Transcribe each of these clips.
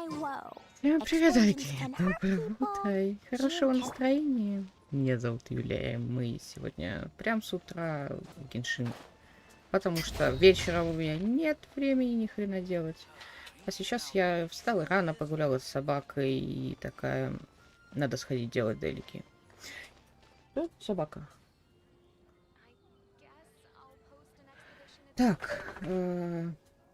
Всем привет, дорогие! Доброе утро и хорошего настроения. Меня зовут Юлия, и мы сегодня прям с утра в Геншин. Потому что вечером у меня нет времени ни хрена делать. А сейчас я встала рано, погуляла с собакой и такая... Надо сходить делать делики. Что? Собака. Так,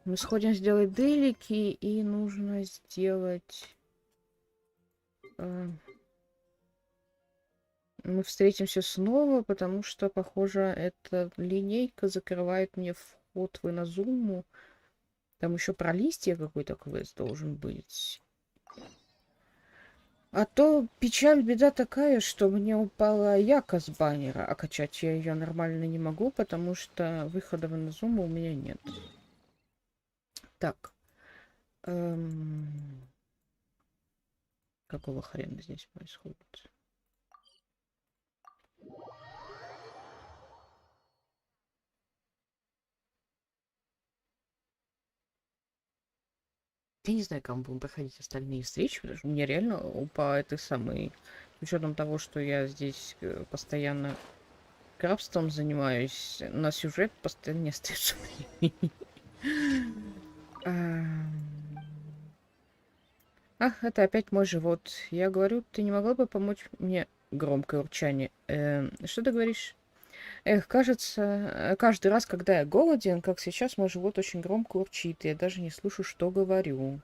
мы сходим сделать делики, и нужно сделать... Мы встретимся снова, потому что, похоже, эта линейка закрывает мне вход в Инозуму. Там еще про листья какой-то квест должен быть. А то печаль, беда такая, что мне упала яка с баннера, а качать я ее нормально не могу, потому что выхода в Инозуму у меня нет. Так. Какого хрена здесь происходит? Я не знаю, как мы будем проходить остальные встречи, потому что мне реально по этой самой... С учетом того, что я здесь постоянно крабством занимаюсь, на сюжет постоянно не остается времени. Ах, это опять мой живот. Я говорю, ты не могла бы помочь мне? Громкое урчание. Что ты говоришь? Эх, кажется, каждый раз, когда я голоден, как сейчас, мой живот очень громко урчит, и я даже не слышу, что говорю.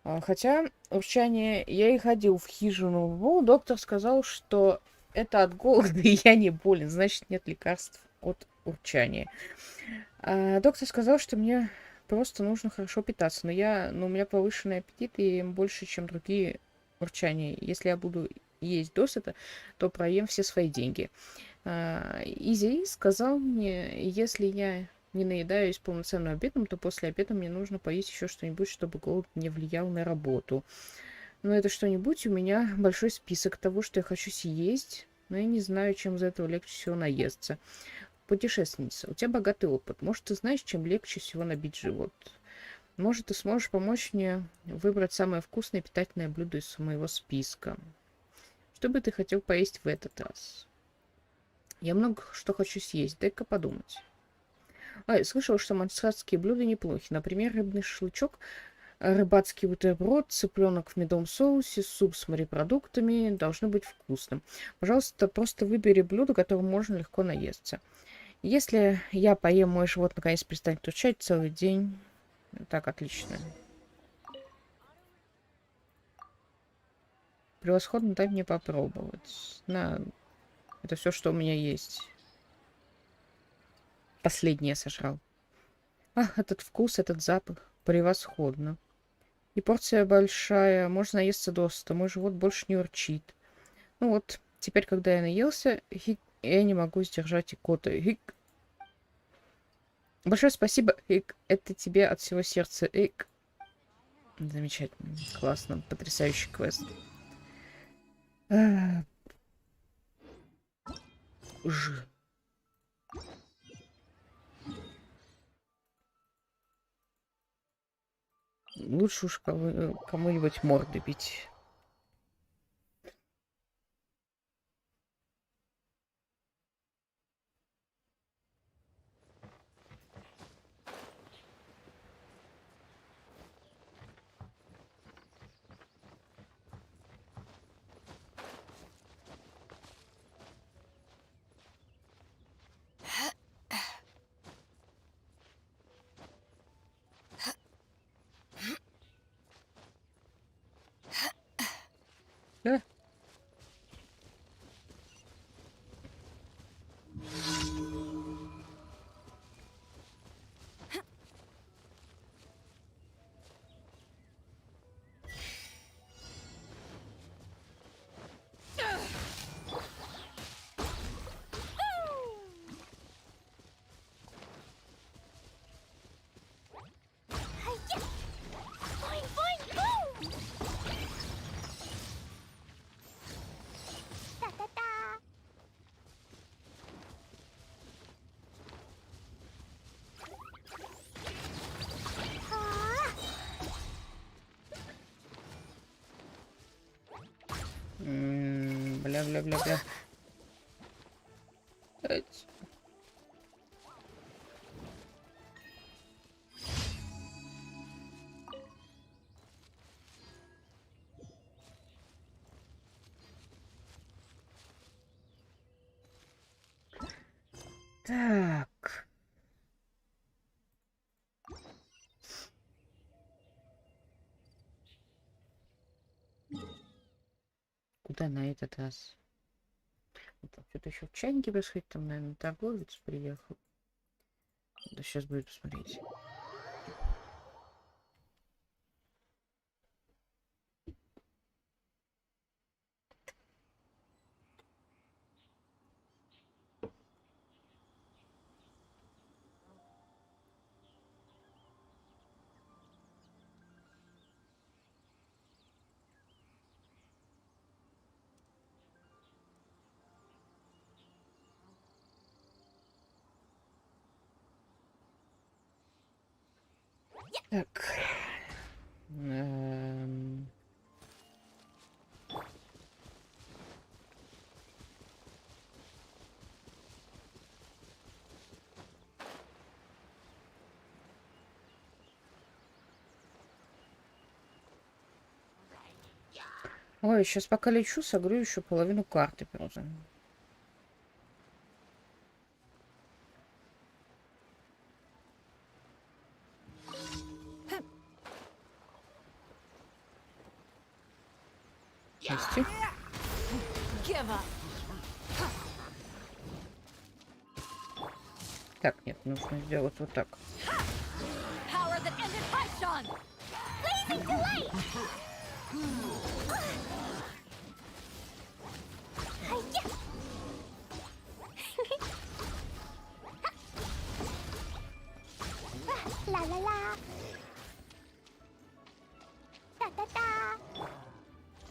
Хотя урчание... Я и ходил в хижину. Доктор сказал, что это от голода, и я не болен. Значит, нет лекарств от урчания. Доктор сказал, что мне просто нужно хорошо питаться. Но у меня повышенный аппетит и больше, чем другие урчания. Если я буду есть досыта, то проем все свои деньги. Изи сказал мне, если я не наедаюсь полноценным обедом, то после обеда мне нужно поесть еще что-нибудь, чтобы голод не влиял на работу. Но это что-нибудь у меня большой список того, что я хочу съесть, но я не знаю, чем из этого легче всего наесться. Путешественница, у тебя богатый опыт. Может, ты знаешь, чем легче всего набить живот? Может, ты сможешь помочь мне выбрать самое вкусное и питательное блюдо из моего списка? Что бы ты хотел поесть в этот раз? Я много что хочу съесть, дай-ка подумать. Я слышала, что мансардские блюда неплохи. Например, рыбный шашлычок, рыбацкий бутерброд, цыпленок в медовом соусе, суп с морепродуктами должны быть вкусным. Пожалуйста, просто выбери блюдо, которым можно легко наесться. Если я поем, мой живот наконец перестанет урчать целый день. Так, отлично. Превосходно, дай мне попробовать. Это все, что у меня есть. Последнее сожрал. Ах, этот вкус, этот запах. Превосходно. И порция большая. Можно наесться досыта. Мой живот больше не урчит. Ну вот, теперь, когда я наелся, я не могу сдержать икоты. Большое спасибо, это тебе от всего сердца. Замечательно, классно, потрясающий квест. Ж. Лучше уж кому-нибудь морды бить. Бля. Эть. Так. Куда на этот раз? Что-то еще в чайнике происходит. Там, наверное, торговец приехал. Да сейчас будет посмотреть. Так. Ой, сейчас пока лечу, согрею еще половину карты просто. Здрасте. Так, нет, нужно сделать вот так.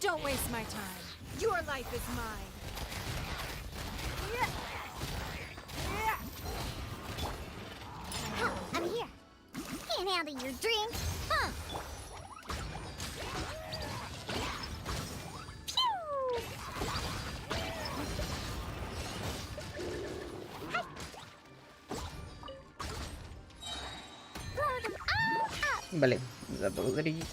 Don't waste my time. Your life is mine. I'm here. Can't handle your drink, huh? Blow them all up. Блин, забыл зарядить.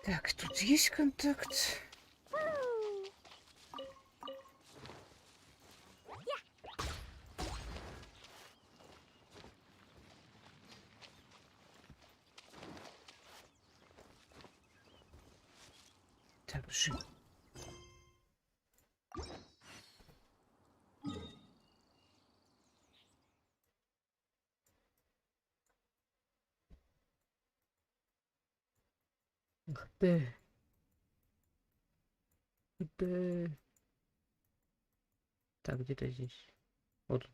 Так, тут есть контакт. Так, жив. Ух ты. Да. Так, где-то здесь. Вот.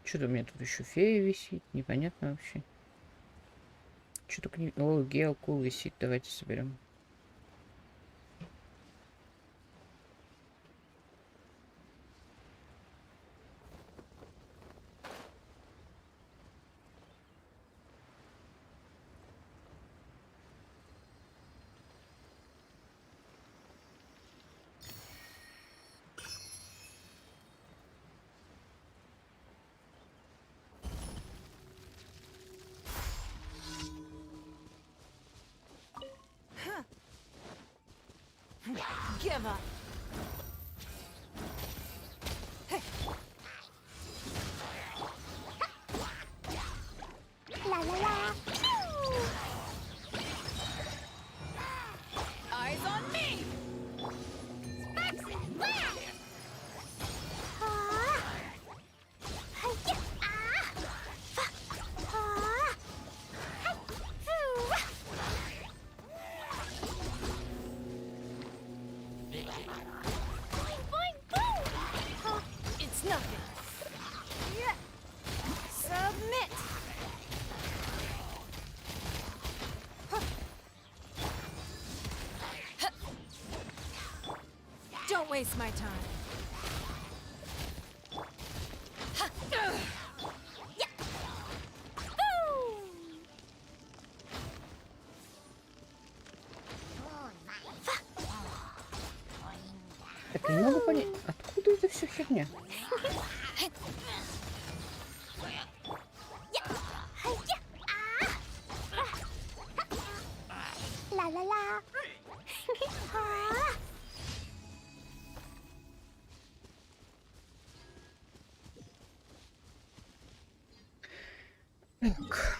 Что-то у меня тут еще фея висит. Непонятно вообще. Что только не... О, геокул висит. Давайте соберем. Give up. La la la. Eyes waste my time. Так, я не могу понять, откуда это все херня? Ла-ла-ла. Так.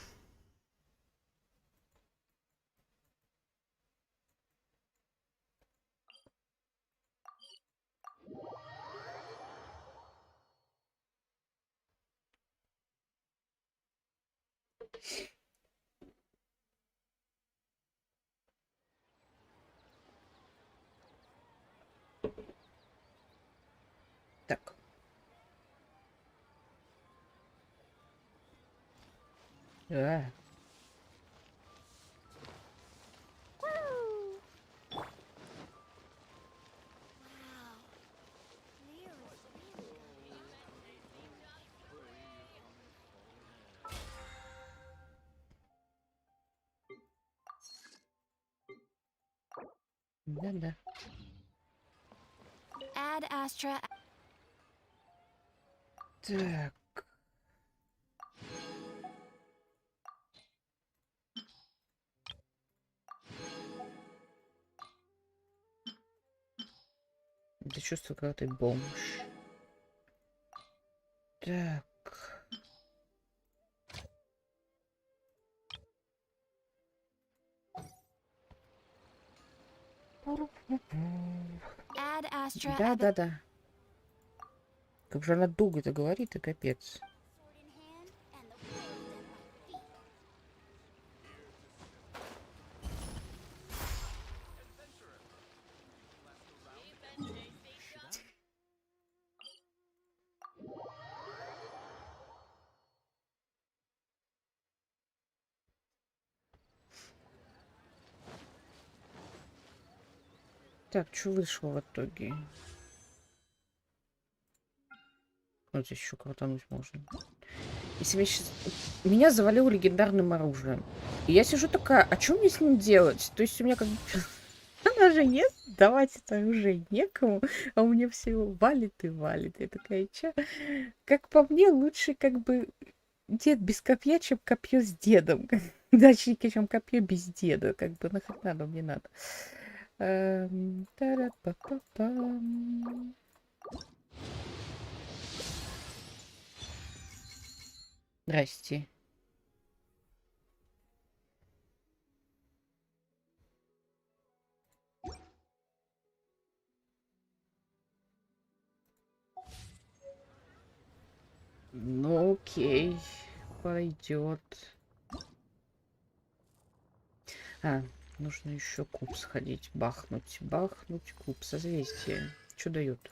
Так. А, да-да. Add Astra. Так. Я чувствую, когда ты бомж. Так. Add Astra. Да-да-да. Как же она долго-то говорит, и капец. Sword in hand and the world at my feet. Так, что вышло в итоге? Вот здесь еще крутануть можно. Если меня завалило легендарным оружием. И я сижу такая, а что мне с ним делать? То есть у меня как бы... Она же нет, давать это оружие некому, а у меня все валит и валит. Я такая, чё? Как по мне, лучше как бы дед без копья, чем копье с дедом. Точнее, чем копье без деда. Как бы нахрена оно мне надо. Та-ра-па-па-пам. Здрасте. Ну окей, пойдет. А, нужно еще куб сходить, бахнуть, бахнуть куб, созвездие. Что дает?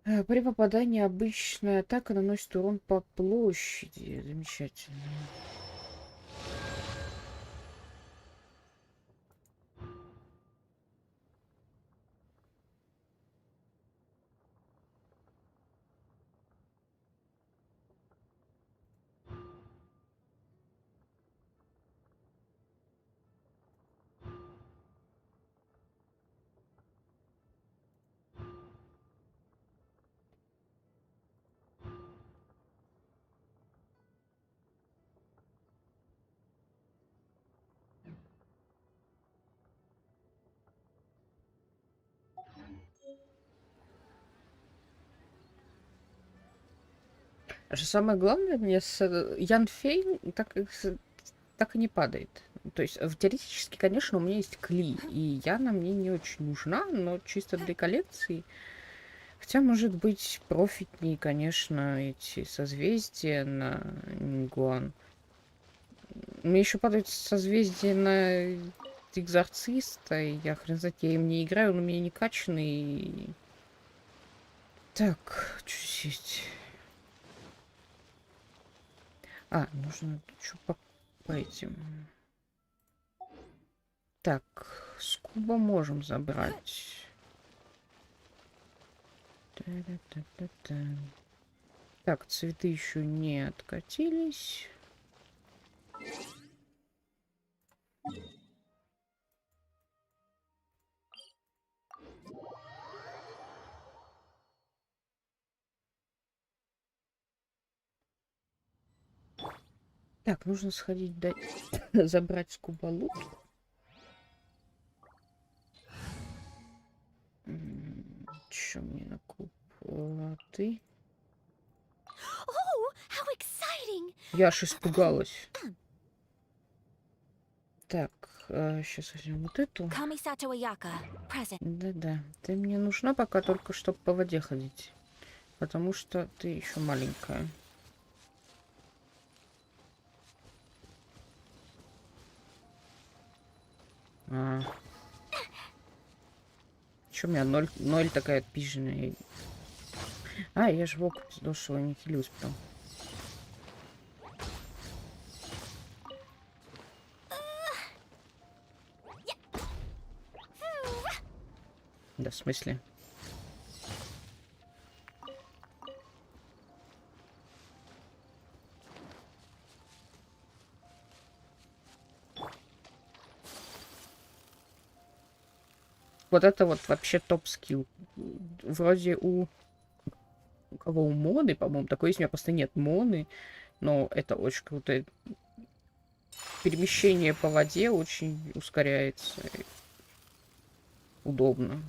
При попадании обычная атака наносит урон по площади. Замечательно. А что самое главное, мне с Ян Фейн так и не падает. То есть, теоретически, конечно, у меня есть Кли, и Яна мне не очень нужна, но чисто для коллекции. Хотя, может быть, профитнее, конечно, эти созвездия на Нингуан. Мне еще падает созвездие на экзорциста, и я хрен знает, я им не играю, он у меня не качанный. Так, что есть? А, нужно что по этим. Так, с куба можем забрать. Та-да-та-та-та. Так, цветы еще не откатились. Так, нужно сходить забрать с куба лут. Чё мне на куб? Ты? Oh, how exciting! Я аж испугалась. Так, сейчас возьмем вот эту. Kamisato Ayaka, present. Да-да. Ты мне нужна пока только, чтобы по воде ходить. Потому что ты еще маленькая. Чё у меня ноль такая отпиженная? Я же вок пиздошила, не хилюсь прям. Да, в смысле? Вот это вот вообще топ-скилл. Вроде у кого у моны, по-моему, такой есть. У меня просто нет моны. Но это очень круто. Перемещение по воде очень ускоряется. Удобно.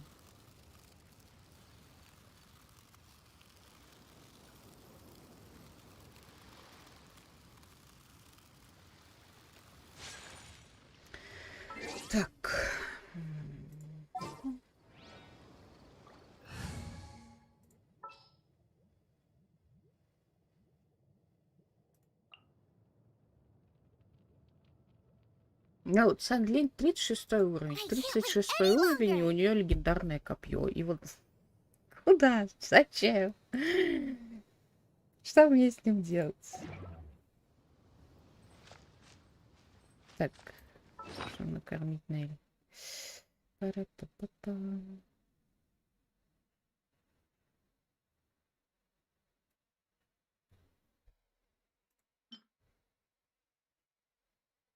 Так. У меня вот Сандлин 36 уровень. 36 уровень, и у нее легендарное копье. И вот куда? Зачем? Что мне с ним делать? Так, что накормить Нелли? Пара-па-па-па.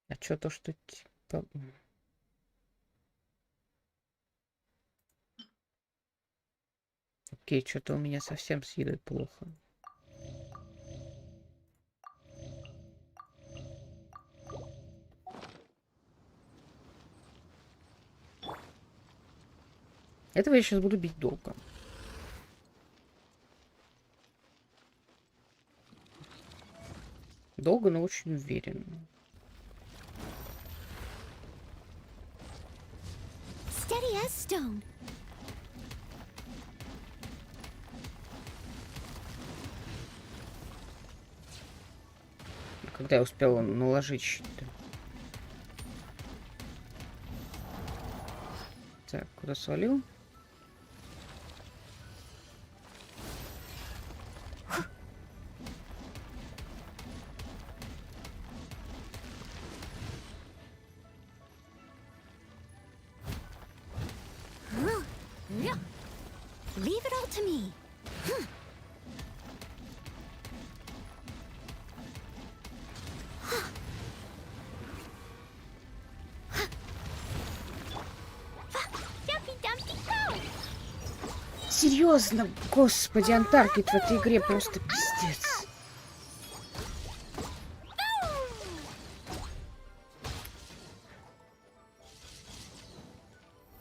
А что то, что типа... Окей, что-то у меня совсем с едой плохо. Этого я сейчас буду бить долго. Долго, но очень уверенно. Steady as stone. Когда я успела наложить щиты. Так, куда свалил? Leave it all to me. Серьезно, господи, антаркет в этой игре просто пиздец.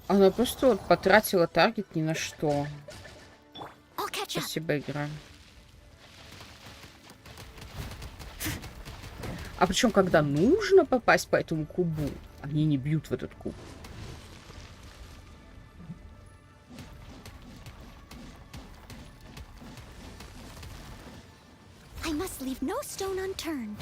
Она просто вот потратила таргет ни на что. Спасибо, игра. А причем, когда нужно попасть по этому кубу, они не бьют в этот куб. I must leave no stone unturned.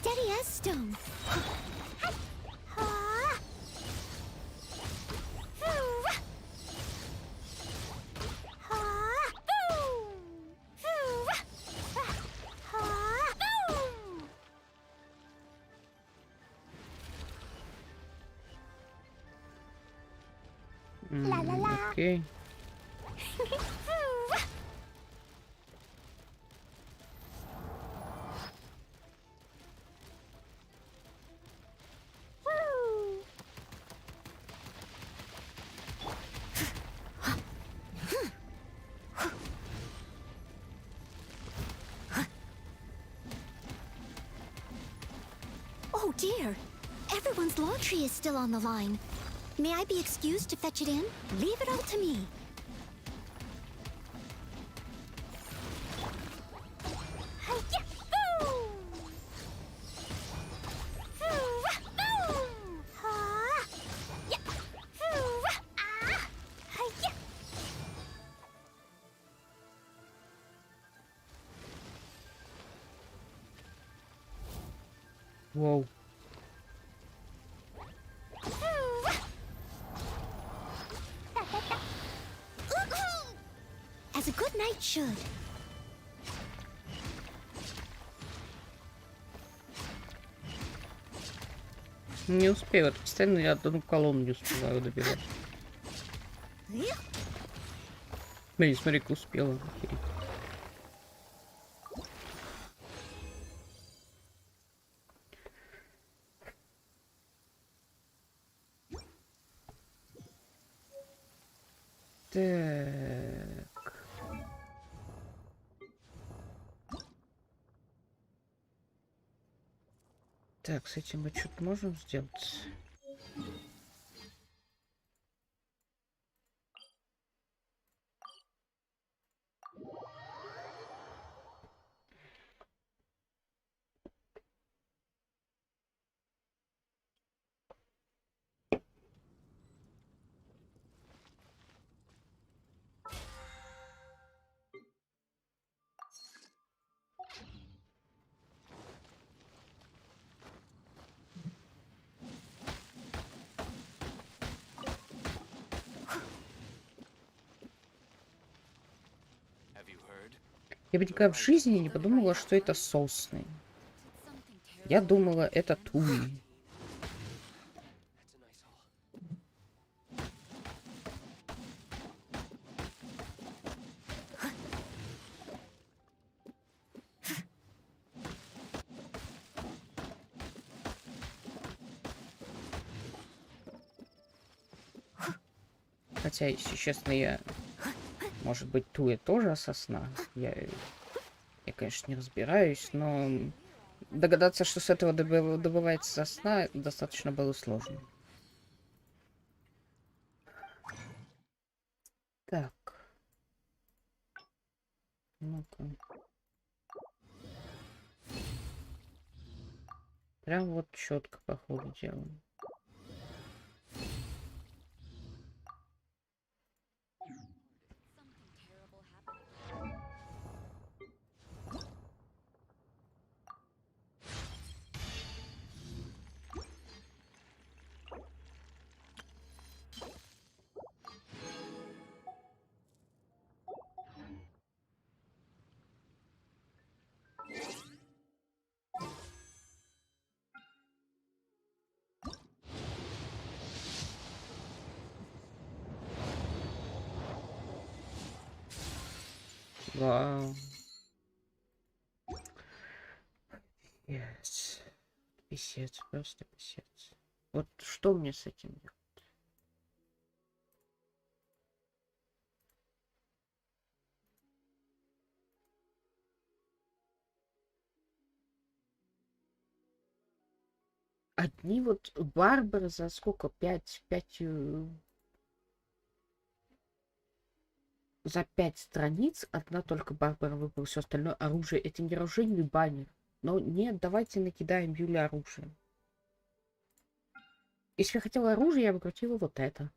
Steady as stone. Окей. Oh dear, everyone's laundry is still on the line. May I be excused to fetch it in? Leave it all to me. Воу. As a good knight should. Не успею. Вот постоянно я одну колонну не успеваю добивать. Блин, смотри-ка, успела. Охереть. Так. Так, с этим мы что-то можем сделать? Я бы никогда в жизни не подумала, что это сосны. Я думала, это туи. Хотя, если честно, я... Может быть, туя тоже сосна. Я, конечно, не разбираюсь, но догадаться, что с этого добывается сосна, достаточно было сложно. Так. Ну-ка. Прям вот четко по ходу делаем. Вау. Yes. Писец, просто писец. Вот что мне с этим делать? Одни вот барбары за сколько? 5 за 5 страниц одна только Барбара выбрала, все остальное оружие. Это не оружейный баннер. Но нет, давайте накидаем Юле оружие. Если я хотела оружие, я бы крутила вот это.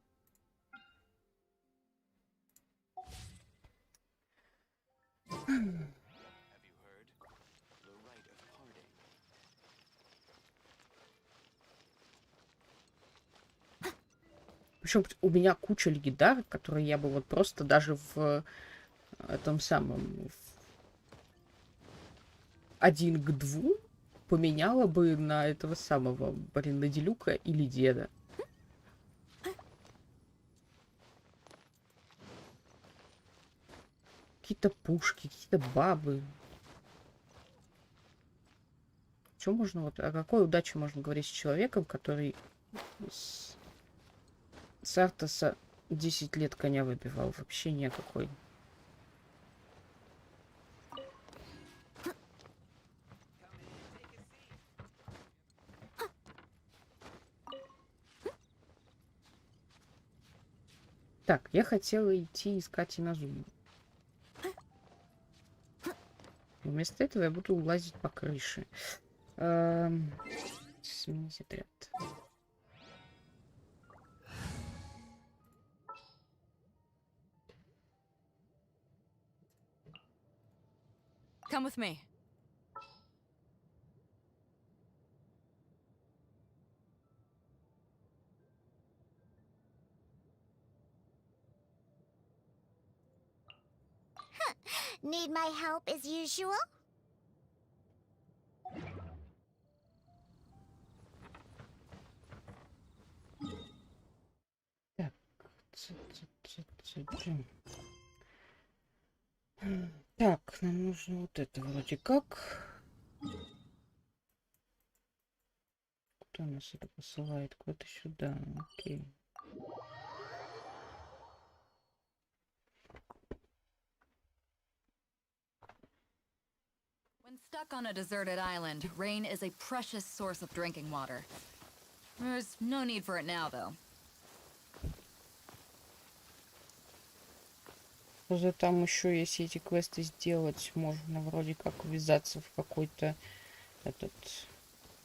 Причем у меня куча легендарок, которые я бы вот просто даже в этом самом 1 к 2 поменяла бы на этого самого, блин, на Делюка или Деда. Какие-то пушки, какие-то бабы. Что можно вот... О какой удаче можно говорить с человеком, который с Артаса 10 лет коня выбивал? Вообще ни о какой. Так, я хотела идти искать Иназуму. Вместо этого я буду лазить по крыше. Сменить отряд. Come with me. Need my help as usual? Так. Так, нам нужно вот это вроде как. Куда нас это посылает? Куда-то сюда. Окей. When stuck on a deserted island, rain is a precious source of drinking water. There's no need for it now, though. Просто там еще, если эти квесты сделать, можно вроде как ввязаться в какой-то этот...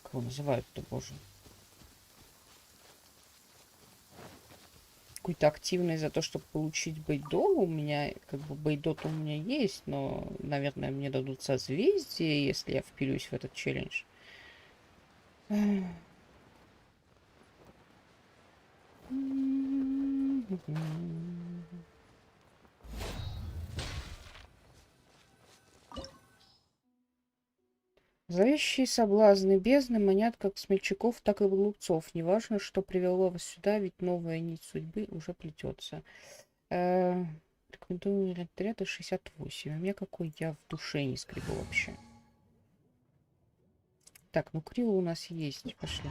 Как его называют-то, боже? Какой-то активный за то, чтобы получить бейдол. У меня, как бы, бейдот у меня есть, но, наверное, мне дадут созвездие, если я впилюсь в этот челлендж. Зловещие соблазны бездны манят как смельчаков, так и глупцов. Неважно, что привело вас сюда, ведь новая нить судьбы уже плетется. Рекомендую отряда 68. У меня какой я в душе не скребу вообще. Так, ну Крилла у нас есть. Пошли.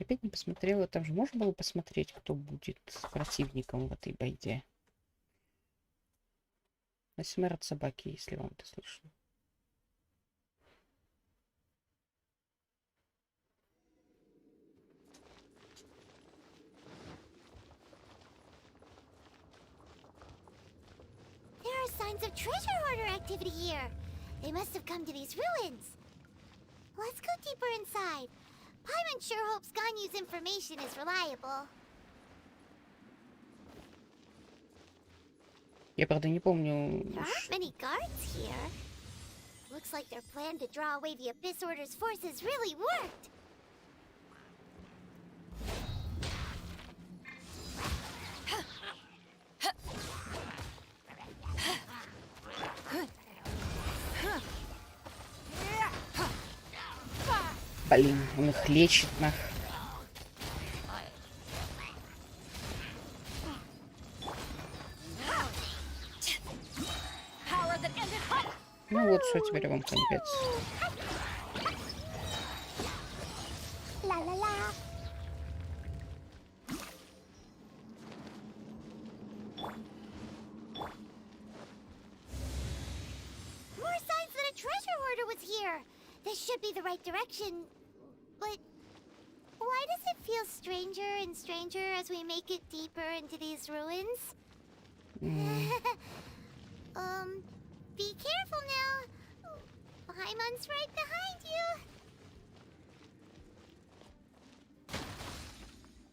Опять не посмотрела. Там же можно было посмотреть, кто будет противником в этой байде. АСМР от собаки, если вам это слышно. There are signs of treasure hoarder activity here. They must have come to these ruins. Let's go deeper inside. Paimon sure hopes Ganyu's information is reliable. Я, правда, не помню... There aren't many guards here. Looks like their plan to draw away the Abyss Order's forces really worked. Блин, он их лечит, нах. Ну вот, все, теперь вам конец. La-la-la. More signs that a treasure hoarder was here. This should be the right direction. But why does it feel stranger and stranger as we make it deeper into these ruins? Be careful now. Paimon's right behind you.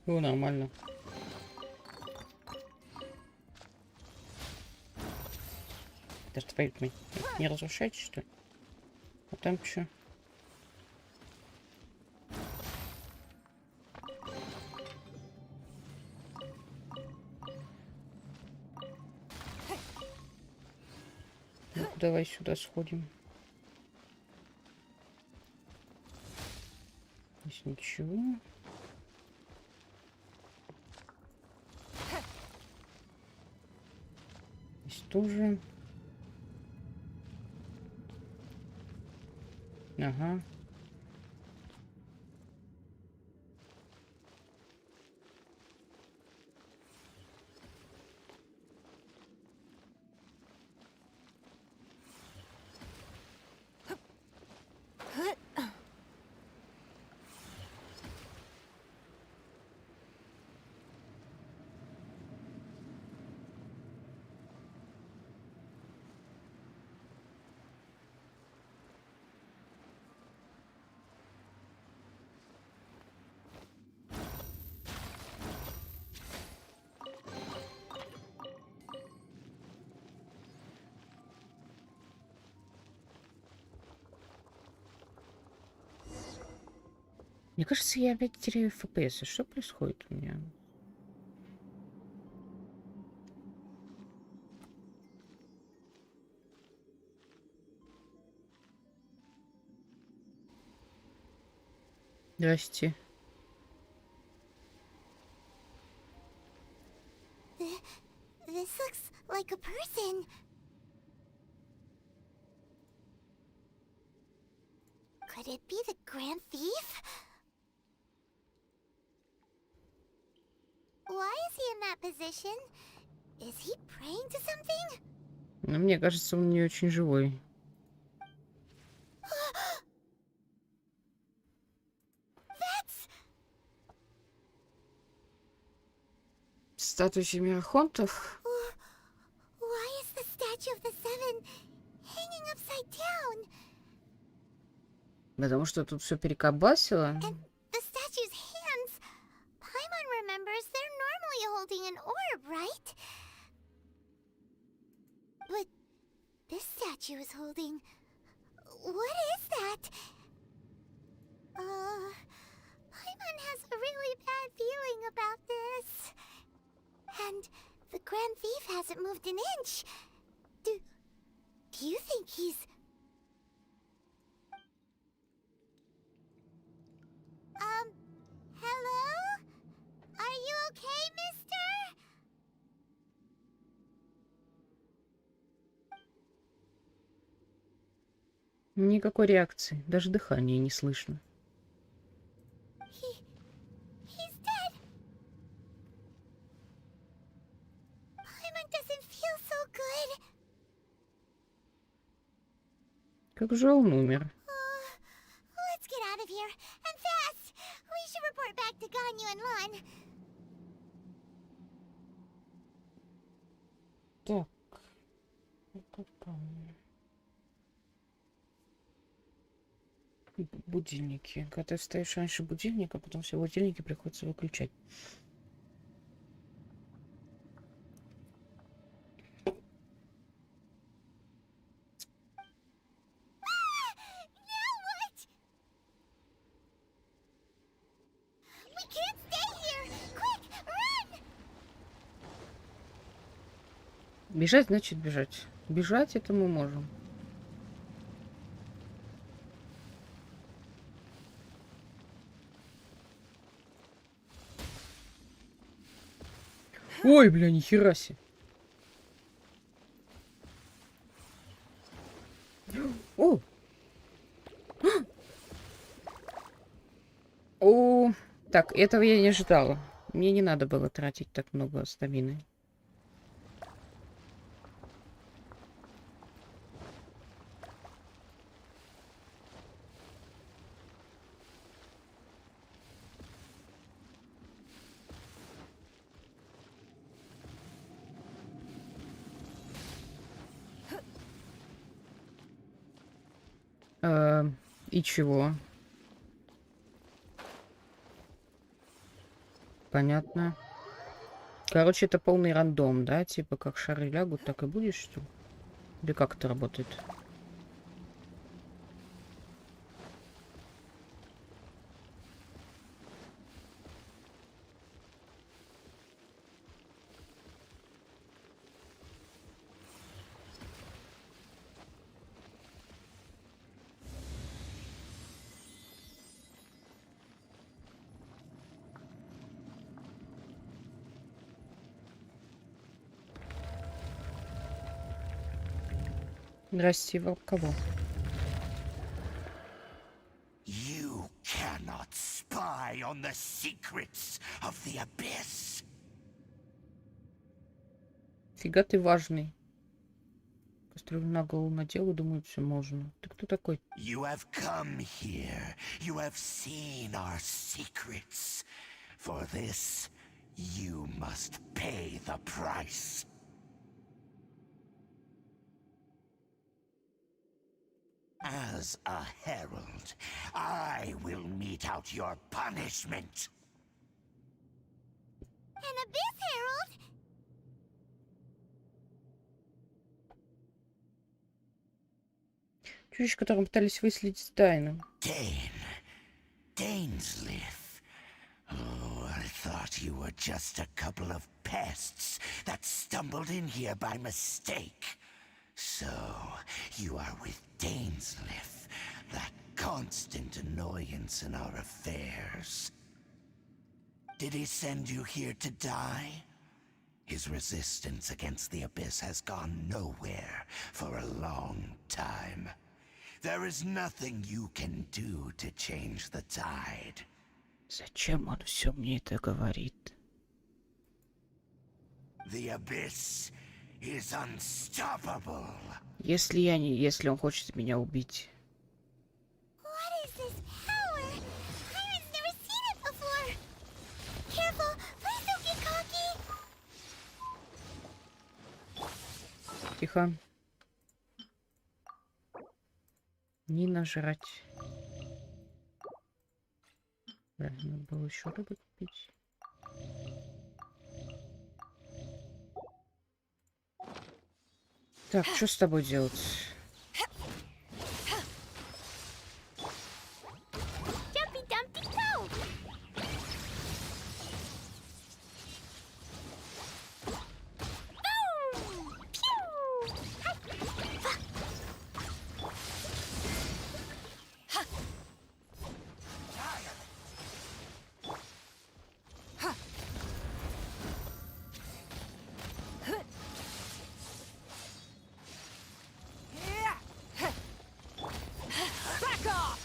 Ну, нормально. Даже твои не разрушайте, что ли? А там что? Ну, давай сюда сходим. Здесь ничего. тоже. Ага. Мне кажется, я опять теряю FPS. Что происходит у меня? Здрасте. This looks like a person. Could it be the Grand Thief? Why is he in that position? Is he praying to something? Но мне кажется, он не очень живой. That's... Статуя семи архонтов. Why is the statue of the Seven hanging upside down? Потому что тут все перекобасило. And the statue's hands... Paimon remembers they're normally holding an orb, right? But this statue is holding... What is that? Paimon has a really bad feeling about this. And the Grand Thief hasn't moved an inch. Do you think he's... Hello? Are you okay, mister? Никакой реакции. Даже дыхания не слышно. He's dead. Paimon doesn't feel so good. Как же он умер? Let's get out of here, and fast! We should report back to Ganyu and Lon. Так. Будильники. Когда ты встаешь раньше будильника, потом все будильники приходится выключать. Now what? We can't stay here! Quick, run! Бежать значит бежать. Бежать это мы можем. Ой, бля, нихера себе. О! О! Так, этого я не ожидала. Мне не надо было тратить так много стамины. И чего? Понятно. Короче, это полный рандом, да? Типа, как шары лягут, так и будешь, что ли? Или как это работает? Здрасте, вы кого? You cannot spy on the secrets of the abyss. Фига ты важный. Кастрюлю на голову надел и думаю, все можно. Ты кто такой? You have come here. You have seen our secrets. For this, you must pay the price. As a herald, I will mete out your punishment. An abyss herald? Чудища, которым пытались выследить тайну. Dainsleif. Oh, I thought you were just a couple of pests that stumbled in here by mistake. So, you are with Dainsleif, that constant annoyance in our affairs. Did he send you here to die? His resistance against the Abyss has gone nowhere for a long time. There is nothing you can do to change the tide. Зачем он все мне это говорит? The Abyss is unstoppable. Если он хочет меня убить. What is this power? Iron's never seen it before. Careful, please don't get cocky. Тихо. Не нажрать. Надо было еще рыбы купить. Так, что с тобой делать? Jumpy Dumpty go! Boom! Pew! Back off!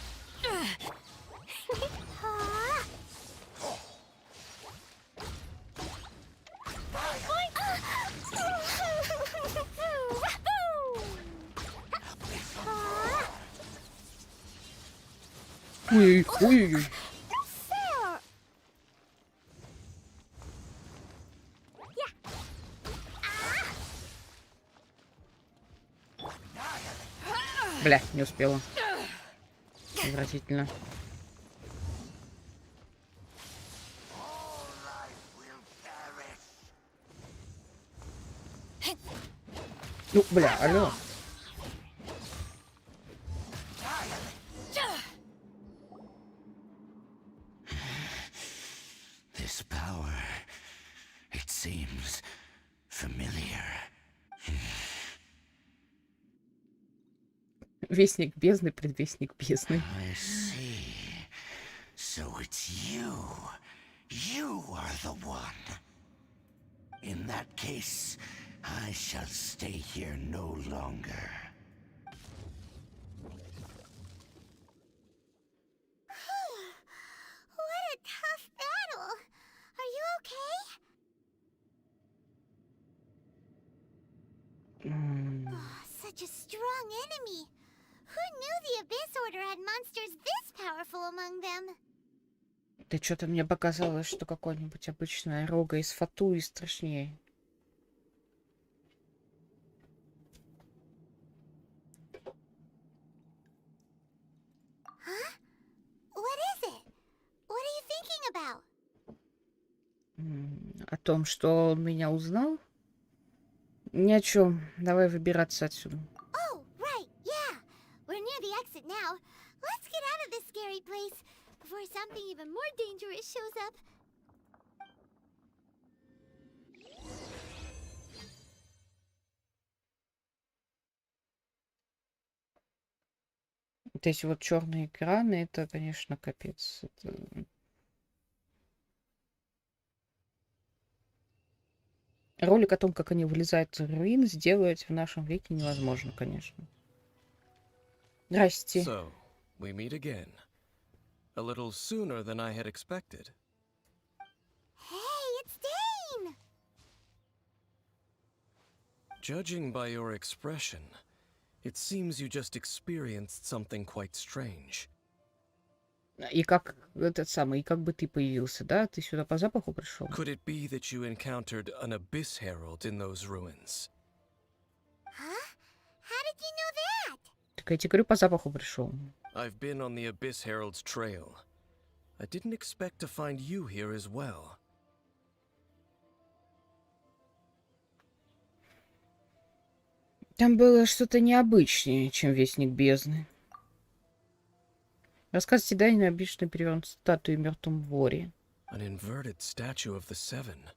Ой-ой-ой. Бля, не успела. Отвратительно. Ну, бля, алло. This power, it seems familiar. Вестник бездны, предвестник бездны. I see. So it's you. You are the one. In that case, I shall stay here no longer. What a tough battle. Are you okay? Oh, such a strong enemy. Who knew the Abyss Order had monsters this powerful among them? Ты что-то мне показалось, что какое-нибудь обычное рога из фату и страшнее. Huh? What is it? What are you thinking about? О том, что он меня узнал? Ни о чем. Давай выбираться отсюда. Oh, right, yeah. We're near the exit now. Let's get out of this scary place before something even more dangerous shows up. Вот эти вот черные экраны, это, конечно, капец. Это... Ролик о том, как они вылезают из руин, сделать в нашем веке невозможно, конечно. Здрасте. So, we meet again. A little sooner than I had expected. Hey, it's Dane! Judging by your expression, it seems you just experienced something quite strange. И как этот самый, и как бы ты появился, да? Ты сюда по запаху пришел? Could it be that you encountered an abyss herald in those ruins? Huh? How did you know that? Так я тебе говорю, по запаху пришел. I've been on the abyss herald's trail. I didn't expect to find you here as well. Там было что-то необычнее, чем Вестник Бездны. Рассказывайте, да, необычный перевернут статуи в мертвом воре. An inverted statue of the Seven,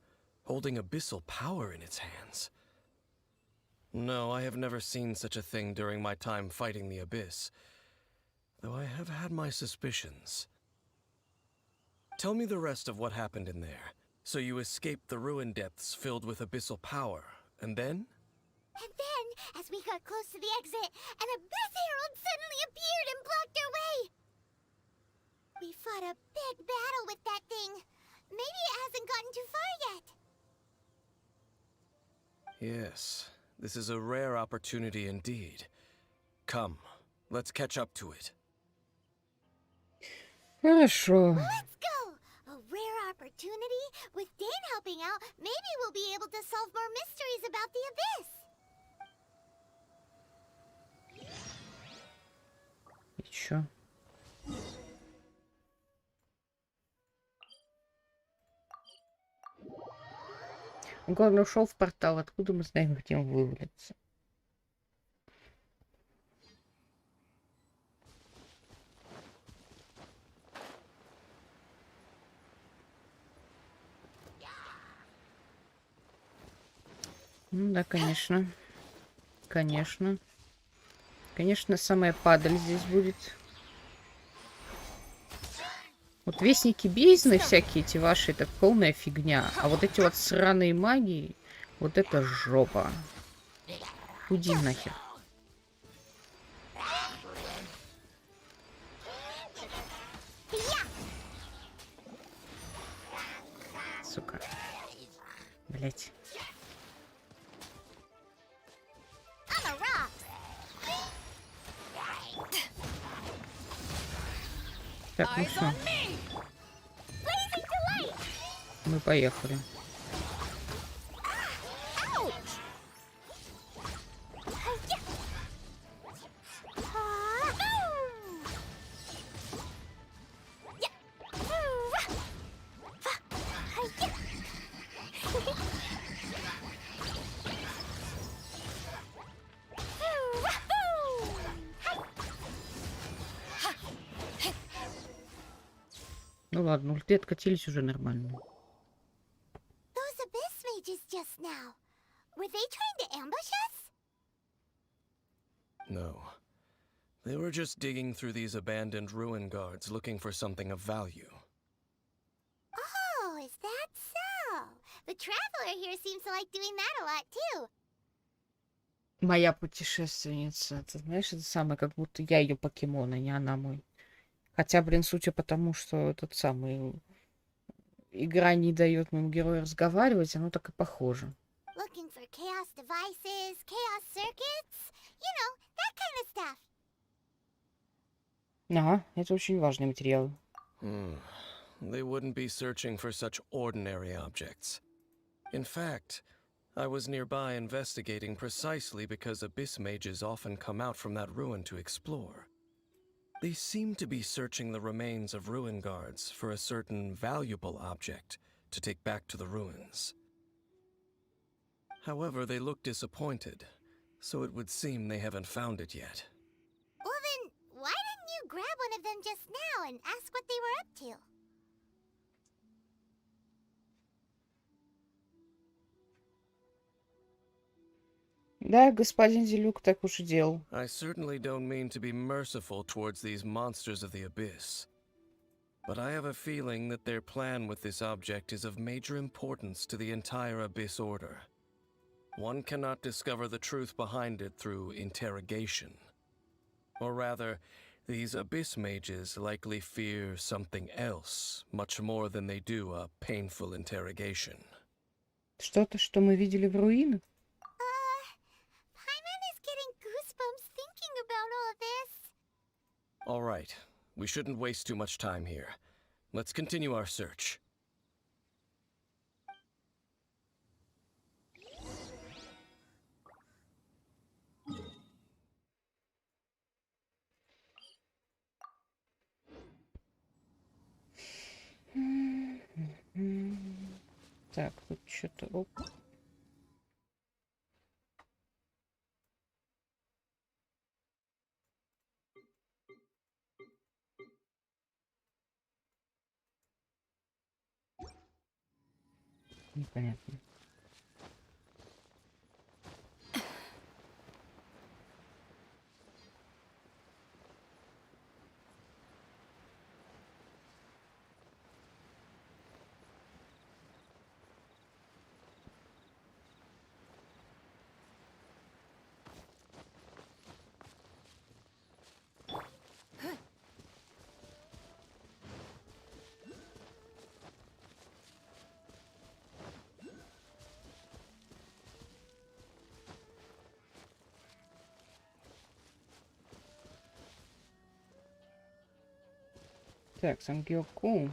holding abyssal power in its hands. No, I have never seen such a thing during my time fighting the abyss, though I have had my suspicions. Tell me the rest of what happened in there. So you escaped the ruin depths filled with abyssal power, and then? And then, as we got close to the exit, an abyss herald suddenly appeared and blocked our way! We fought a big battle with that thing. Maybe it hasn't gotten too far yet. Yes, this is a rare opportunity indeed. Come, let's catch up to it. Хорошо. Let's go! A rare opportunity? With Dane helping out, maybe we'll be able to solve more mysteries about the abyss. И чё? Он, главное, ушел в портал. Откуда мы знаем, где он вывалится? Ну да, конечно. Конечно. Конечно, самая падаль здесь будет. Вот вестники бездны всякие эти ваши, это полная фигня. А вот эти вот сраные магии, вот это жопа. Уйди нахер. Сука. Блять. On a rock! Так, ну все. Blazing delight! Мы поехали. Ouch! Ну ладно, ульты откатились уже нормально. Those abyss mages just now. Were they trying to ambush us? No. They were just digging through these abandoned ruin guards looking for something of value. Oh, is that so? The traveler here seems to like doing that a lot too. Моя путешественница. Ты знаешь, это самое, как будто я ее покемон, а не она мой. Хотя, блин, судя по тому, что этот самый игра не дает моему герою разговаривать, оно так и похоже. Looking for chaos devices, chaos circuits, you know, that kind of stuff. Ага, это очень важный материал. They wouldn't be searching for such ordinary objects. In fact, I was nearby investigating precisely because abyss mages often come out from that ruin to explore. They seem to be searching the remains of ruin guards for a certain valuable object to take back to the ruins. However, they look disappointed, so it would seem they haven't found it yet. Well then, why didn't you grab one of them just now and ask what they were up to? Да, господин Зелюк так уж и делал. I certainly don't mean to be merciful towards these monsters of the abyss. But I have a feeling that their plan with this object is of major importance to the entire Abyss Order. One cannot discover the truth behind it through interrogation. Or rather, these abyss mages likely fear something else, much more than they do a painful interrogation. Что-то, что мы видели в руинах? Paimon is getting goosebumps thinking about all this. All right, we shouldn't waste too much time here. Let's continue our search. Так, тут что-то... Оп. Непонятно. Так, Сангёку.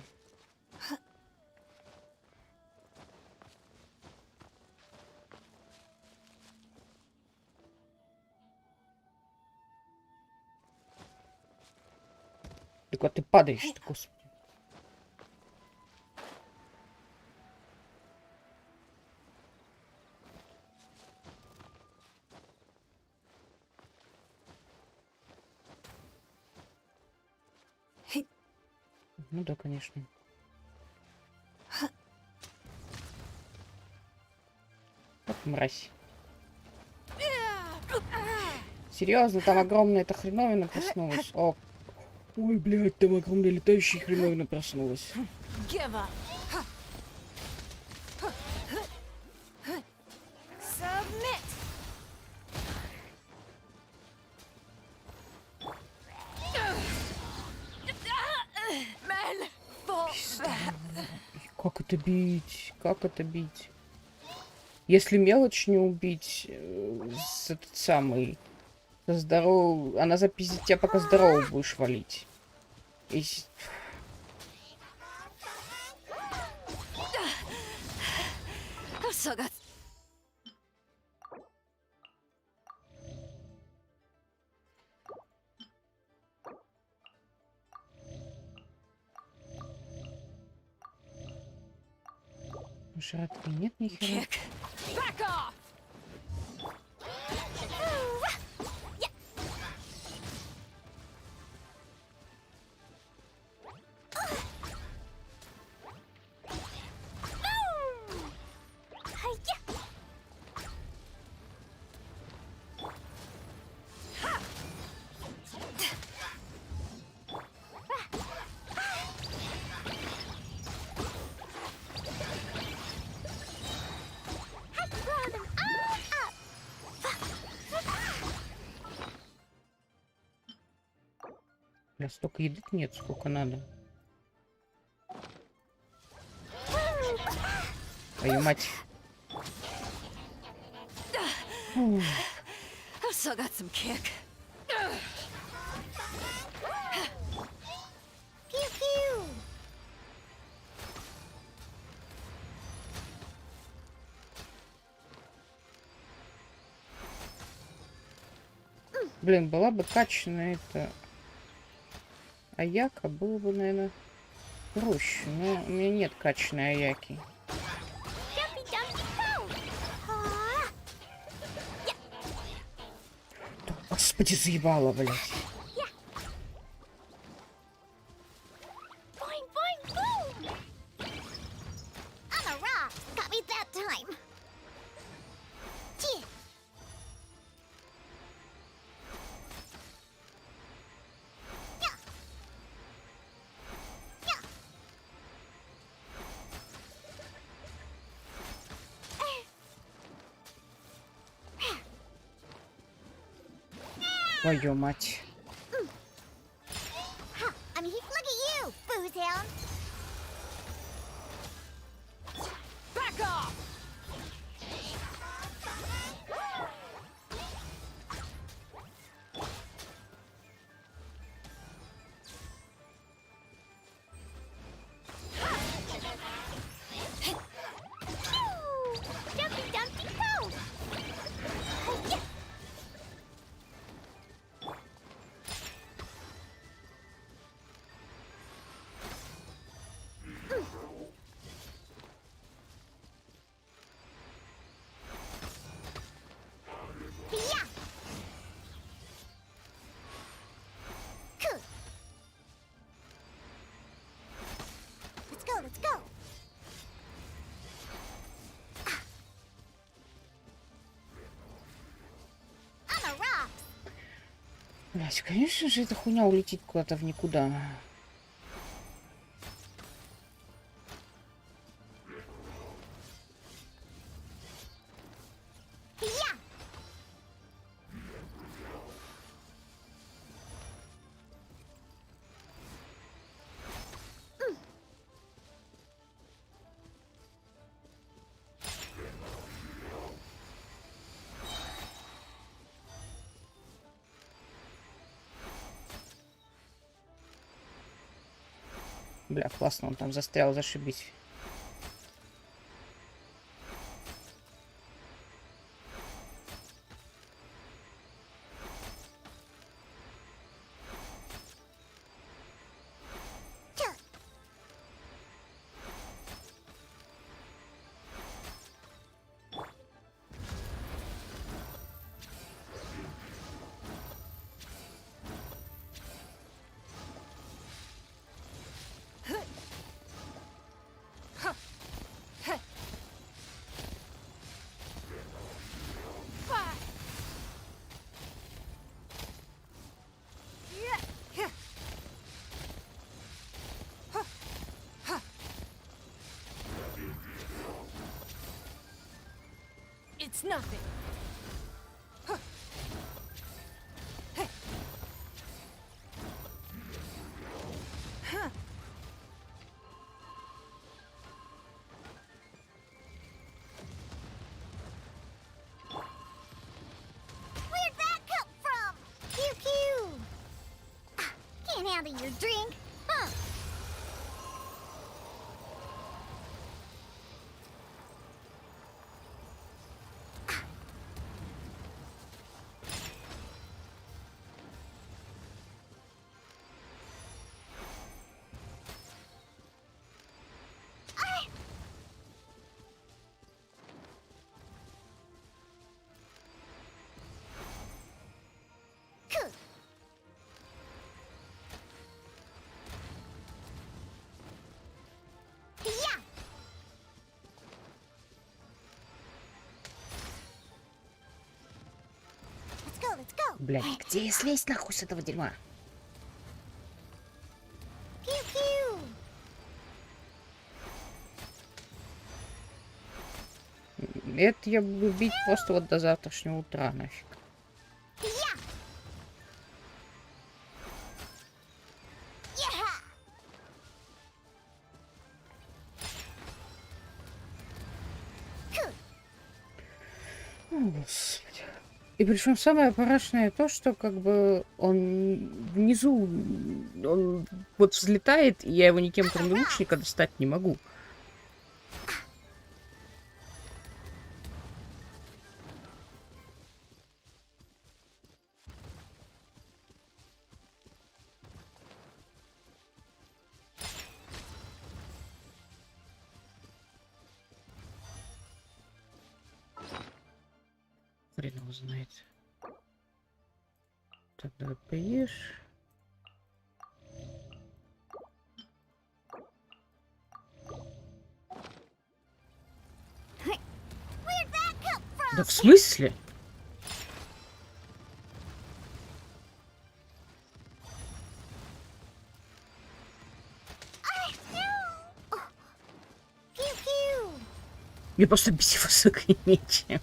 Так вот ты падаешь-то, господи. Ну да, конечно. Вот мразь. Серьезно, там огромная эта хреновина проснулась. О. Ой, блядь, там огромная летающая хреновина проснулась. Give up. Submit. Men, fall back. Как это бить? Как это бить? Если мелочь не убить, этот самый здоров, она запиздит тебя, пока здорово будешь валить. И... So that's Жратвы нет ни хера. kick. Back off. Бля, столько еды нет, сколько надо. Твою мать. I've still got some kick. Pew-pew. Блин, была бы качественная это... Аяка, было бы, наверное, проще. Но у меня нет качественной аяки. Aw. Господи, заебало, блядь. Boing, boing, boom. I'm a rock. Got me that time. Gee. Yeah. Yeah. Твою мать. town? Back off! Dumpty Dumpty Go! Yeah. Yeah. Cool. Let's go, let's go. On the rocks. Блять, конечно же, эта хуйня улетит куда-то в никуда. Yeah. Бля, классно, он там застрял, зашибись. It's nothing. Where'd that come from? Pew pew. Can't handle your drink, huh? Cool. Yeah. Let's go, let's go. Блять, где я слезть нахуй с этого дерьма? Pew pew. Это я буду бить просто вот до завтрашнего утра нафиг. Yeah. Yeah. Cool. О, Господи. И причем самое парашное то, что как бы он внизу, он вот взлетает, и я его никем кроме лучника достать не могу. Хрен его знает. Так, давай поешь. Where'd that come from? Да в смысле? Oh. Pew pew. Мне просто бить его, сука, нечем.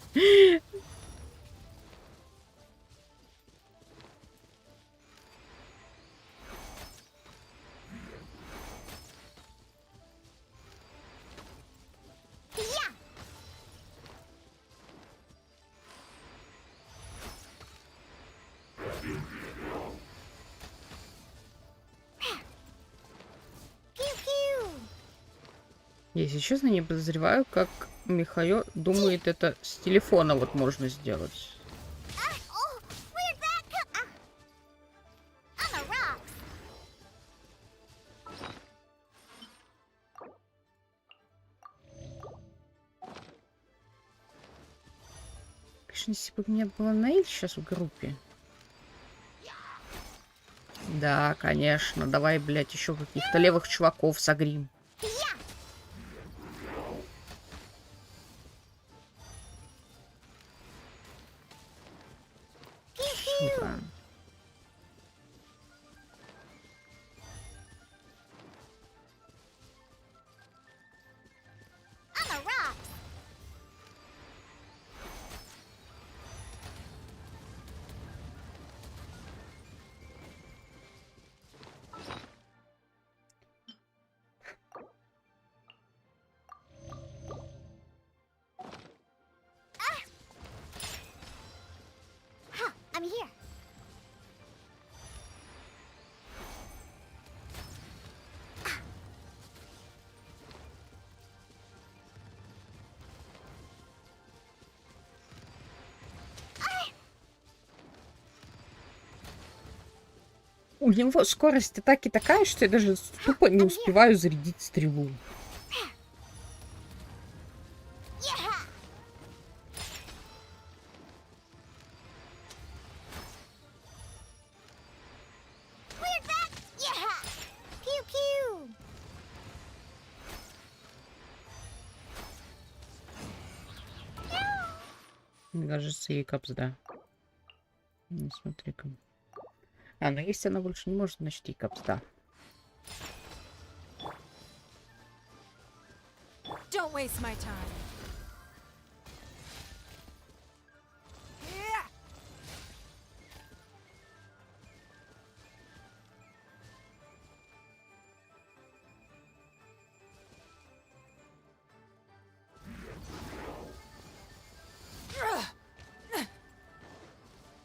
Если честно, не подозреваю, как Михаил думает, это с телефона вот можно сделать. Oh, where'd that come? On the rocks. Конечно, если бы у меня была Наиль сейчас в группе. Да, конечно. Давай, блядь, еще каких-то левых чуваков согрим. Yeah. Pew pew. Сука. On the rocks. Huh, I'm here. У него скорость атаки такая, что я даже тупо не успеваю зарядить стрелу. Yeah. Where'd that? Yeah. Pew pew. Мне кажется, ей капсда. Не смотри-ка. А, ну если она больше не может, значит ей капсда. Don't waste my time.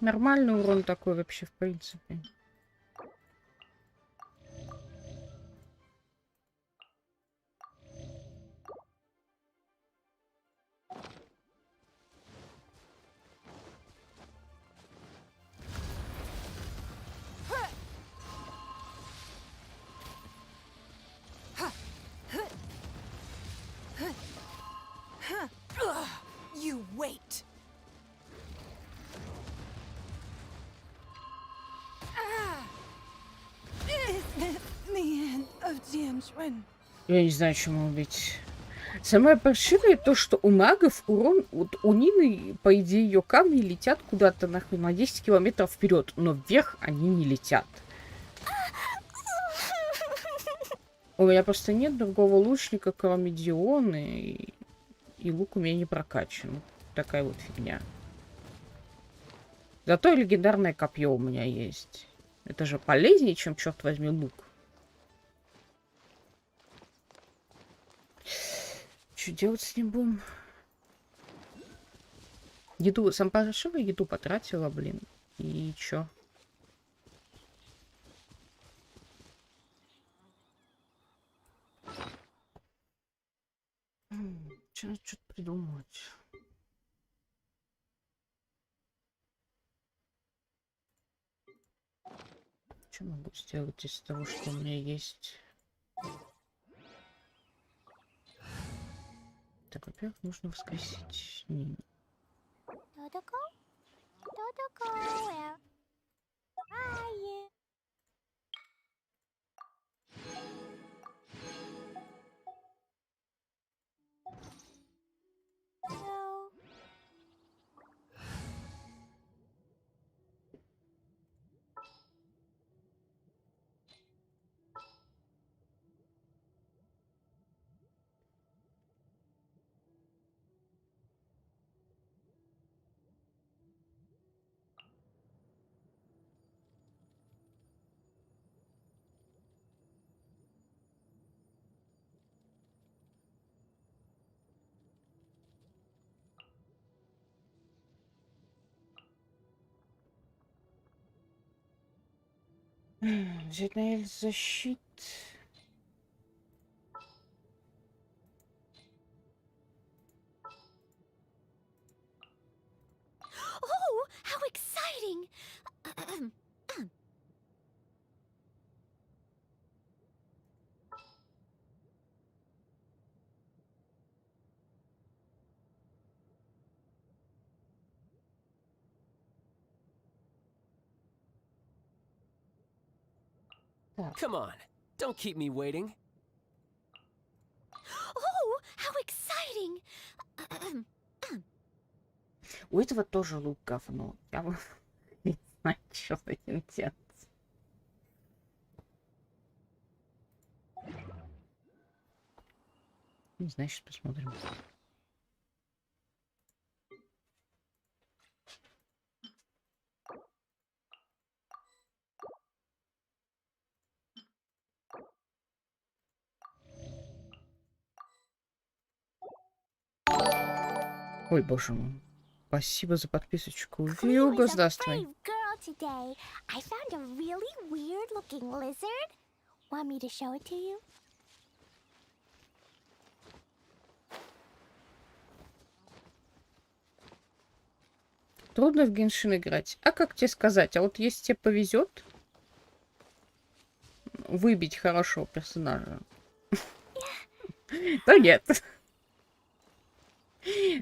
Нормальный урон такой вообще, в принципе. You wait. Is this the end of Genshin? Я не знаю, чему убить. Самое паршивое то, что у магов урон... Вот у Нины, по идее, ее камни летят куда-то нахуй на 10 километров вперед, но вверх они не летят. У меня просто нет другого лучника, кроме Дионы, и лук у меня не прокачан. Такая вот фигня. Зато легендарное копье у меня есть. Это же полезнее, чем, черт возьми, лук. Что делать с ним будем? Еду, сам паршивую еду потратила, блин. И чё? Че надо что-то придумать? Что могу сделать из того, что у меня есть? Так, во-первых, нужно воскресить Нину. Dodoko? Dodoko, where are you? No. Взять на защит. how exciting! Come on, don't keep me waiting. Oh, how exciting! У этого тоже лук говно. Я не знаю, что с этим делать. Не знаю, сейчас посмотрим. Ой, боже мой. Спасибо за подписочку. Вьюга, здравствуй. Brave girl today. I found a really weird-looking lizard. Want me to show it to you? Трудно в Геншин играть. А как тебе сказать? А вот если тебе повезет выбить хорошего персонажа, то нет.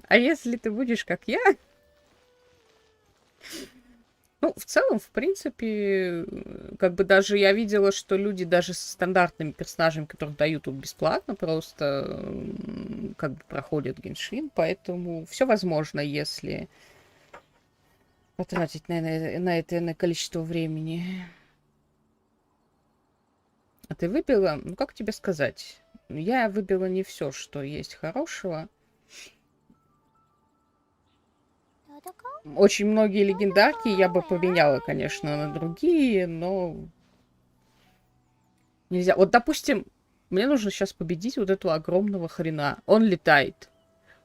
А если ты будешь как я... Ну, в целом, в принципе, как бы даже я видела, что люди даже со стандартными персонажами, которых дают тут бесплатно, просто как бы проходят Геншин, поэтому все возможно, если потратить на это количество времени. А ты выбила, ну как тебе сказать, я выбила не все, что есть хорошего. Очень многие легендарки я бы поменяла, конечно, на другие, но нельзя. Вот, допустим, мне нужно сейчас победить вот этого огромного хрена. Он летает.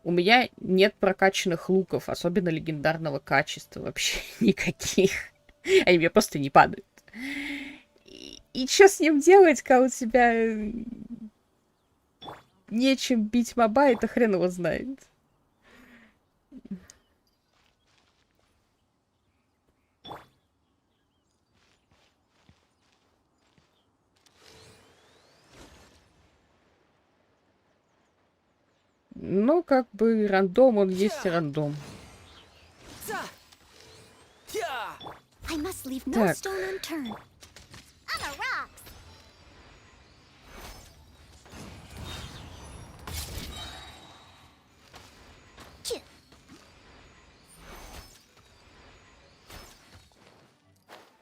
У меня нет прокачанных луков, особенно легендарного качества, вообще никаких. Они мне просто не падают. И что с ним делать, когда у тебя нечем бить моба, это хрен его знает. Ну, как бы рандом, он есть рандом. I must leave no Так. stone unturned. On the rocks.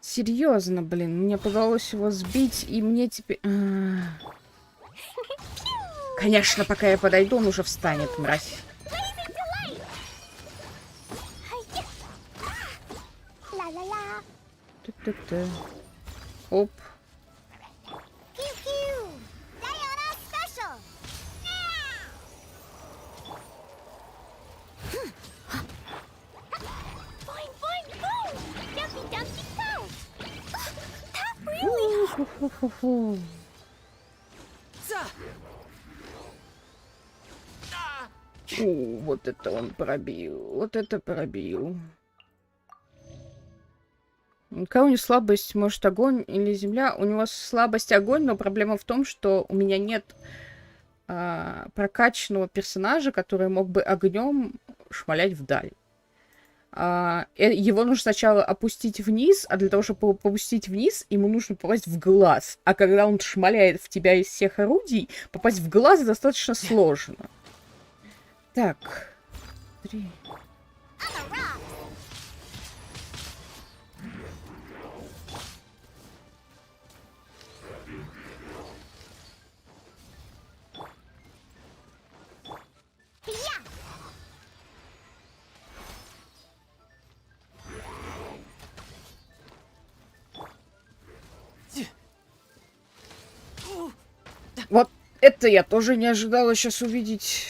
Серьезно, блин, мне удалось его сбить, и мне теперь... Конечно, пока я подойду, он уже встанет, мразь. Ты-ты-ты. Оп. Фу-фу-фу-фу. О, вот это он пробил. Вот это пробил. У кого у него слабость, может, огонь или земля? У него слабость огонь, но проблема в том, что у меня нет прокачанного персонажа, который мог бы огнем шмалять вдаль. Его нужно сначала опустить вниз, а для того, чтобы опустить вниз, ему нужно попасть в глаз. А когда он шмаляет в тебя из всех орудий, попасть в глаз достаточно сложно. Так. 3. Вот это я тоже не ожидала сейчас увидеть.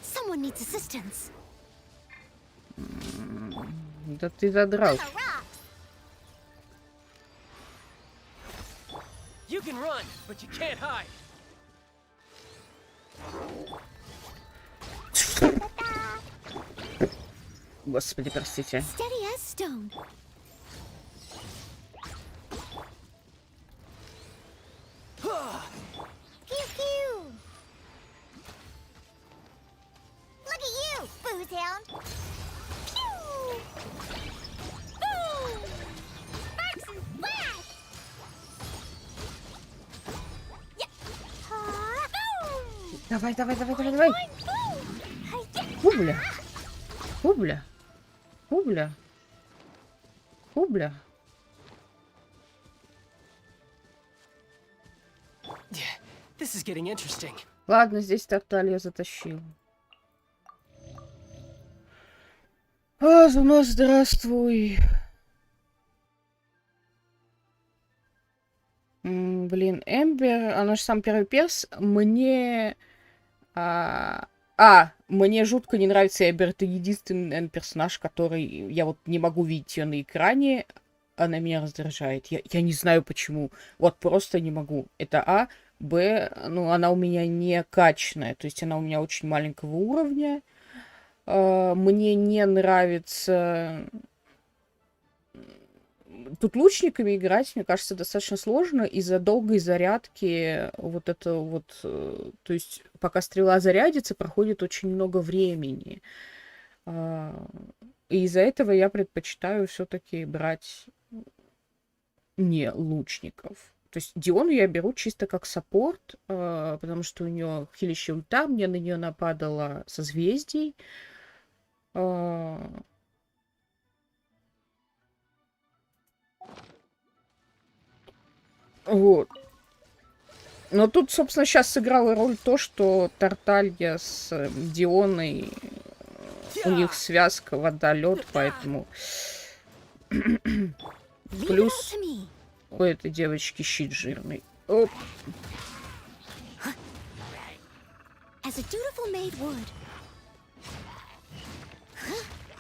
Someone needs assistance. Да ты задрал. You can run, but you can't hide. Господи, простите. Steady as stone. Pew pew. Look at you, Boozehound. Pew. Boom. Sparks and flash. Yeah. Boom. Давай, давай, давай, давай, Boing, давай. boing, boom. Hi-ya. Бубля. Бубля. Бубля. Бубля. Yeah, this is getting interesting. Ладно, здесь тарталь я затащил. Ну здравствуй. Блин, Эмбер, она же сам первый перс. Мне... мне жутко не нравится Эмбер. Это единственный, наверное, персонаж, который... Я вот не могу видеть ее на экране. Она меня раздражает. Я не знаю почему. Вот просто не могу. Это А. Б, ну, она у меня не качественная. То есть она у меня очень маленького уровня. Мне не нравится... Тут лучниками играть, мне кажется, достаточно сложно из-за долгой зарядки. Вот это вот... То есть пока стрела зарядится, проходит очень много времени. И из-за этого я предпочитаю все-таки брать не лучников. То есть Диону я беру чисто как саппорт, потому что у нее хилище ульта, мне на нее нападало созвездий. Вот. Но тут, собственно, сейчас сыграла роль то, что Тарталья с Дионой, у них связка вода-лед, поэтому... Leave it all Плюс to me. у этой девочки щит жирный. Оп. As a dutiful maid would.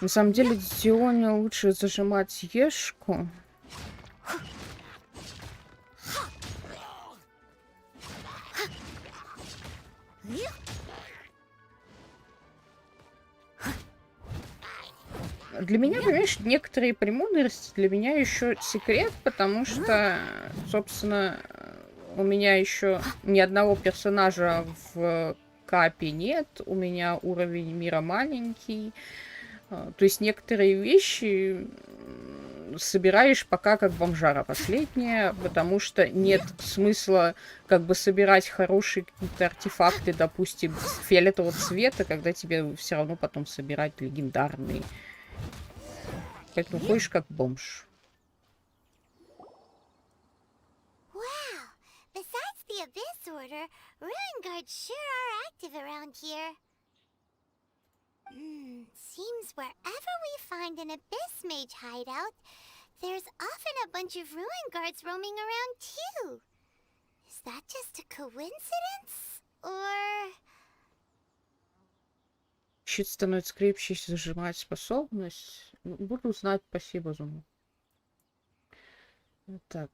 На самом деле, Дионе лучше зажимать Ешку. Для меня, понимаешь, некоторые премудрости для меня еще секрет, потому что, собственно, у меня еще ни одного персонажа в капе нет, у меня уровень мира маленький. То есть некоторые вещи собираешь пока как бомжара последняя, потому что нет смысла как бы собирать хорошие какие-то артефакты, допустим, фиолетового цвета, когда тебе все равно потом собирать легендарные. Поэтому ходишь как бомж. Wow. Besides the Abyss Order, Ruin Guards sure are active around here. Seems wherever we find an Abyss Mage hideout, there's often a bunch of Ruin Guards roaming around too. Is that just a coincidence? Or... Щит становится крепче, если зажимать способность. Буду знать, спасибо, Зуму. Так.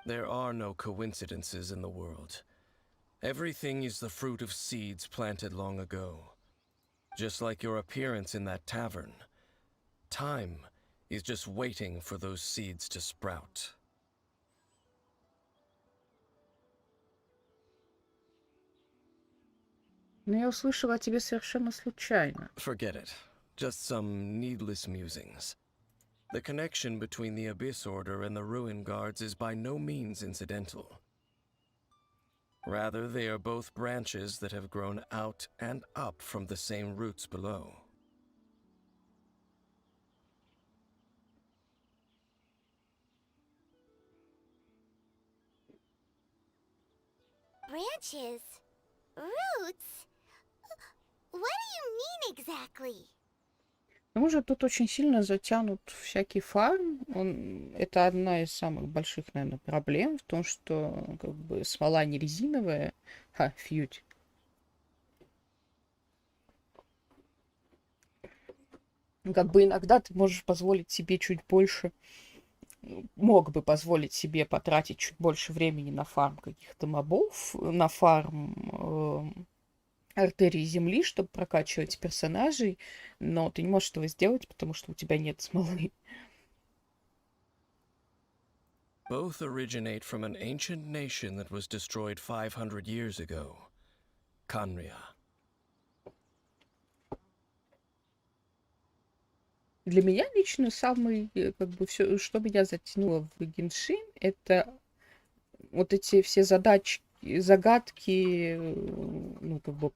There are no coincidences in the world. Everything is the fruit of seeds planted long ago. Just like your appearance in that tavern. Time is just waiting for those seeds to sprout. Но я услышала о тебе совершенно случайно. Forget it. Just some needless musings. The connection between the Abyss Order and the Ruin Guards is by no means incidental. Rather, they are both branches that have grown out and up from the same roots below. branches? Roots? What do you mean exactly? К тому же тут очень сильно затянут всякий фарм. Это одна из самых больших, наверное, проблем в том, что как бы смола не резиновая. Фьють. Как бы иногда ты можешь позволить себе чуть больше мог бы позволить себе потратить чуть больше времени на фарм каких-то мобов, на фарм артерии земли, чтобы прокачивать персонажей, но ты не можешь этого сделать, потому что у тебя нет смолы. Both originate from an ancient nation that was destroyed 500 years ago. Khaenri'ah. Для меня лично самый, как бы, все, что меня затянуло в Геншин, это вот эти все загадки, ну, как бы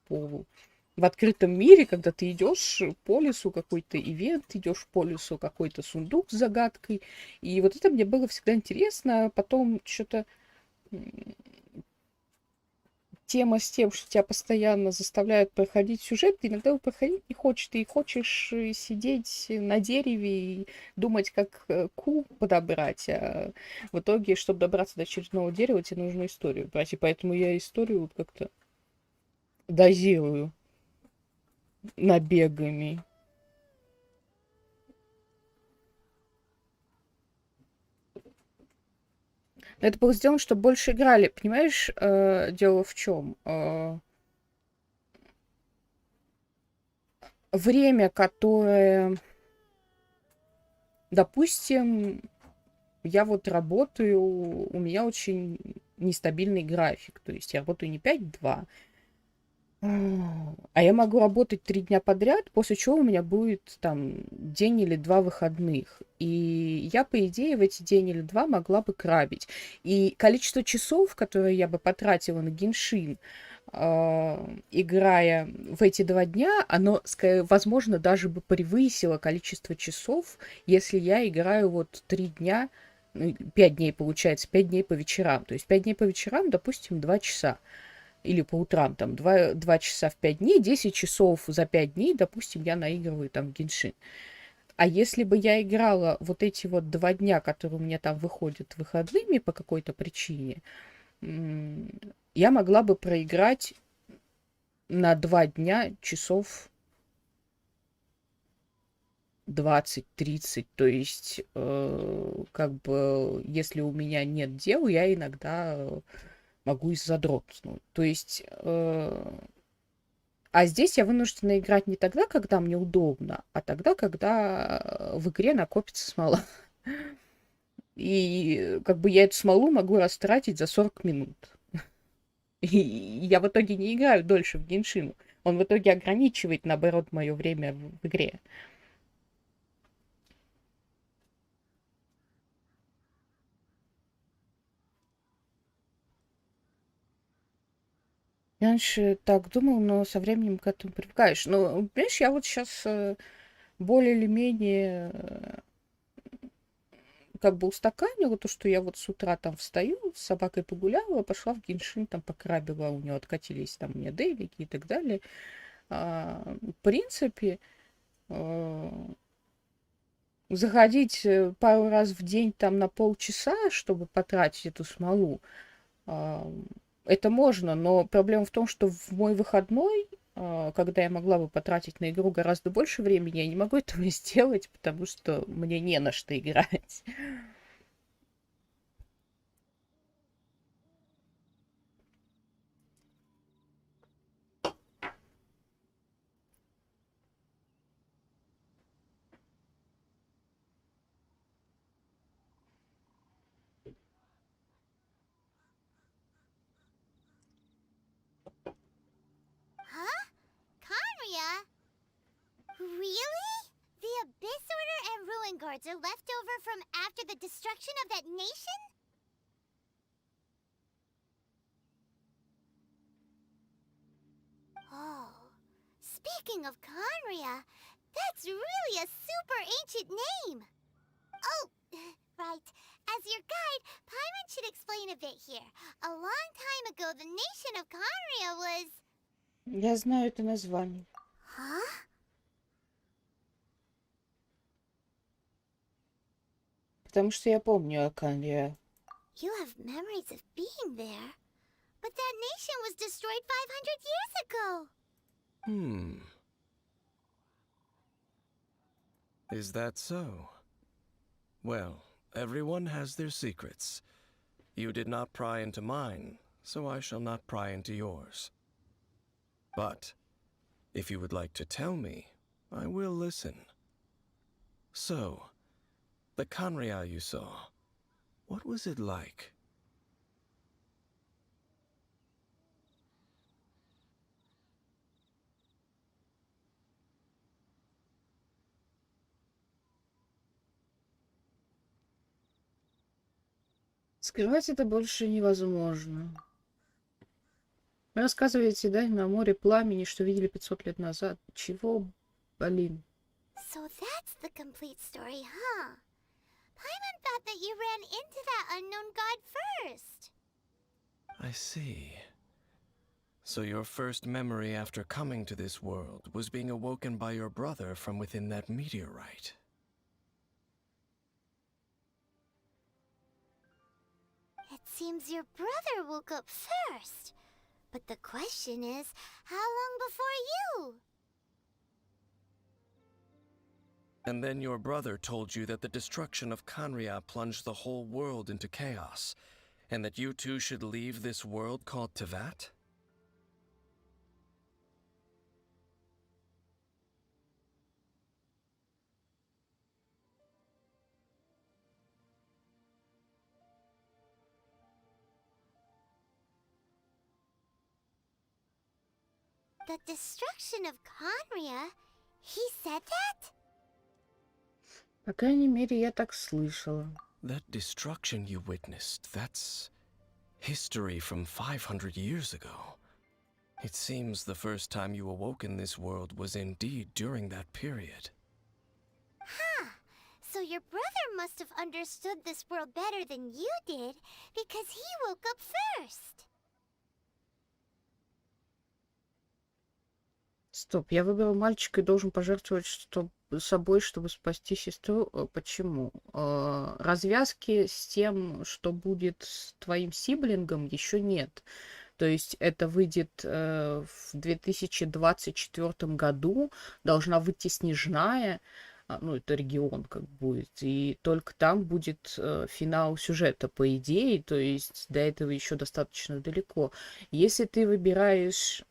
в открытом мире, когда ты идешь по лесу, какой-то ивент, идешь по лесу, какой-то сундук с загадкой. И вот это мне было всегда интересно. Потом что-то тема с тем, что тебя постоянно заставляют проходить сюжет, ты иногда его проходить не хочешь. Ты хочешь сидеть на дереве и думать, как ку подобрать. А в итоге, чтобы добраться до очередного дерева, тебе нужно историю брать. И поэтому я историю вот как-то дозирую набегами. Это было сделано, чтобы больше играли. Понимаешь, дело в чем? Время, которое, допустим, я вот работаю, у меня очень нестабильный график. То есть я работаю не 5-2, а я могу работать 3 дня подряд, после чего у меня будет там день или 2 выходных. И я, по идее, в эти день или 2 могла бы крабить. И количество часов, которые я бы потратила на Геншин, играя в эти 2 дня, оно, возможно, даже бы превысило количество часов, если я играю вот 3 дня, 5 дней получается, 5 дней по вечерам. То есть 5 дней по вечерам, допустим, 2 часа. Или по утрам, там, 2 часа в 5 дней, 10 часов за 5 дней, допустим, я наигрываю там в Геншин. А если бы я играла вот эти вот 2 дня, которые у меня там выходят выходными по какой-то причине, я могла бы проиграть на 2 дня часов 20-30. То есть, как бы, если у меня нет дел, я иногда могу и задропнуть. То есть, а здесь я вынуждена играть не тогда, когда мне удобно, а тогда, когда в игре накопится смола. И как бы я эту смолу могу растратить за 40 минут. И я в итоге не играю дольше в Геншину. Он в итоге ограничивает, наоборот, мое время в игре. Я раньше так думал, но со временем к этому привыкаешь. Ну, понимаешь, я вот сейчас более или менее как бы устаканила то, что я вот с утра там встаю, с собакой погуляла, пошла в Геншин, там покрабила, у нее откатились там у меня дейлики и так далее. В принципе, заходить пару раз в день там на полчаса, чтобы потратить эту смолу, а, это можно, но проблема в том, что в мой выходной, когда я могла бы потратить на игру гораздо больше времени, я не могу этого сделать, потому что мне не на что играть. Huh? Conria? Really? The Abyss Order and Ruin Guards are left over from after the destruction of that nation? Oh. Speaking of Conria, that's really a super ancient name! Oh, right. As your guide, Paimon should explain a bit here. A long time ago, the nation of Conria was... Я знаю это название, Huh? потому что я помню Аканья. You have memories of being there. But that nation was destroyed 500 years ago. Is that so? Well, everyone has their secrets. You did not pry into mine, so I shall not pry into yours. But if you would like to tell me, I will listen. So, the Khaenri'ah you saw, what was it like? Скрывать это больше невозможно. Вы рассказываете, да, на море пламени, что видели 500 лет назад. Чего, блин? So that's the complete story, huh? Paimon thought that you ran into that unknown god first. I see. So your first memory after coming to this world was being awoken by your brother from within that meteorite. It seems your brother woke up first. But the question is, how long before you? And then your brother told you that the destruction of Khaenri'ah plunged the whole world into chaos, and that you two should leave this world called Teyvat? The destruction of Khaenri'ah? He said that? По крайней мере, я так слышала. That destruction you witnessed, that's history from 500 years ago. It seems the first time you awoke in this world was indeed during that period. Huh. So your brother must have understood this world better than you did, because he woke up first. Стоп, я выбрал мальчика и должен пожертвовать собой, чтобы спасти сестру. Почему? Развязки с тем, что будет с твоим сиблингом, еще нет. То есть это выйдет в 2024 году, должна выйти Снежная, ну это регион как будет, и только там будет финал сюжета, по идее, то есть до этого еще достаточно далеко. Если ты выбираешь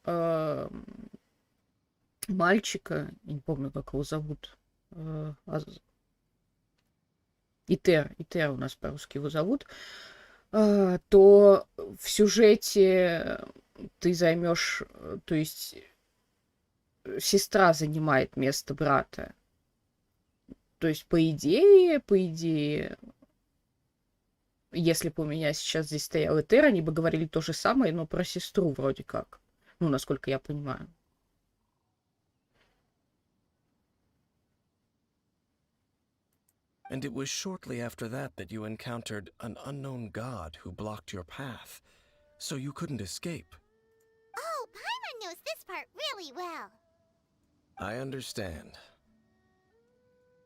мальчика, я не помню, как его зовут, Итер у нас по-русски его зовут, то в сюжете ты займешь, то есть сестра занимает место брата. То есть, по идее, если бы у меня сейчас здесь стоял Итер, они бы говорили то же самое, но про сестру вроде как. Ну, насколько я понимаю. And it was shortly after that you encountered an unknown god who blocked your path, so you couldn't escape. Oh, Paimon knows this part really well. I understand.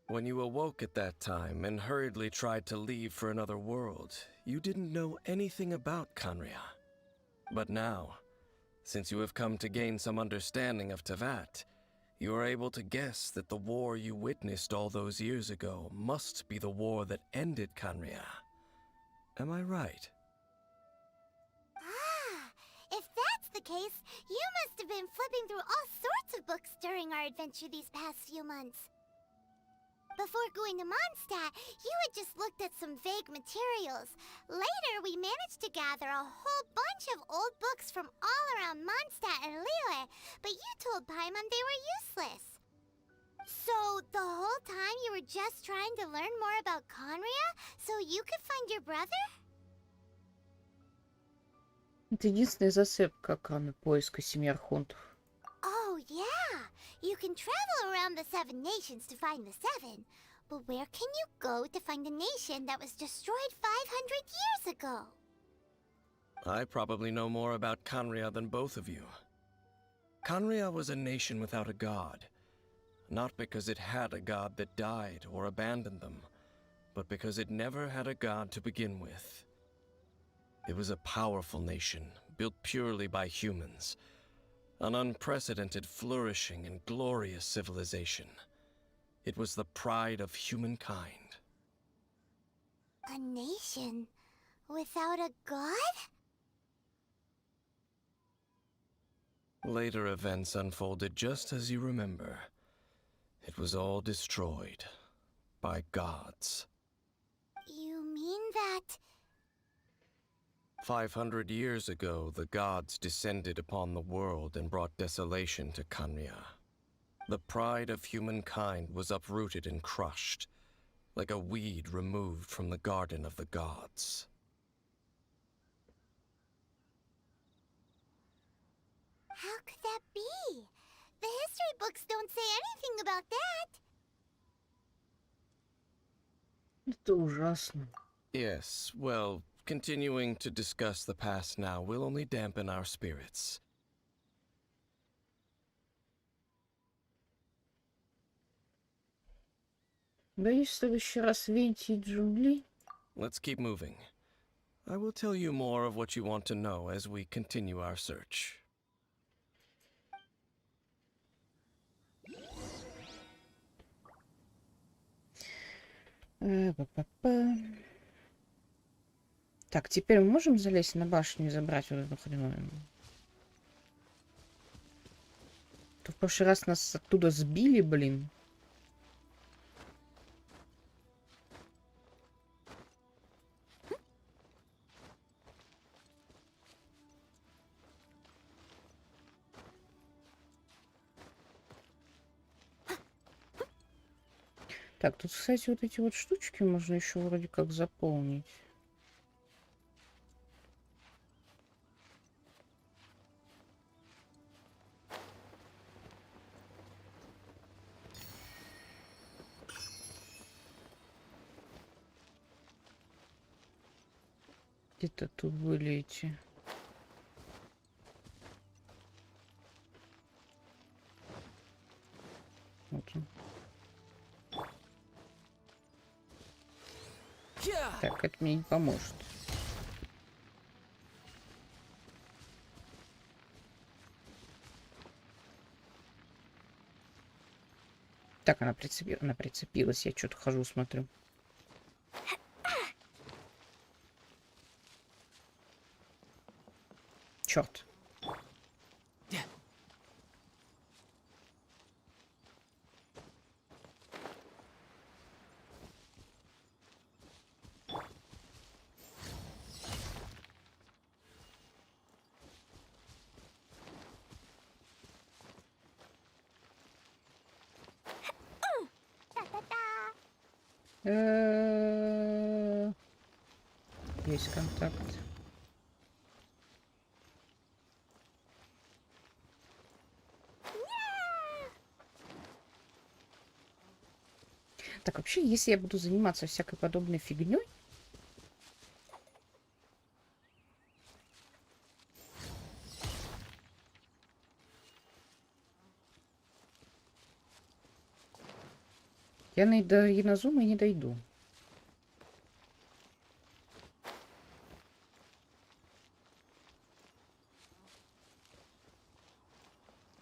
When you awoke at that time and hurriedly tried to leave for another world, you didn't know anything about Khaenri'ah. But now, since you have come to gain some understanding of Teyvat, you are able to guess that the war you witnessed all those years ago must be the war that ended Khaenri'ah. Am I right? Ah, if that's the case, you must have been flipping through all sorts of books during our adventure these past few months. Before going to Mondstadt, you had just looked at some vague materials. Later, we managed to gather a whole bunch of old books from all around Mondstadt and Liyue, but you told Paimon they were useless. So, the whole time you were just trying to learn more about Khaenri'ah so you could find your brother? Это единственная зацепка, кроме поиска семи архонтов. Oh, yeah. You can travel around the 7 nations to find the 7. But where can you go to find a nation that was destroyed 500 years ago? I probably know more about Khaenri'ah than both of you. Khaenri'ah was a nation without a god. Not because it had a god that died or abandoned them, but because it never had a god to begin with. It was a powerful nation, built purely by humans. An unprecedented, flourishing, and glorious civilization. It was the pride of humankind. A nation without a god? Later events unfolded just as you remember. It was all destroyed by gods. You mean that... 500 years ago, the gods descended upon the world and brought desolation to Kanya. The pride of humankind was uprooted and crushed, like a weed removed from the garden of the gods. How could that be? The history books don't say anything about that. Это ужасно. Yes, well, continuing to discuss the past now will only dampen our spirits. Боюсь, в следующий раз Венти и Джули. Let's keep moving. I will tell you more of what you want to know as we continue our search. Па-па-па. Так, теперь мы можем залезть на башню и забрать вот эту хреновину? То в прошлый раз нас оттуда сбили, блин. Так, тут, кстати, вот эти вот штучки можно еще вроде как заполнить. Где-то тут были эти. Вот он. Так, это мне не поможет. Так, она прицепилась. Я что-то хожу, смотрю. Черт. Есть контакт. Так, вообще, если я буду заниматься всякой подобной фигней, я до Инозума не дойду.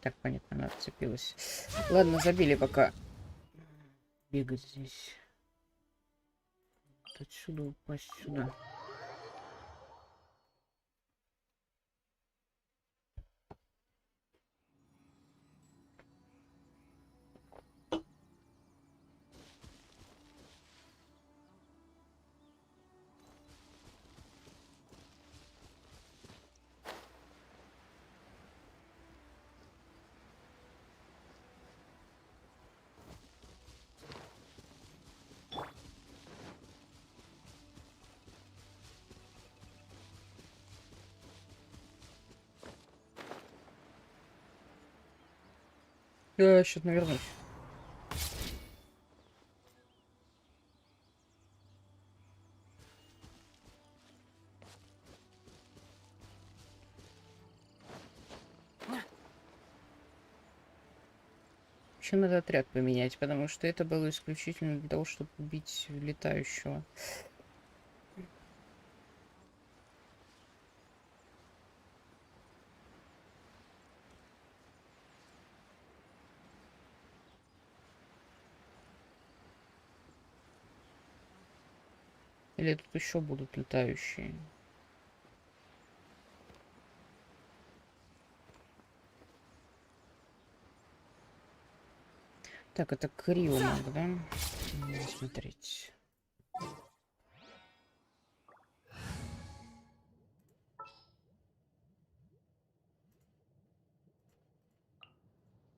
Так, понятно, она отцепилась. Ладно, забили пока. Бегать здесь. Вот отсюда упасть сюда. Я сейчас навернусь. Еще надо отряд поменять, потому что это было исключительно для того, чтобы убить летающего. Или тут еще будут летающие? Так, это Криумак, да? Надо смотреть.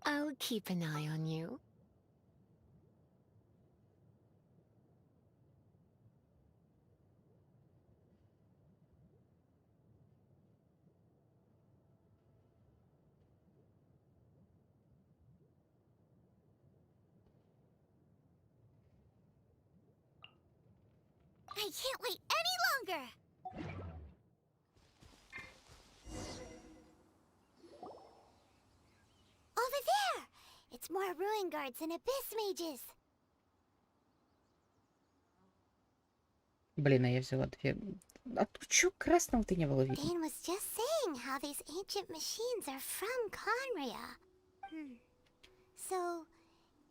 I'll keep an eye on you. I can't wait any longer! Over there! It's more ruin guards and abyss mages. Блин, а я взяла две. А тут чё красного-то не было видно? Dane was just saying how these ancient machines are from Conria. So,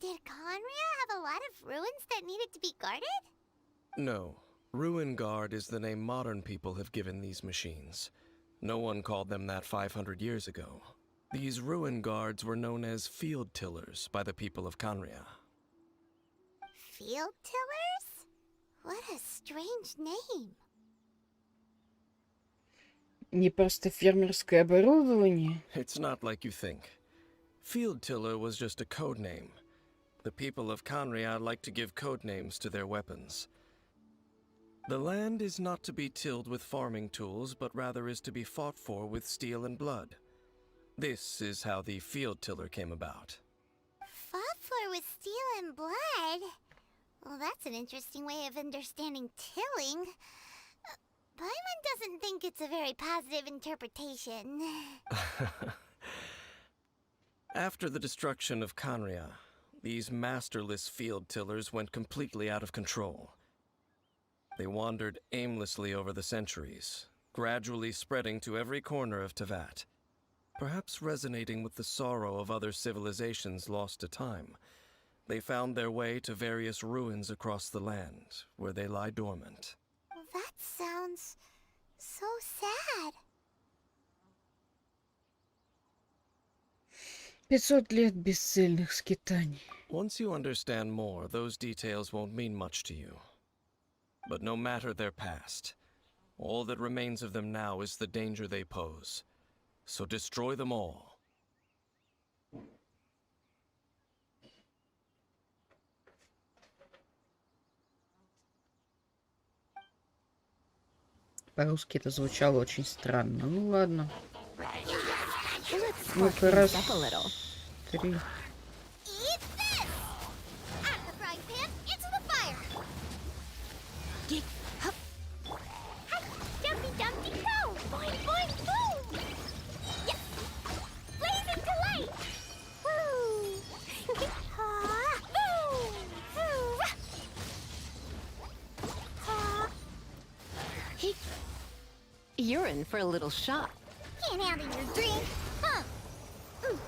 did Conria have a lot of ruins that needed to be guarded? No. Ruin Guard is the name modern people have given these machines. No one called them that 500 years ago. These Ruin Guards were known as field tillers by the people of Conria. Field tillers? What a strange name. Не просто фермерское оборудование. It's not like you think. Field tiller was just a code name. The people of Conria like to give code names to their weapons. The land is not to be tilled with farming tools, but rather is to be fought for with steel and blood. This is how the field tiller came about. Fought for with steel and blood? Well, that's an interesting way of understanding tilling. Paimon doesn't think it's a very positive interpretation. After the destruction of Conria, these masterless field tillers went completely out of control. They wandered aimlessly over the centuries, gradually spreading to every corner of Tevat. Perhaps resonating with the sorrow of other civilizations lost to time, they found their way to various ruins across the land, where they lie dormant. Well, that sounds so sad. 500 лет бесцельных скитаний. Once you understand more, those details won't mean much to you. But no matter their past, all that remains of them now is the danger they pose. So destroy them all. По-русски это звучало очень странно. Ну ладно. Let's spark Ну-ка, things раз, up a little. 3. Eat this! Out of the frying pan, into the fire! Get up. Hi, Dumpty Dumpty go! Boing boing boom! Yes! Blaze into light! Woo! Ha! Boom! Hoo-rah! Ha! Hey, you're in for a little shock. Can't handle your drink, huh? Ooh.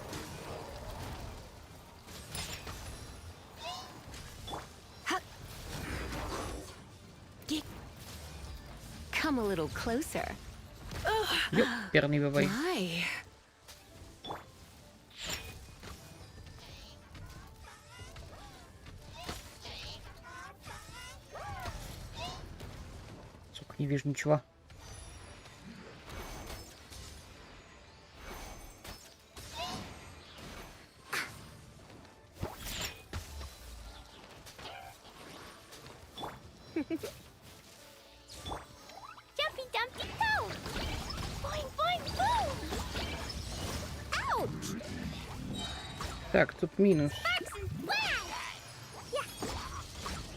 Huck. Get. Come a little closer. Ёперный бабай. Why? Сука, не вижу ничего. Dumpty Dumpty go! Boing boing boom! Ouch! Так, тут минус. Sparks and flash! Yeah!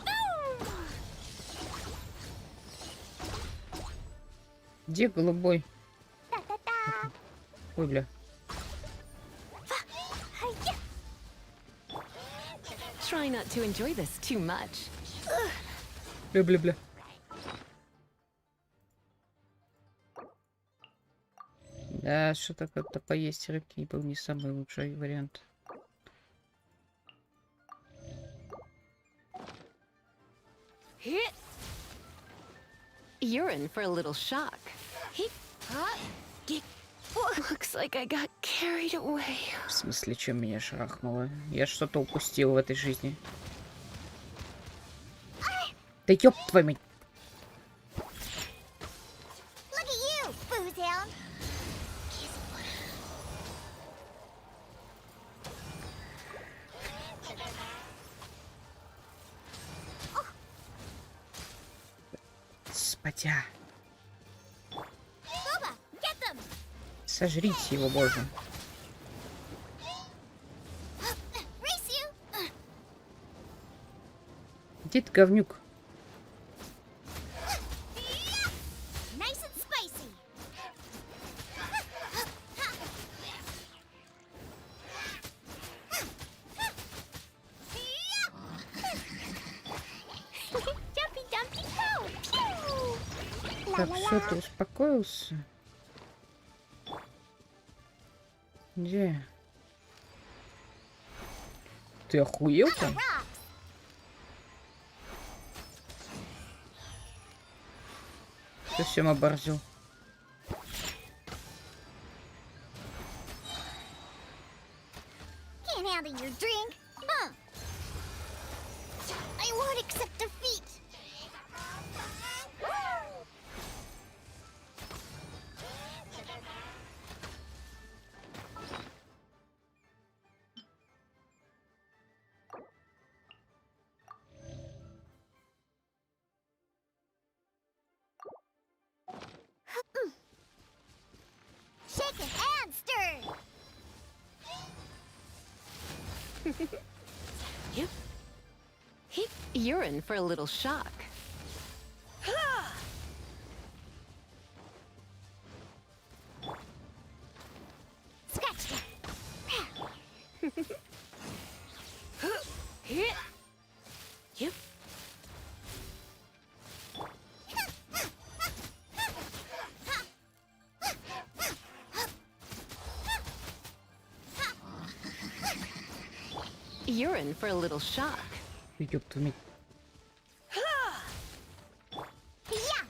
Boom! Где голубой? Da-da-da! Ой, бля. Hi-ya! Try not to enjoy this too much. Бля-бля-бля. Да, что-то как-то поесть рыбки был не самый лучший вариант. You're in for a little shock. Looks like I got carried away. В смысле, чем меня шарахнуло? Я что-то упустил в этой жизни. Да ёб твою мать. Look at you, Boozehound. Спотя. Booba, get them. Сожрите его, боже. Race you. Где ты, говнюк? Nice and spicy. Jumpy, dumpy, go. Pew. Так, все, ты успокоился? Где? Ты охуел там? Rocks. Совсем оборзел. Can't handle your drink. Huh. I won't accept defeat. Shaken and stirred. You're in for a little shock. Scratch that. Yep. You're in for a little shock. Ёб твою мать. Yeah.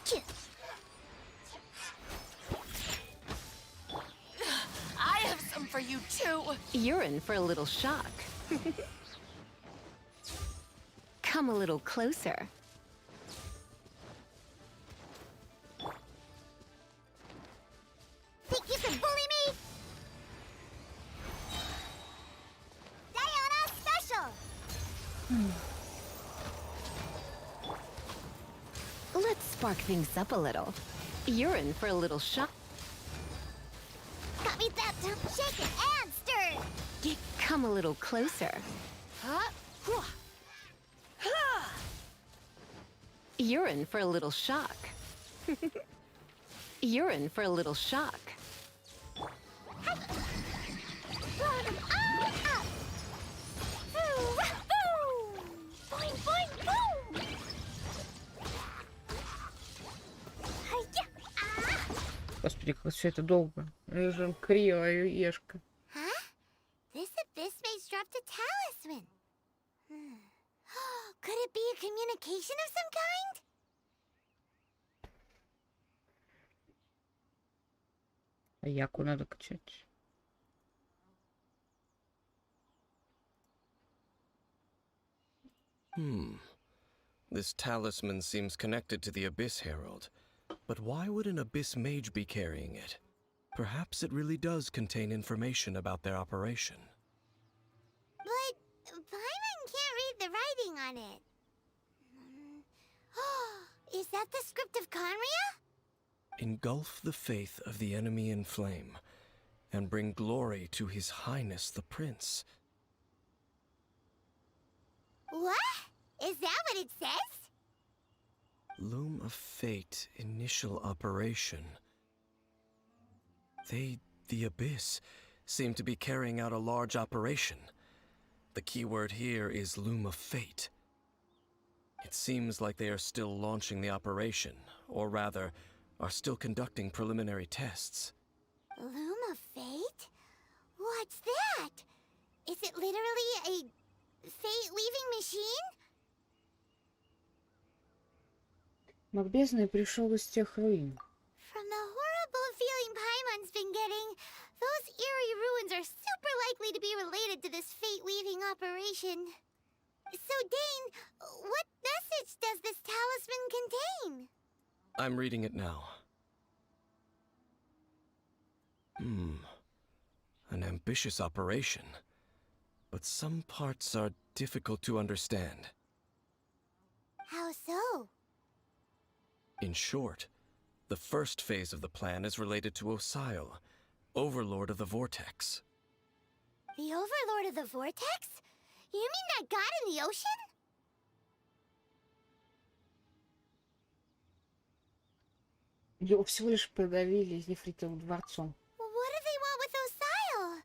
Chew. I have some for you too. You're in for a little shock. Come a little closer. Think you can bully me? Diana special. Let's spark things up a little. You're in for a little shock. Got me that time. Shaken and stirred. Come a little closer. Huh? You're in for a little shock. You're in for a little shock. Blow them all up. Boo, boo. Boing, boing, boom. Hi-ya. Ah. Господи, как все это долго. Лежим криво, ешка. Huh? This abyss maze dropped a talisman. Could it be a communication of some kind? А яку надо качать. This talisman seems connected to the Abyss Herald. But why would an Abyss Mage be carrying it? Perhaps it really does contain information about their operation. But Paimon can't read the writing on it. Is that the script of Conria? Engulf the faith of the enemy in flame, and bring glory to His Highness the Prince. What? Is that what it says? Loom of Fate initial operation. They, the Abyss, seem to be carrying out a large operation. The keyword here is Loom of Fate. It seems like they are still launching the operation, or rather, are still conducting preliminary tests. Loom of Fate? What's that? Is it literally a fate-weaving machine? Маг бездны пришел из тех руин. From the horrible feeling Paimon's been getting, those eerie ruins are super likely to be related to this fate-weaving operation. So, Dane, what message does this talisman contain? I'm reading it now. An ambitious operation. But some parts are difficult to understand. How so? In short, the first phase of the plan is related to Osile, Overlord of the Vortex. The Overlord of the Vortex? You mean that god in the ocean? Его всего лишь подавили из нефритовым дворцом. What do they want with Osile?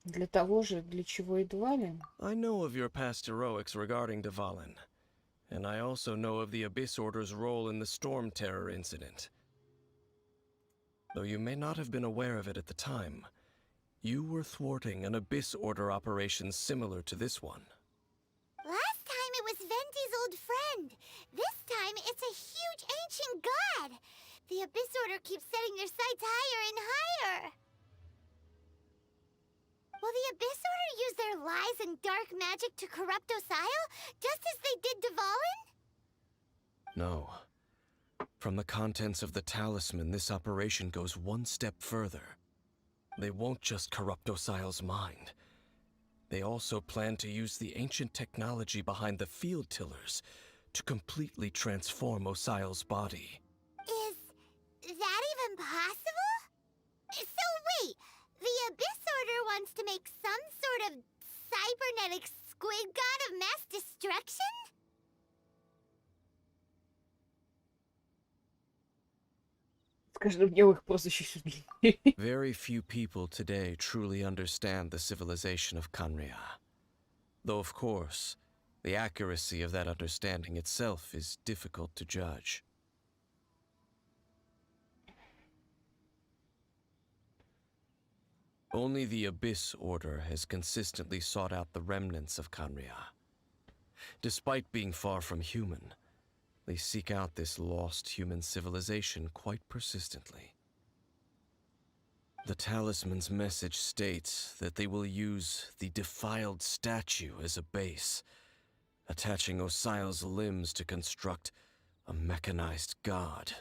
Для того же, для чего и Двалин. I know of your past heroics regarding Dvalin, and I also know of the Abyss Order's role in the Storm Terror incident. Though you may not have been aware of it at the time, you were thwarting an Abyss Order operation similar to this one. Last time it was Venti's old friend. This time it's a huge ancient god. The Abyss Order keeps setting their sights higher and higher. Will the Abyss Order use their lies and dark magic to corrupt Osile, just as they did Dvalin? No. From the contents of the talisman, this operation goes one step further. They won't just corrupt Osile's mind. They also plan to use the ancient technology behind the field tillers to completely transform Osile's body. Is that even possible? So wait, the Abyss Order wants to make some sort of cybernetic squid god of mass destruction? С каждым днем их прозвище все длиннее. Very few people today truly understand the civilization of Kanria. Though, of course, the accuracy of that understanding itself is difficult to judge. Only the Abyss Order has consistently sought out the remnants of Kanria. Despite being far from human, they seek out this lost human civilization quite persistently. The talisman's message states that they will use the defiled statue as a base, attaching Osile's limbs to construct a mechanized god.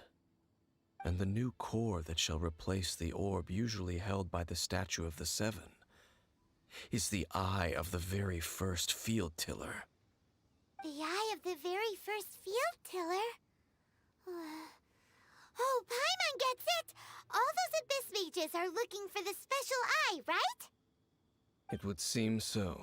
And the new core that shall replace the orb usually held by the statue of the Seven is the eye of the very first field tiller. The eye of the very first field tiller? Oh, Paimon gets it! All those Abyss mages are looking for the special eye, right? It would seem so.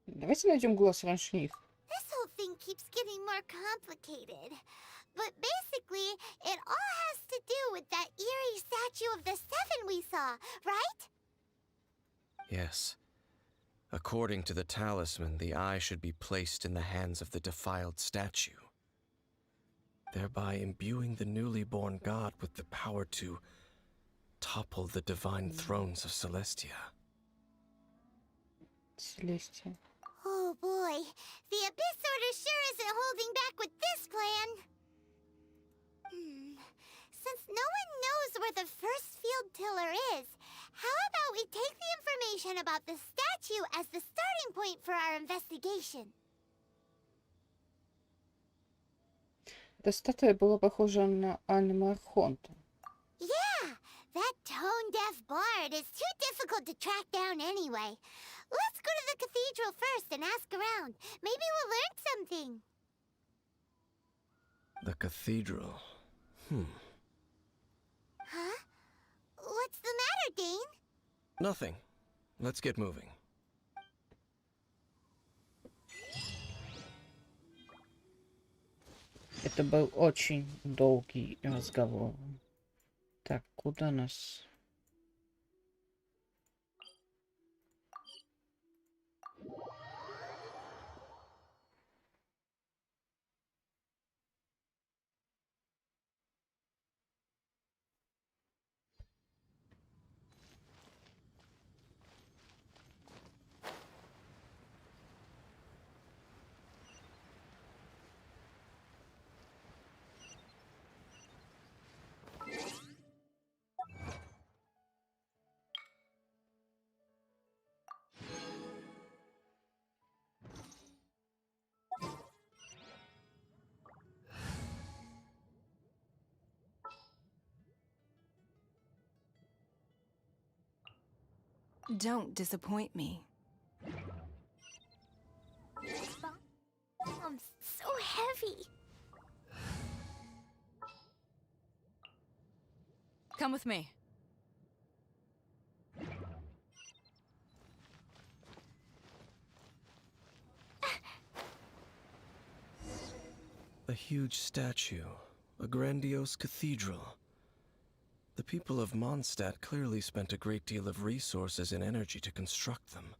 Давайте найдем глаз раньше них. This whole thing keeps getting more complicated. But basically, it all has to do with that eerie statue of the Seven we saw, right? Yes. According to the talisman, the eye should be placed in the hands of the defiled statue, thereby imbuing the newly born god with the power to topple the divine thrones of Celestia. Celestia. Oh boy, the Abyss Order sure isn't holding back with this plan. Since no one knows where the first field tiller is, how about we take the information about the statue as the starting point for our investigation? Эта статуя была похожа на Анну Архонта. Yeah, that tone-deaf bard is too difficult to track down anyway. Let's go to the cathedral first and ask around. Maybe we'll learn something. The cathedral. Huh? What's the matter, Dane? Nothing. Let's get moving. Это был очень долгий разговор. Так, куда нас? Don't disappoint me. So heavy. Come with me. A huge statue, a grandiose cathedral. The people of Mondstadt clearly spent a great deal of resources and energy to construct them.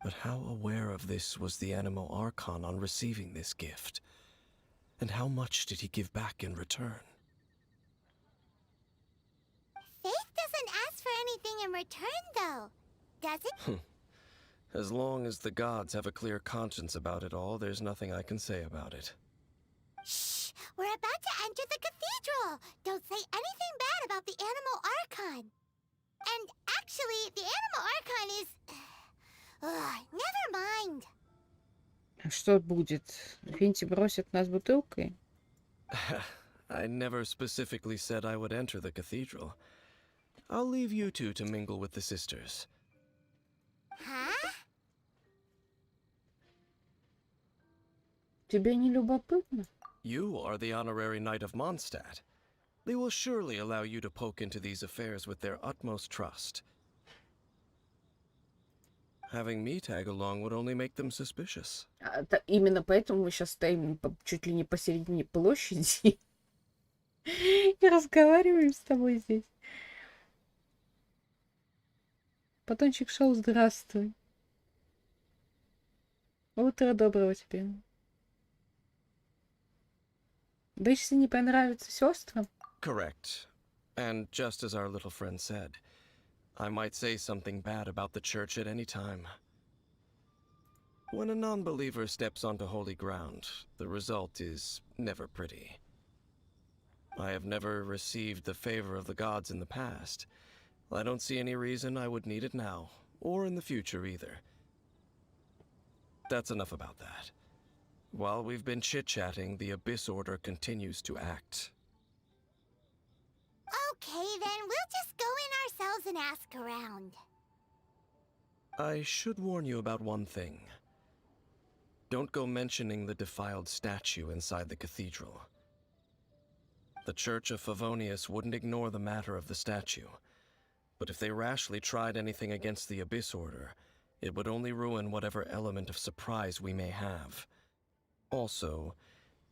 But how aware of this was the Animo Archon on receiving this gift? And how much did he give back in return? Faith doesn't ask for anything in return, though. Does it? As long as the gods have a clear conscience about it all, there's nothing I can say about it. Shh! We're about to enter the cathedral! Don't say anything bad about the Animo Archon! And actually, the Animo Archon is... never mind. Что будет? Финти бросит нас бутылкой? I never specifically said I would enter the cathedral. I'll leave you two to mingle with the sisters. Huh? Тебе не любопытно? You are the honorary knight of Mondstadt. They will surely allow you to poke into these affairs with their utmost trust. Having me tag along would only make them suspicious. Именно поэтому мы сейчас стоим чуть ли не посередине площади и разговариваем с тобой здесь. Батончик шоу, здравствуй. Утро доброго тебе. Боишься, не понравится сестрам? Correct. And just as our little friend said, I might say something bad about the church at any time. When a non-believer steps onto holy ground, the result is never pretty. I have never received the favor of the gods in the past. I don't see any reason I would need it now, or in the future either. That's enough about that. While we've been chit-chatting, the Abyss Order continues to act. Okay, then we'll just go in ourselves and ask around. I should warn you about one thing. Don't go mentioning the defiled statue inside the cathedral. The Church of Favonius wouldn't ignore the matter of the statue, but if they rashly tried anything against the Abyss Order, it would only ruin whatever element of surprise we may have. Also,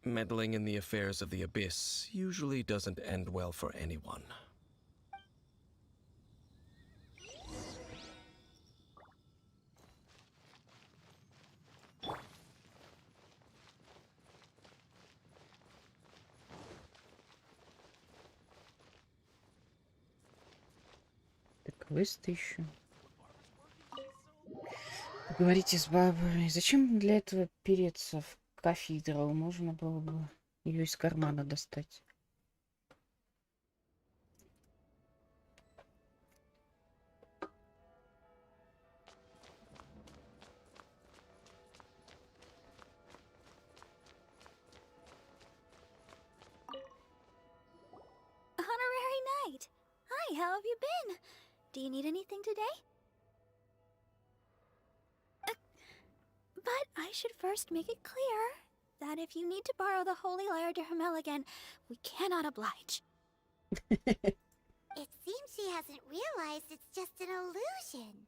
meddling in the affairs of the Abyss usually doesn't end well for anyone. Так, квесты еще. Поговорите с бабой. Зачем для этого переться в кафедрал? Можно было бы ее из кармана достать. Honorary Knight! Hi, how have you been? Do you need anything today? But I should first make it clear that if you need to borrow the Holy Lyre to Hermel again, we cannot oblige. It seems she hasn't realized it's just an illusion.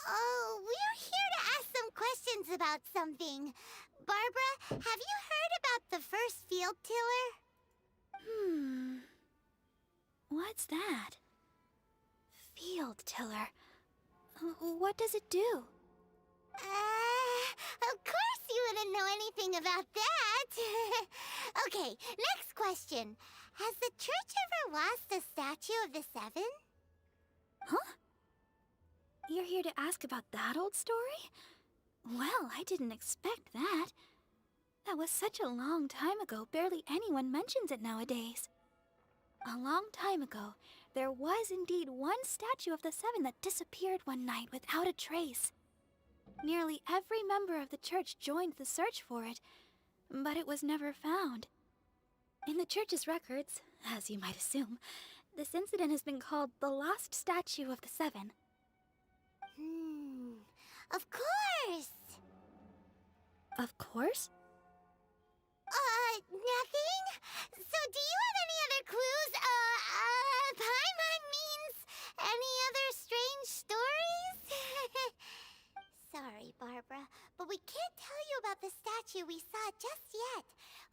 Oh, we're here to ask some questions about something. Barbara, have you heard about the first field tiller? What's that? Field tiller. What does it do? Of course you wouldn't know anything about that. Okay, next question. Has the church ever lost a statue of the Seven? Huh? You're here to ask about that old story? Well, I didn't expect that. That was such a long time ago, barely anyone mentions it nowadays. A long time ago, there was indeed one statue of the Seven that disappeared one night without a trace. Nearly every member of the church joined the search for it, but it was never found. In the church's records, as you might assume, this incident has been called the Lost Statue of the Seven. Of course! Of course? Nothing? So do you have any other clues? Paimon means any other strange stories? Sorry, Barbara, but we can't tell you about the statue we saw just yet.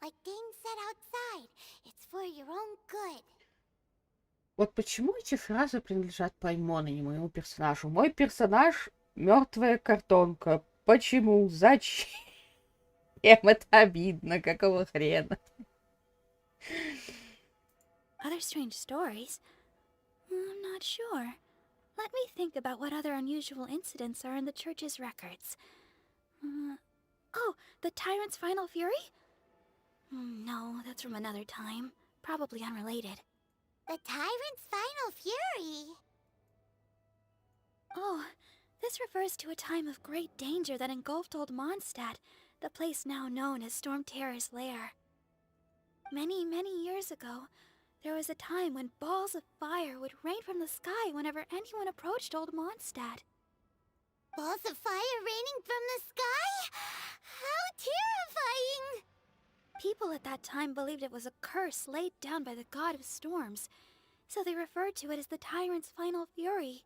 Like Dane said outside, it's for your own good. Вот почему эти фразы принадлежат Паймону, не моему персонажу. Мой персонаж — мертвая картонка. Почему? Зачем? Это обидно, какого хрена? Other strange stories? I'm not sure. Let me think about what other unusual incidents are in the church's records. Oh, the tyrant's final fury? No, that's from another time. Probably unrelated. The tyrant's final fury? Oh, this refers to a time of great danger that engulfed old Mondstadt, the place now known as Storm Terror's lair. Many, many years ago, there was a time when balls of fire would rain from the sky whenever anyone approached old Mondstadt. Balls of fire raining from the sky? How terrifying! People at that time believed it was a curse laid down by the god of storms, so they referred to it as the tyrant's final fury.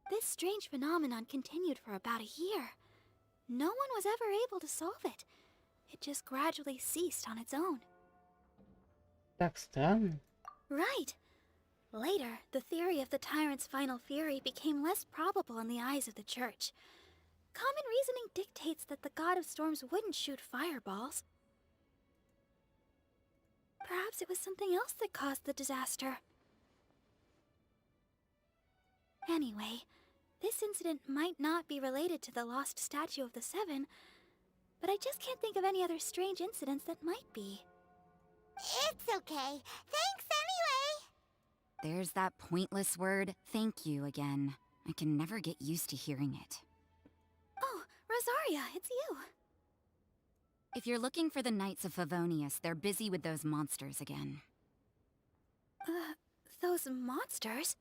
This strange phenomenon continued for about a year. No one was ever able to solve it. It just gradually ceased on its own. Так странно. Right. Later, the theory of the tyrant's final fury became less probable in the eyes of the church. Common reasoning dictates that the god of storms wouldn't shoot fireballs. Perhaps it was something else that caused the disaster. Anyway, this incident might not be related to the lost statue of the Seven, but I just can't think of any other strange incidents that might be. It's okay. Thanks anyway! There's that pointless word, thank you, again. I can never get used to hearing it. Oh, Rosaria, it's you. If you're looking for the Knights of Favonius, they're busy with those monsters again. Those monsters?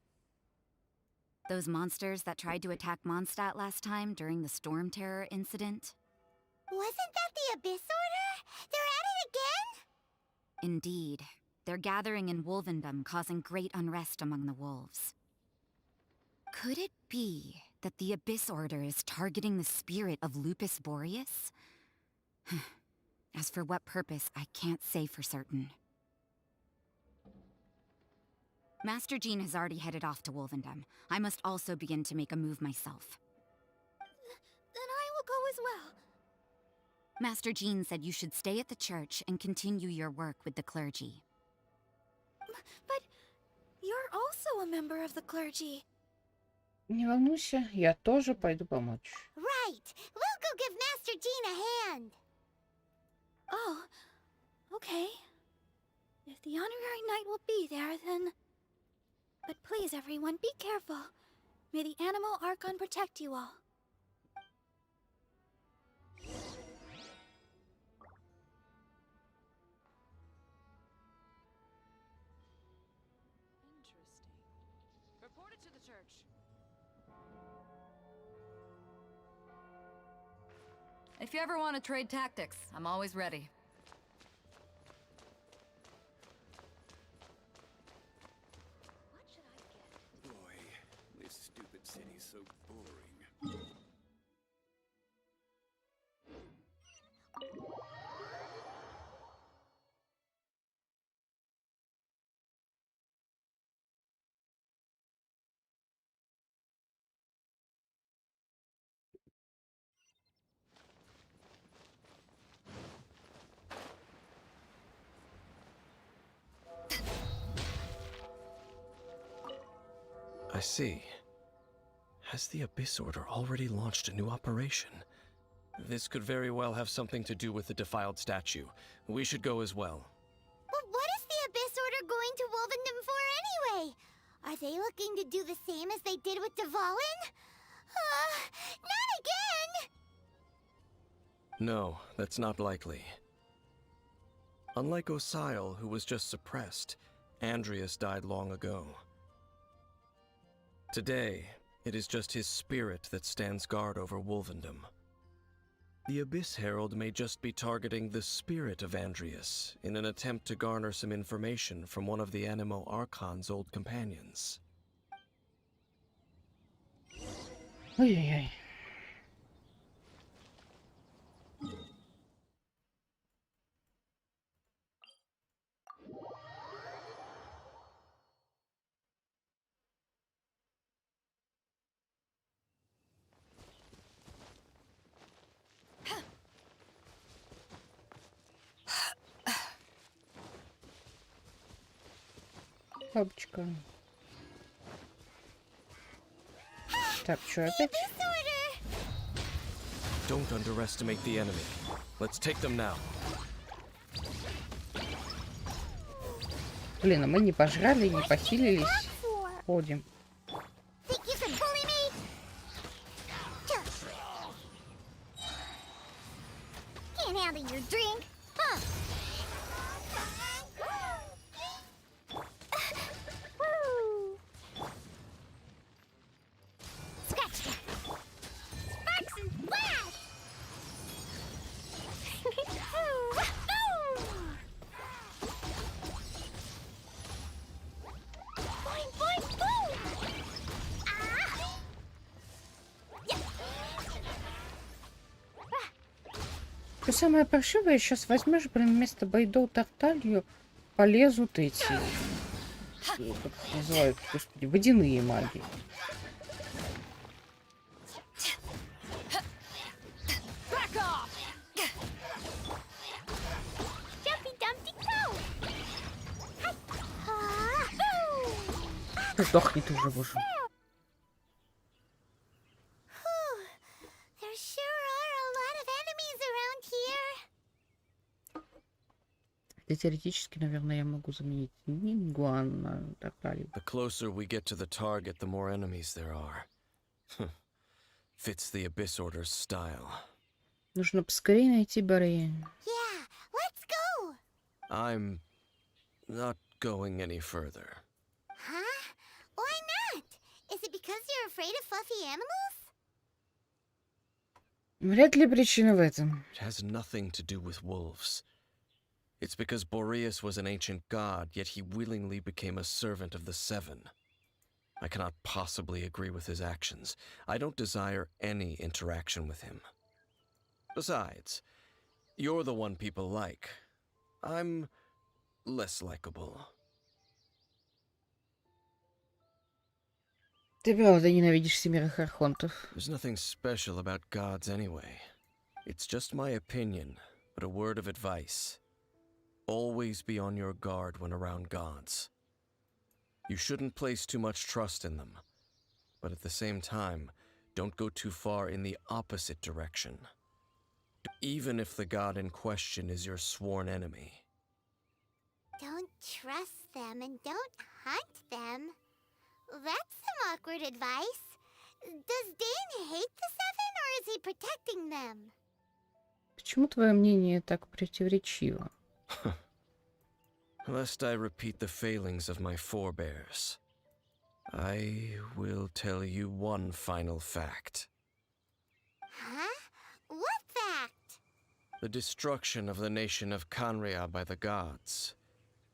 Those monsters that tried to attack Mondstadt last time during the Storm Terror incident? Wasn't that the Abyss Order? They're at it again? Indeed. They're gathering in Wolvendom, causing great unrest among the wolves. Could it be that the Abyss Order is targeting the spirit of Lupus Boreas? As for what purpose, I can't say for certain. Master Jean has already headed off to Wolvendom. I must also begin to make a move myself. Then I will go as well. Master Jean said you should stay at the church and continue your work with the clergy. But you're also a member of the clergy. Не волнуйся, я тоже пойду помочь. Right. We'll go give Master Jean a hand. Oh, okay. If the honorary knight will be there, then... But please, everyone, be careful. May the Animal Archon protect you all. Interesting. Report it to the church. If you ever want to trade tactics, I'm always ready. What should I get? Boy, this stupid city's so boring. I see. Has the Abyss Order already launched a new operation? This could very well have something to do with the defiled statue. We should go as well. But what is the Abyss Order going to Wolvendom for anyway? Are they looking to do the same as they did with Dvalin? Not again! No, that's not likely. Unlike Osile, who was just suppressed, Andreas died long ago. Today, it is just his spirit that stands guard over Wolvendom. The Abyss Herald may just be targeting the spirit of Andreas in an attempt to garner some information from one of the Animo Archon's old companions. Ой-ой-ой. Бабочка. Так, что опять? Don't underestimate the enemy. Let's take them now. Блин, а мы не пожрали, не похилились. Ходим. Think you can bully me? Can't handle your drink, huh? Scratch that. Sparks and splash. Boing, boing, boom. Что самое паршивое, сейчас возьмешь, блин, вместо Байдоу Тарталью полезут эти, как их называют, господи, водяные маги. Back off. Jumpy Dumpty go. Сдохни ты уже, боже. There sure are a lot of enemies around here. Хотя теоретически, наверное, я могу заменить Нингуан на Тарталью. The closer we get to the target, the more enemies there are. Fits the Abyss Order's style. Нужно поскорее найти Борея. Yeah, let's go. I'm not going any further. Huh? Why not? Is it because you're afraid of fluffy animals? Вряд ли причина в этом. It has nothing to do with wolves. It's because Boreas was an ancient god, yet he willingly became a servant of the Seven. I cannot possibly agree with his actions. I don't desire any interaction with him. Besides, you're the one people like. I'm less likable. Ты правда ненавидишь семерых архонтов. There's nothing special about gods anyway. It's just my opinion, but a word of advice. Always be on your guard when around gods. You shouldn't place too much trust in them, but at the same time, don't go too far in the opposite direction. Even if the god in question is your sworn enemy. Don't trust them and don't hunt them. That's some awkward advice. Does Dane hate the Seven, or is he protecting them? Почему твое мнение так противоречиво? Lest I repeat the failings of my forebears, I will tell you one final fact. Huh? What fact? The destruction of the nation of Canria by the gods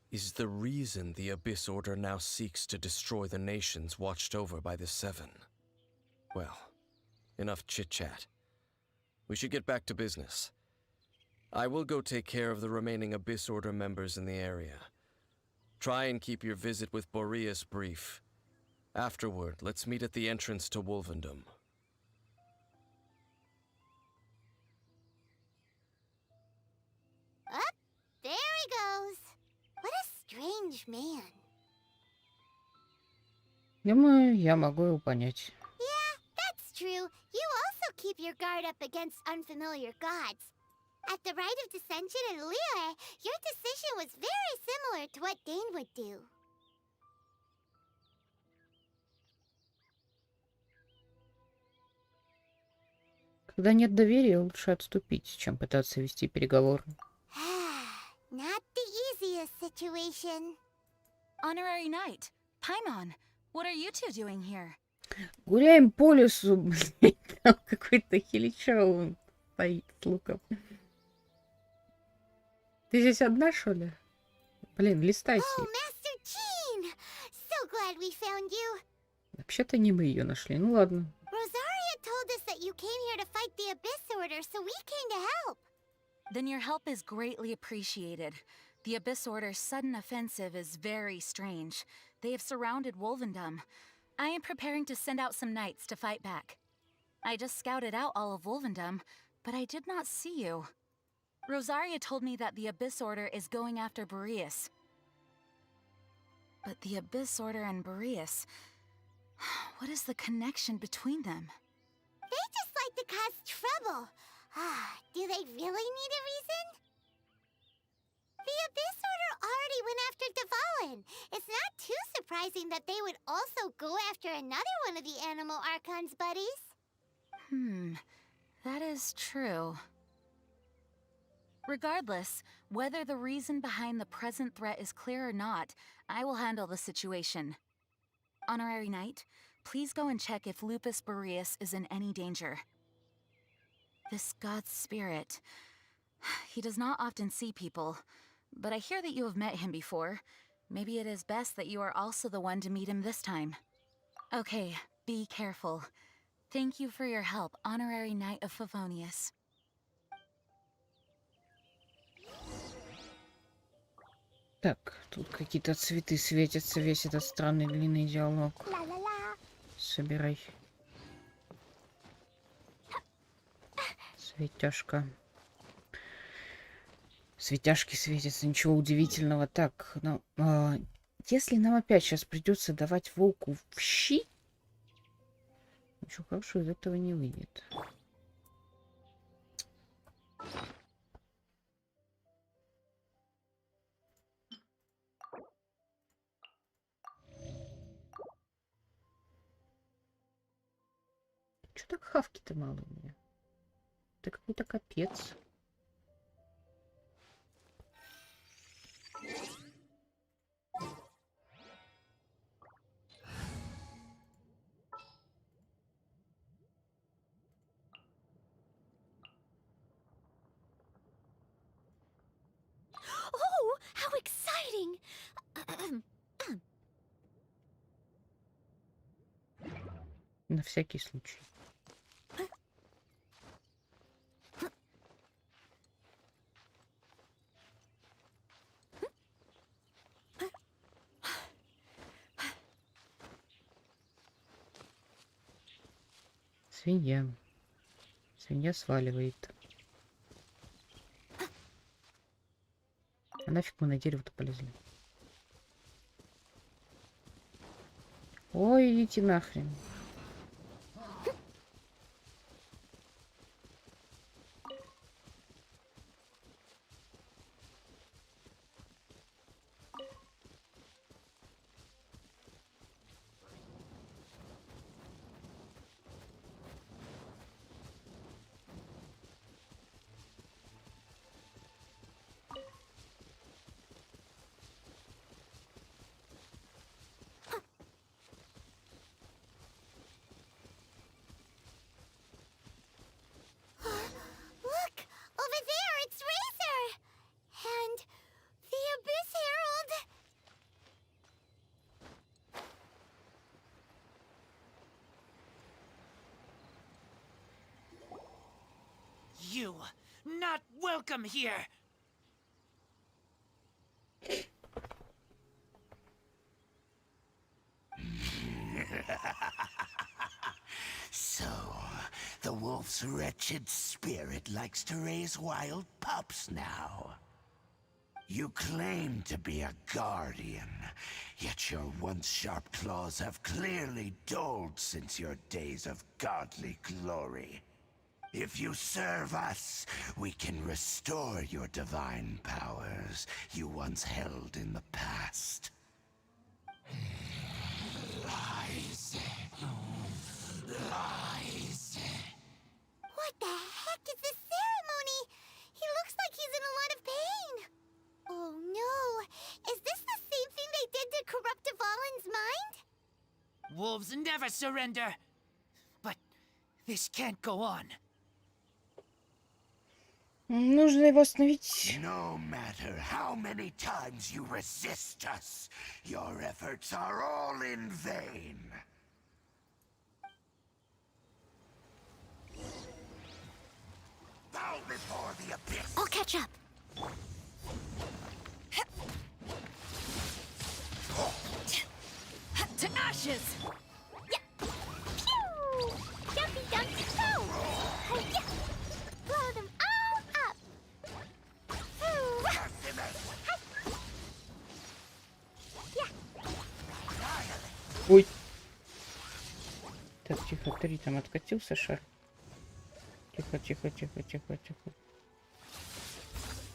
is the reason the Abyss Order now seeks to destroy the nations watched over by the Seven. Well, enough chit-chat. We should get back to business. I will go take care of the remaining Abyss Order members in the area. Try and keep your visit with Boreas brief. Afterward, let's meet at the entrance to Wolvendom. Up, there he goes. What a strange man. Думаю, я могу его понять. Yeah, that's true. You also keep your guard up against unfamiliar gods. At the Rite of Dissension in Liyue, your decision was very similar to what Dane would do. Когда нет доверия, лучше отступить, чем пытаться вести переговоры. Not the easiest situation. Honorary Knight, Paimon, what are you two doing here? Гуляем по лесу, блин. Там какой-то хиличал стоит с луком. Ты здесь одна, что ли? Блин, листай Oh, себе. Master Jean! So glad we found you. Вообще-то не мы ее нашли. Ну ладно. Rosaria told us that you came here to fight the Abyss Order, so we came to help. Then your help is greatly appreciated. The Abyss Order's sudden offensive is very strange. They have surrounded Wolvendom. I am preparing to send out some knights to fight back. I just scouted out all of Wolvendom, but I did not see you. Rosaria told me that the Abyss Order is going after Boreas. But the Abyss Order and Boreas... What is the connection between them? They just like to cause trouble. Do they really need a reason? The Abyss Order already went after Dvalin. It's not too surprising that they would also go after another one of the Animal Archon's buddies. That is true. Regardless, whether the reason behind the present threat is clear or not, I will handle the situation. Honorary Knight, please go and check if Lupus Boreas is in any danger. This god's spirit... He does not often see people, but I hear that you have met him before. Maybe it is best that you are also the one to meet him this time. Okay, be careful. Thank you for your help, Honorary Knight of Favonius. Так, тут какие-то цветы светятся, весь этот странный длинный диалог. La-la-la. Собирай. Светяшка. Светяшки светятся, ничего удивительного. Так, ну, если нам опять сейчас придется давать волку в щи, ничего хорошего из этого не выйдет. Чё так хавки-то мало у меня? Это какой-то капец. Oh, how exciting! На всякий случай. Свинья. Свинья сваливает. А нафиг мы на дерево-то полезли? Ой, идите нахрен. Look! Over there, it's Razor! And the Abyss Herald! You not welcome here. So, the wolf's wretched spirit likes to raise wild pups now. You claim to be a guardian, yet your once sharp claws have clearly dulled since your days of godly glory. If you serve us, we can restore your divine powers you once held in the past. Lies. Lies. What the heck is this ceremony? He looks like he's in a lot of pain. Oh no! Is this the same thing they did to wolves never surrender. But this can't go on. Нужно его остановить. No matter how many times you resist us, your efforts are all in vain. Bow before the abyss. I'll catch up. To ashes! Yeah. Pew! Jumpy dumpy go! Yeah. Blow them all up. Ooh. Yeah. Ой. Так, тихо, 3 там откатился шар. Тихо, тихо, тихо, тихо, тихо.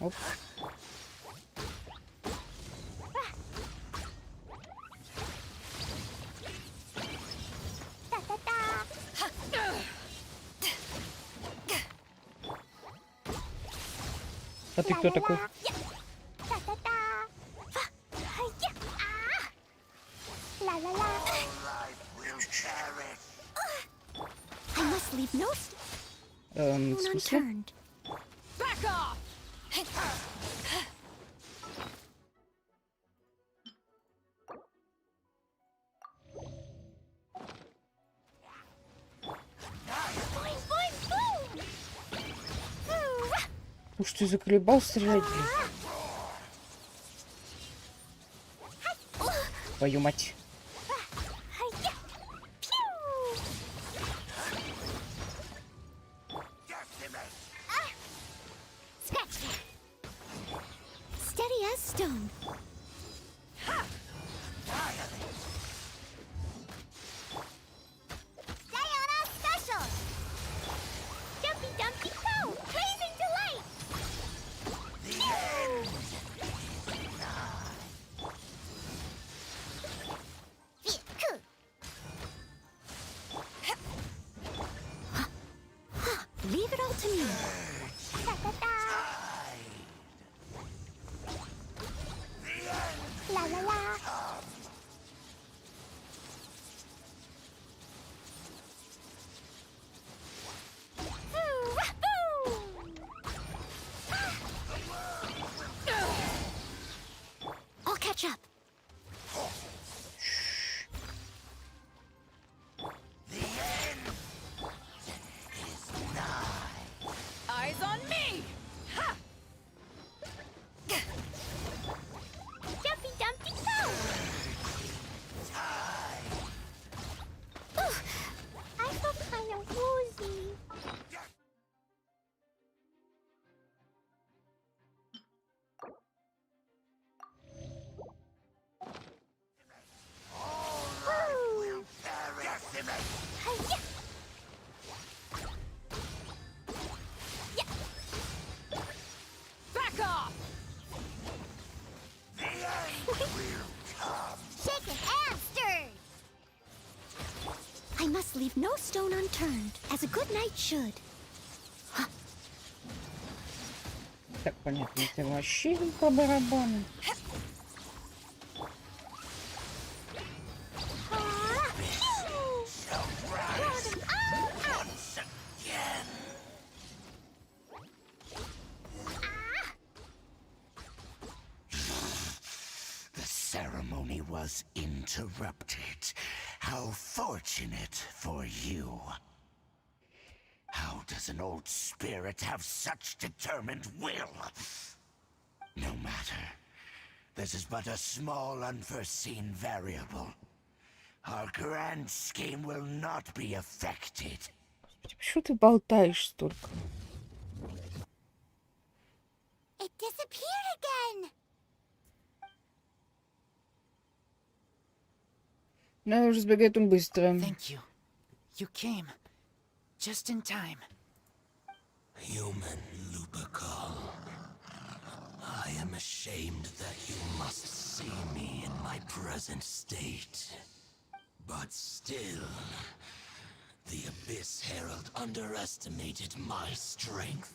Оп. А ты кто такой? I must leave no В stone смысле? unturned. Back off! Boing, boing, boom! Ooh. Уж ты заколебал стрелять, блин. Твою мать. Hi-ya. Pew! Scratch there. Steady as stone. Sayonara special. Jumpy dumpy go. Blazing delight. Cool. Leave it all to me. Ta-ta-ta. La la la. Ooh, wahoo! I'll catch up. Eyes on me! Ha! Jumpy dumpty go! Ooh, I feel kind of woozy. Woo! Hi-ya! Yeah. Back off! Shaken and stirred. I must leave no stone unturned, as a good knight should. Так, понятно, это вообще по барабану. Ah, phew! Blow them all up. The ceremony was interrupted. How fortunate for you. How does an old spirit have such determined will? No matter. This is but a small unforeseen variable. Our grand scheme will not be affected. Почему ты болтаешь столько? It disappeared again. Надо уже сбегать он быстро. Thank you. You came. Just in time. Human Lupercal, I am ashamed that you must see me in my present state. But still, the Abyss Herald underestimated my strength.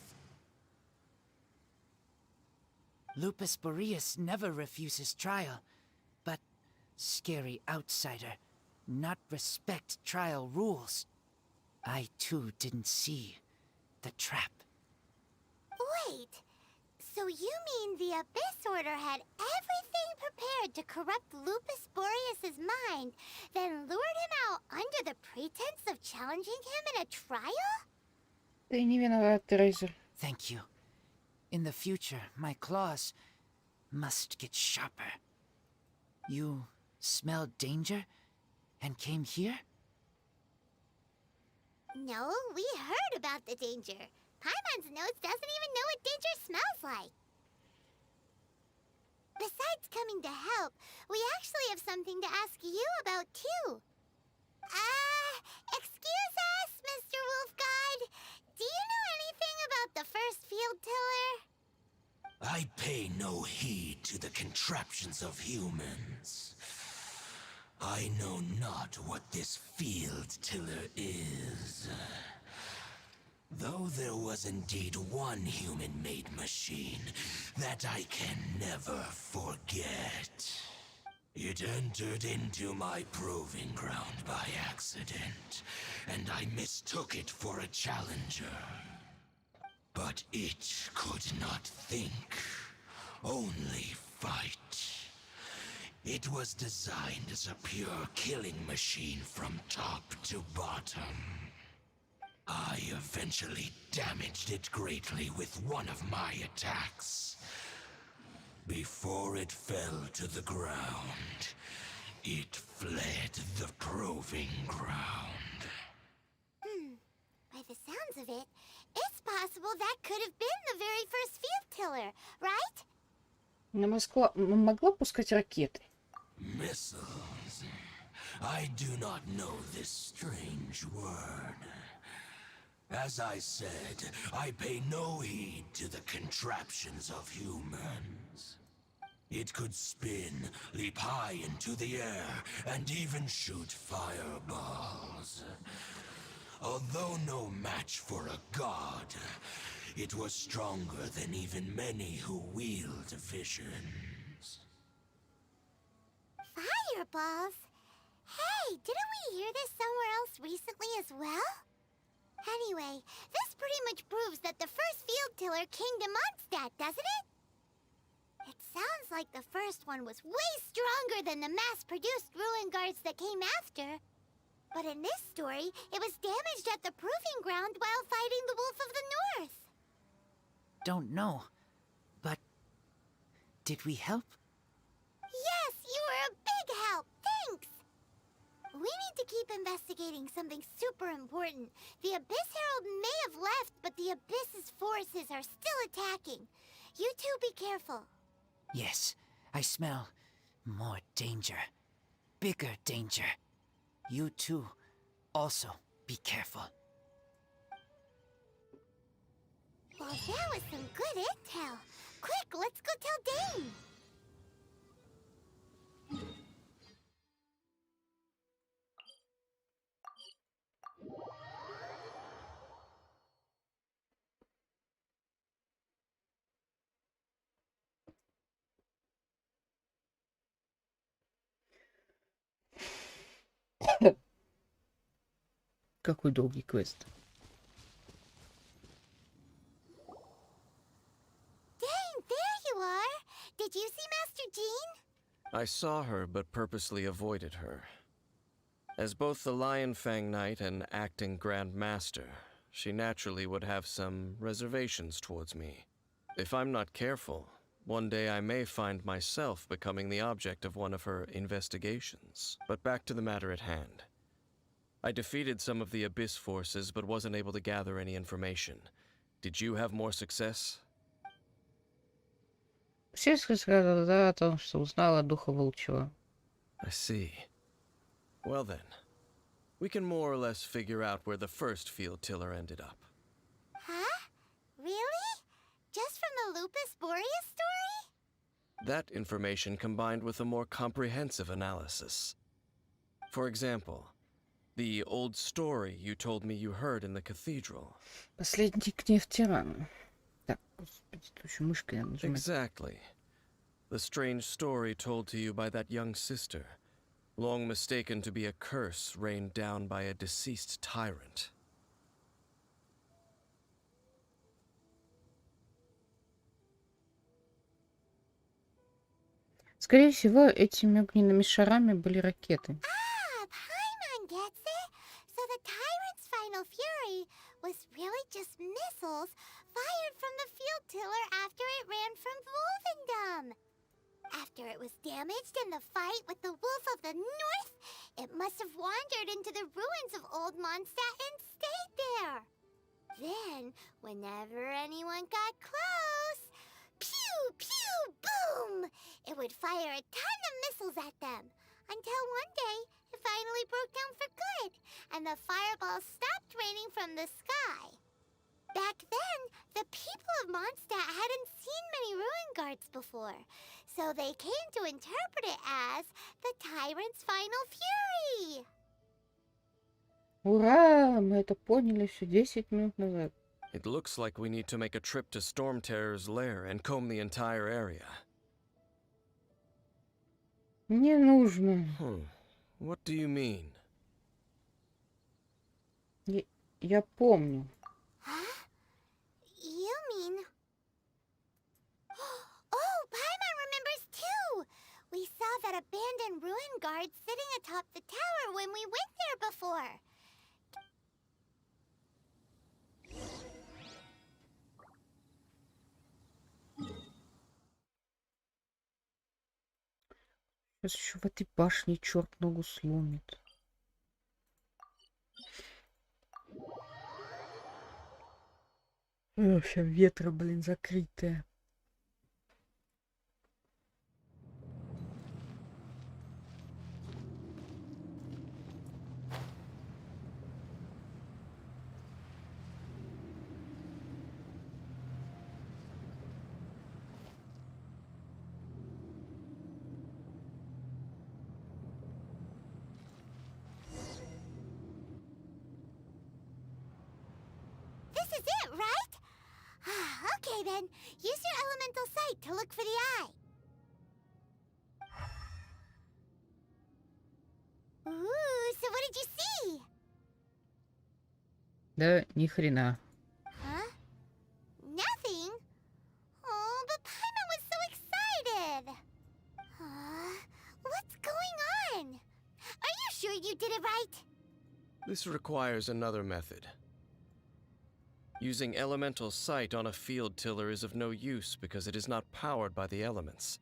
Lupus Boreas never refuses trial, but scary outsider not respect trial rules. I too didn't see the trap. Wait, so you mean the Abyss Order had everything prepared to corrupt Lupus Boreas's mind, then lured him out under the pretense of challenging him in a trial? Ты не виноват, Трейзер. Thank you. In the future, my claws must get sharper. You smelled danger and came here? No, we heard about the danger. Paimon's nose doesn't even know what danger smells like. Besides coming to help, we actually have something to ask you about too. Excuse us, Mr. Wolf God. Do you know anything about the first field tiller? I pay no heed to the contraptions of humans. I know not what this field tiller is. Though there was indeed one human-made machine that I can never forget. It entered into my proving ground by accident, and I mistook it for a challenger. But it could not think, only fight. It was designed as a pure killing machine from top to bottom. I eventually damaged it greatly with one of my attacks. Before it fell to the ground, it fled the proving ground. By the sounds of it, it's possible that could have been the very first field tiller, right? Она могла пускать ракеты. Missiles. I do not know this strange word. As I said, I pay no heed to the contraptions of humans. It could spin, leap high into the air, and even shoot fireballs. Although no match for a god, it was stronger than even many who wield visions. Fireballs? Hey, didn't we hear this somewhere else recently as well? Anyway, this pretty much proves that the first field tiller came to Mondstadt, doesn't it? It sounds like the first one was way stronger than the mass-produced ruin guards that came after. But in this story, it was damaged at the proving ground while fighting the Wolf of the North. Don't know, but did we help? Yes, you were a big help. Thanks. We need to keep investigating something super important. The Abyss Herald may have left, but the Abyss's forces are still attacking. You two be careful. Yes, I smell more danger. Bigger danger. You too, also be careful. Well, that was some good intel. Quick, let's go tell Dane. Какой долгий квест. Dane, there you are. Did you see Master Jean? I saw her, but purposely avoided her. As both the Lion Fang Knight and acting Grand Master, she naturally would have some reservations towards me. If I'm not careful, one day I may find myself becoming the object of one of her investigations. But back to the matter at hand. I defeated some of the Abyss forces, but wasn't able to gather any information. Did you have more success? Сельская сказала, да, о том, что узнала духа волчьего. I see. Well then, we can more or less figure out where the first field tiller ended up. Huh? Really? Just from the Lupus Boreas story? That information combined with a more comprehensive analysis. For example, the old story you told me you heard in the cathedral. Последний гнев тирана. Так, господи, тут еще мышкой надо нажимать. Exactly. The strange story told to you by that young sister. long mistaken to be a curse rained down by a deceased tyrant. Скорее всего, этими огненными шарами были ракеты. Ah, Paimon gets it. So the tyrant's final fury was really just missiles fired from the field tiller after it ran from Wolvendom. After it was damaged in the fight with the Wolf of the North, it must have wandered into the ruins of Old Mondstadt and stayed there. Then, whenever anyone got close, pew, pew, boom! It would fire a ton of missiles at them. Until one day, it finally broke down for good, and the fireballs stopped raining from the sky. Back then, the people of Mondstadt hadn't seen many ruin guards before, so they came to interpret it as the tyrant's final fury. Ура! Мы это поняли все 10 минут назад. It looks like we need to make a trip to Storm Terror's lair and comb the entire area. Не нужно. What do you mean? Я помню. Huh? You mean... Oh, Paimon remembers too! We saw that abandoned ruin guard sitting atop the tower when we went there before. Сейчас еще в этой башне черт ногу сломит. Вообще ветра, блин, закрытая. This is it, right? Okay then, use your elemental sight to look for the eye. Ooh, so what did you see? Да, ни хрена. Huh? Nothing? Oh, but Paimon was so excited. What's going on? Are you sure you did it right? This requires another method. Using elemental sight on a field tiller is of no use because it is not powered by the elements.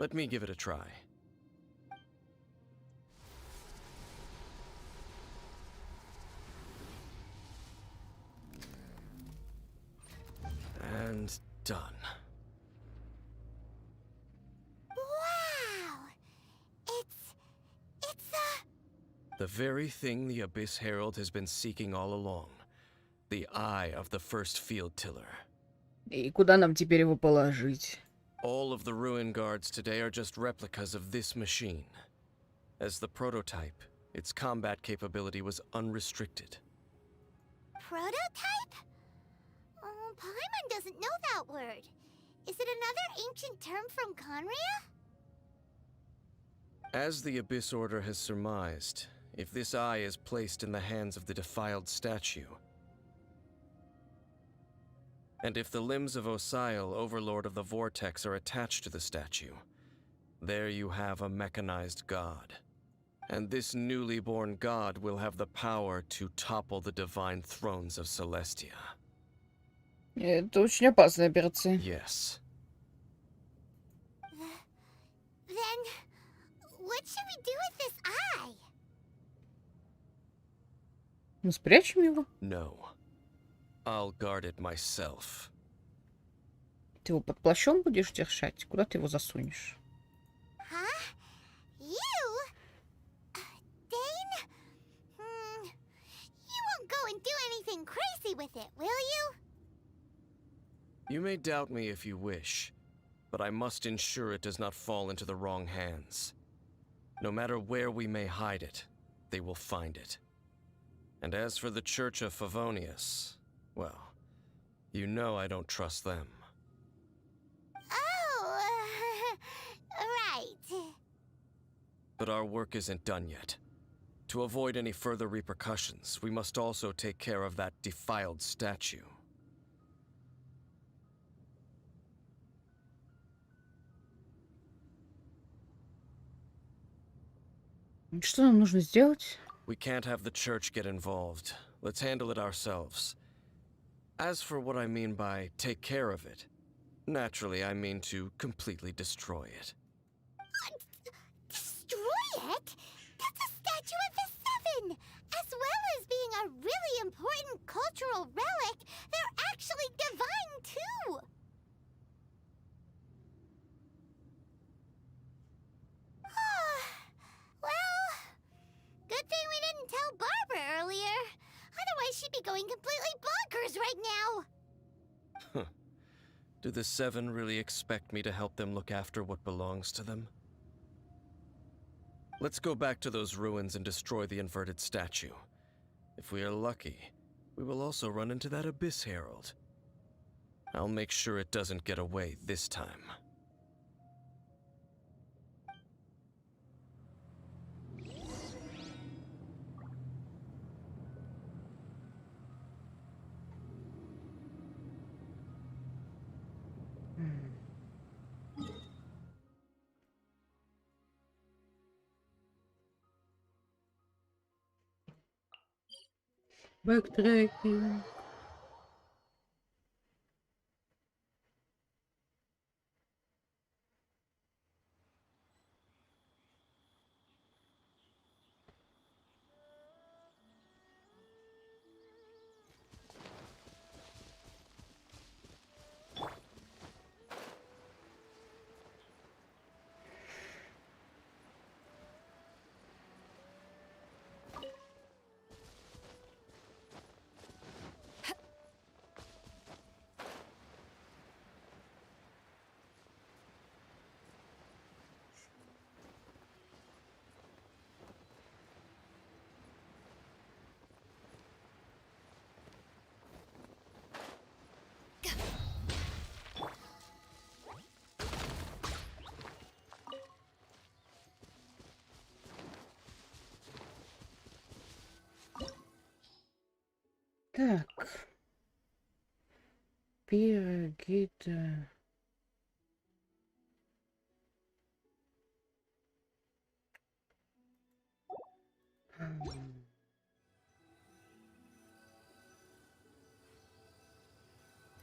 Let me give it a try. And done. Wow! It's The very thing the Abyss Herald has been seeking all along. The eye of the first field tiller. И куда нам теперь его положить? All of the ruin guards today are just replicas of this machine. As the prototype, its combat capability was unrestricted. prototype? Oh, Paimon doesn't know that word. Is it another ancient term from Conria? As the Abyss Order has surmised, if this eye is placed in the hands of the defiled statue, and if the limbs of Osial, Overlord of the Vortex, are attached to the statue, there you have a mechanized god. And this newly born god will have the power to topple the divine thrones of Celestia. Это очень опасная операция. Yes. Then, what should we do with this eye? Мы спрячем его? No. I'll guard it myself. Ты его под плащом будешь держать? Куда ты его засунешь? Huh? You? Dane? You won't go and do anything crazy with it, will you? You may doubt me if you wish, but I must ensure it does not fall into the wrong hands. No matter where we may hide it, they will find it. And as for the Church of Favonius, well, you know I don't trust them. Oh, right. But our work isn't done yet. To avoid any further repercussions, we must also take care of that defiled statue. Что нам нужно сделать? We can't have the church get involved. Let's handle it ourselves. As for what I mean by take care of it, naturally I mean to completely destroy it. Destroy it? That's a statue of the Seven! As well as being a really important cultural relic, they're actually divine too! Well, good thing we didn't tell Barbara earlier. Otherwise she'd be going completely bonkers right now! Do the Seven really expect me to help them look after what belongs to them? Let's go back to those ruins and destroy the inverted statue. If we are lucky, we will also run into that Abyss Herald. I'll make sure it doesn't get away this time. Бэктрекинг. Так. Пирамида.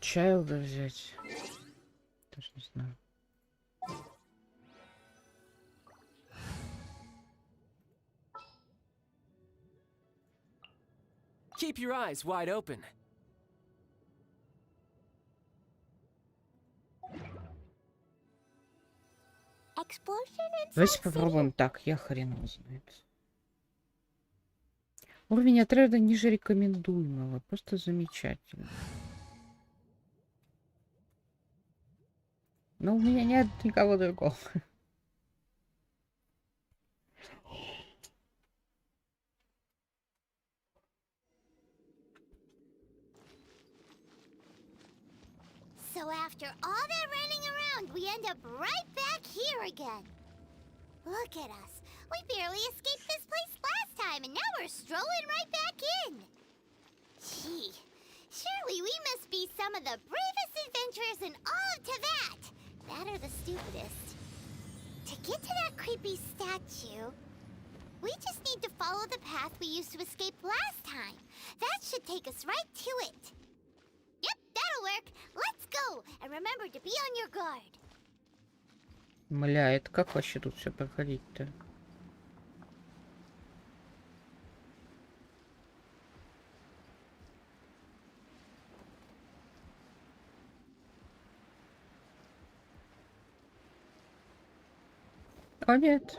Чайлда взять. Даже не знаю. Keep your eyes wide open. Давайте попробуем так, я хрен его знает. Уровень отряда ниже рекомендуемого. Просто замечательно. Но у меня нет никого другого. So after all that running around, we end up right back here again. Look at us. We barely escaped this place last time, and now we're strolling right back in. Gee, surely we must be some of the bravest adventurers in all of Teyvat. That or the stupidest. To get to that creepy statue, we just need to follow the path we used to escape last time. That should take us right to it. Yep, that'll work. Let's go, and remember to be on your guard. Мля, это как вообще тут все проходить-то? О, нет.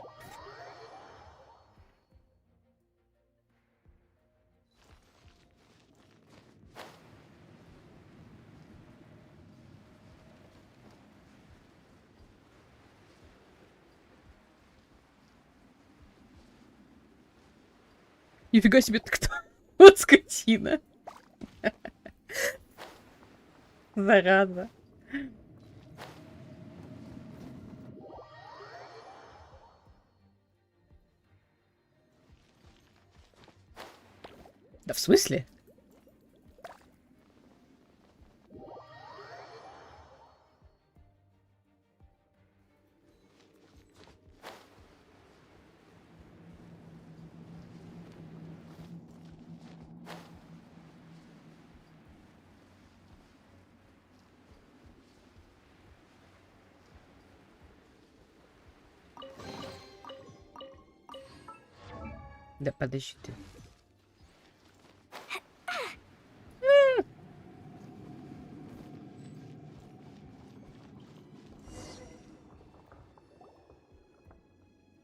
Нифига себе, ты кто? Вот скотина. Зараза. Да в смысле? Да подожди ты.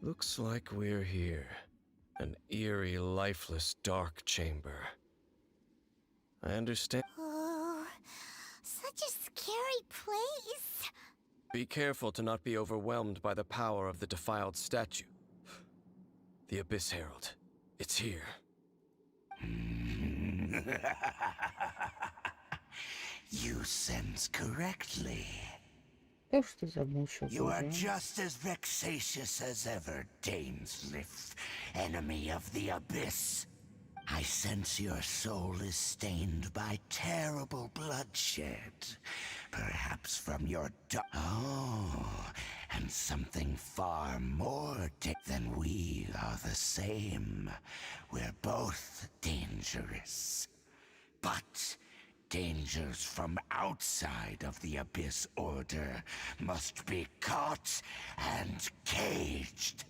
Looks like we're here. An eerie, lifeless, dark chamber. I understand. Oh, such a scary place. Be careful to not be overwhelmed by the power of the defiled statue. The Abyss Herald. It's here. You sense correctly. То, что замучил. You are just as vexatious as ever, Dainsliff, enemy of the Abyss. I sense your soul is stained by terrible bloodshed. Perhaps from your Oh, and something far more than we are the same. We're both dangerous. But dangers from outside of the Abyss Order must be caught and caged.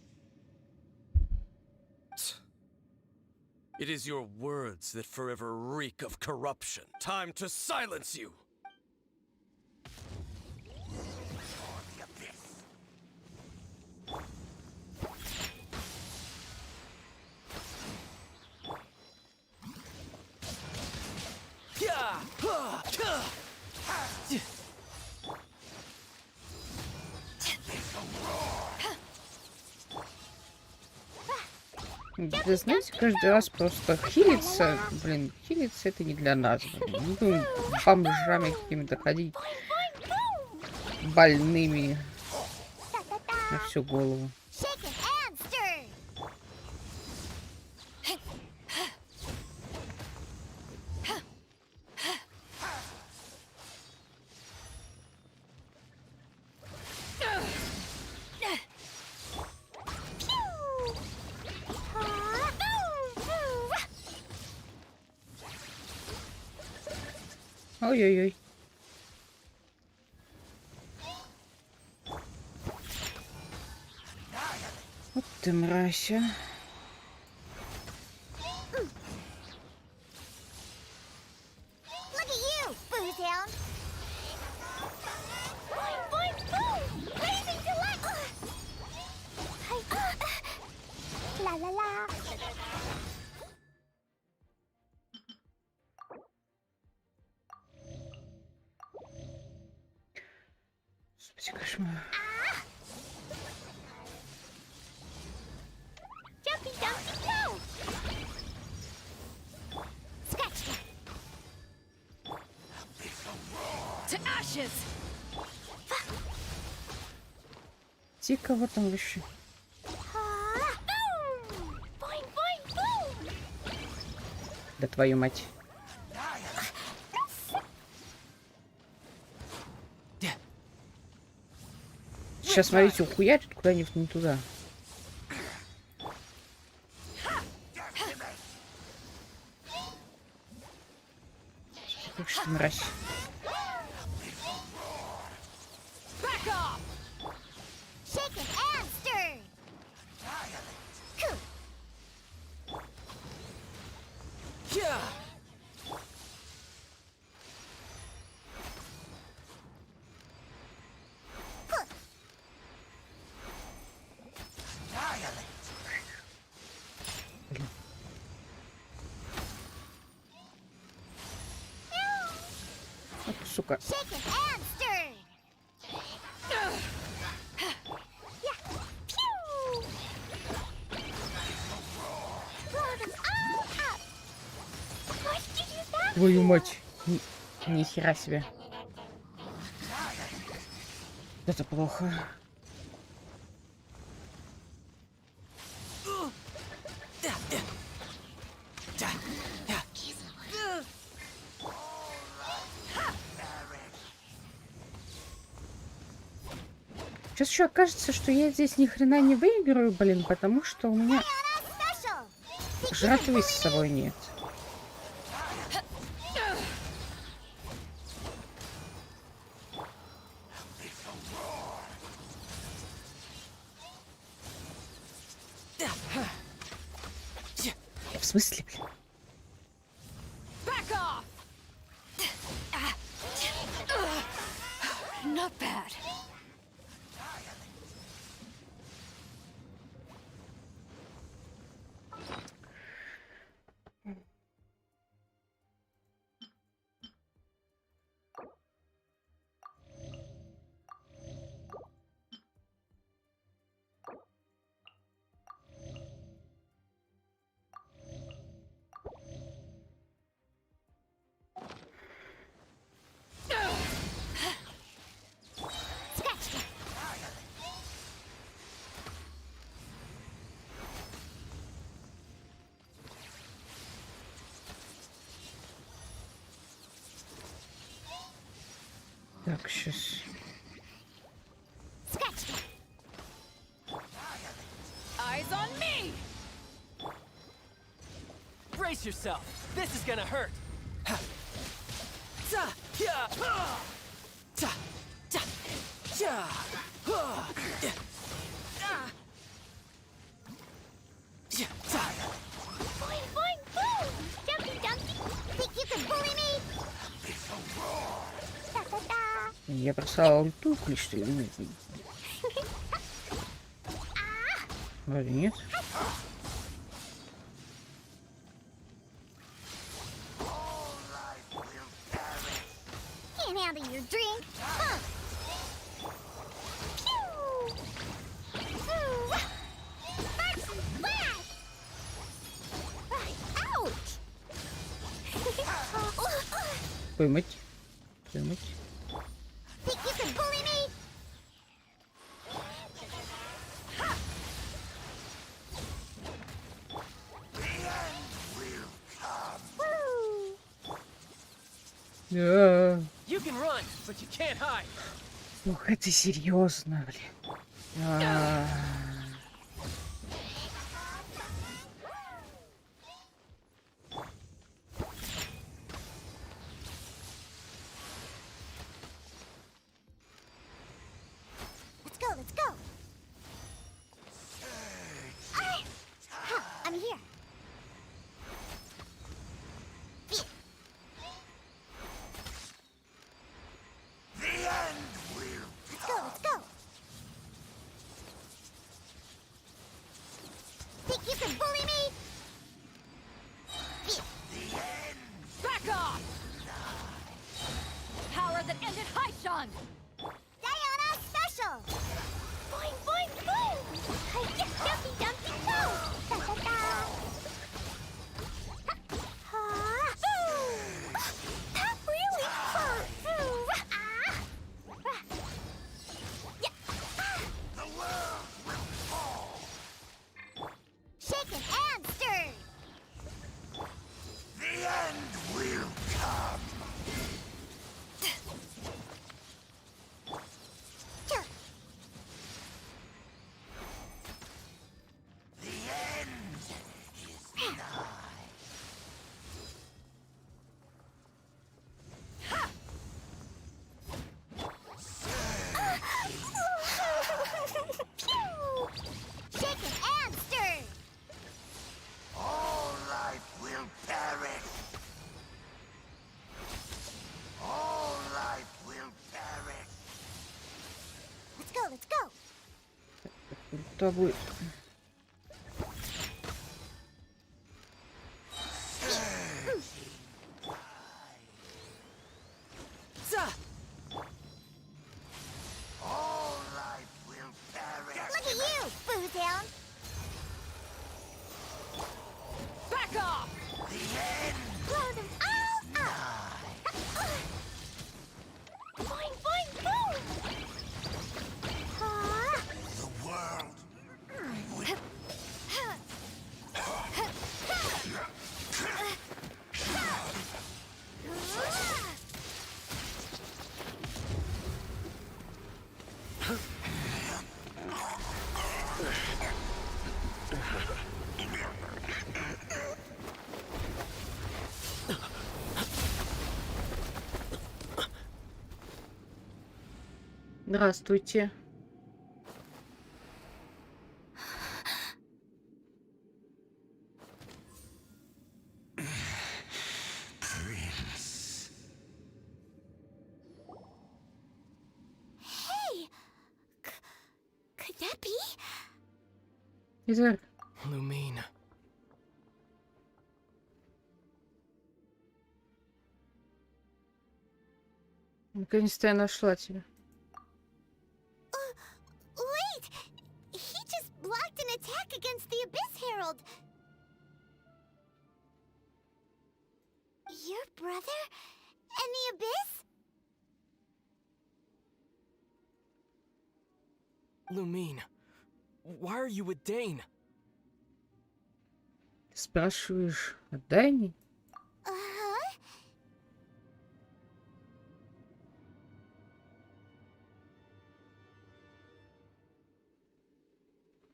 It is your words that forever reek of corruption. Time to silence you! Вы знаете, каждый раз просто хилиться, блин, хилиться это не для нас. Не будем бомжами какими-то ходить, больными на всю голову. Ой-ой-ой. Вот ты мразь, а. Господи, кошмар. Тихо, вот там вообще. Да твою мать. Сейчас, смотрите, ухуярит куда-нибудь не туда. Как что, мразь. Сука. Твою мать. Ни хера себе. Это плохо. Сейчас еще окажется, что я здесь ни хрена не выиграю, блин, потому что у меня жратвы с собой нет. В смысле, блин? Back off! Not bad. Так, сейчас. Eyes on me! Brace yourself. This is gonna hurt. Ha. Ta, ya, ha. Ta, ta, ya, ha. Ah. Ya, ta. Boing, boing, boom! Jumpy, dumpy! Think you can bully me? Ta-ta-ta! Я бросала ульту, или что ли? Вроде нет. Can't handle your drink. Huh. Pew! Ooh. Sparks and splash! Ouch! Поймать. Поймать. Think you can bully me? Woo! Да. You can run, but you can't hide. Ух, это серьезно, блин. Let's go, let's go. Huh, I'm here. Let's go, let's go. Think you can bully me? Back off! Power that ended Haishan! Diana special! Boing, boing, boom! Jumpy, dumpy, go! Ta-ta-ta! That really hurt! Shaken and stirred! The end will come. The end is nigh. Pew! Shaken and stirred! All life will perish. All life will perish. Let's go, let's go! Ульта будет. Ta. All life will perish. Look at you, Boozehound! Back off! The end. Blow them all up! Boing, boing, boom! The world will Здравствуйте. Prince. Hey! Could that be? Ветер. Lumine. Наконец-то я нашла тебя. Wait! He just blocked an attack against the Abyss Herald! Your brother? And the Abyss? Lumine. Why are you with Dane? Спрашиваешь, отдай мне? Uh-huh.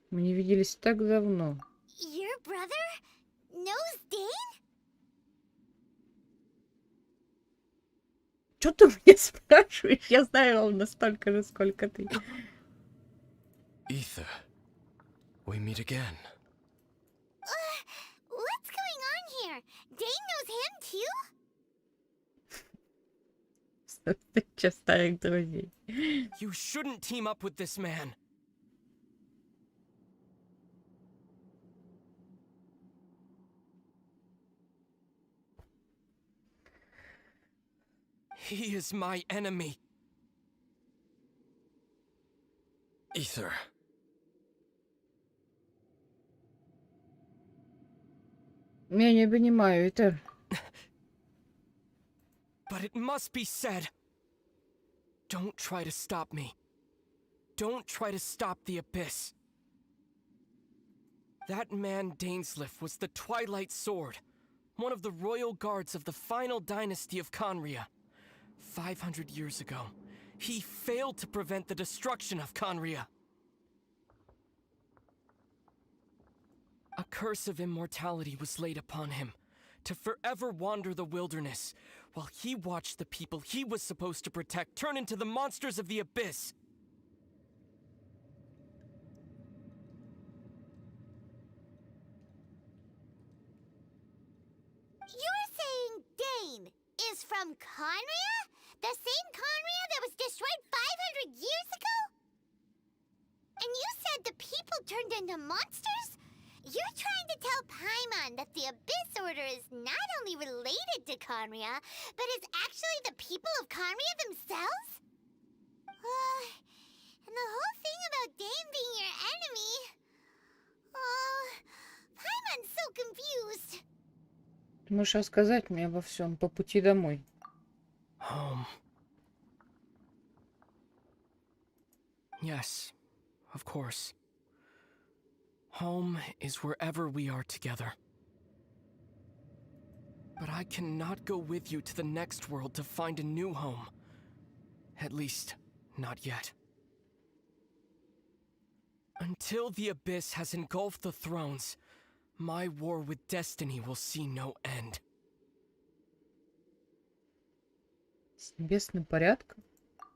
Мы не виделись так давно. Your brother knows Dane? Что ты меня спрашиваешь? Я знаю ровно столько же, сколько ты. Ether, we meet again. What's going on here? Dane knows him too? Встреча старых друзей. You shouldn't team up with this man. He is my enemy. Ether. Я не понимаю, это... But it must be said. Don't try to stop me. Don't try to stop the Abyss. That man Dainsliff was the Twilight Sword, one of the royal guards of the final dynasty of Conria. 500 years ago, he failed to prevent the destruction of Conria. A curse of immortality was laid upon him, to forever wander the wilderness, while he watched the people he was supposed to protect turn into the monsters of the Abyss. You're saying Dane is from Conria? The same Conria that was destroyed 500 years ago? And you said the people turned into monsters? You're trying to tell Paimon that the Abyss Order is not only related to Conria, but is actually the people of Conria themselves? And the whole thing about Dane being your enemy... Paimon's so confused. Ты можешь рассказать мне обо всем по пути домой. Home. Yes, of course. Home is wherever we are together. But I cannot go with you to the next world to find a new home. At least, not yet. Until the Abyss has engulfed the thrones, my war with destiny will see no end. С небесным порядком?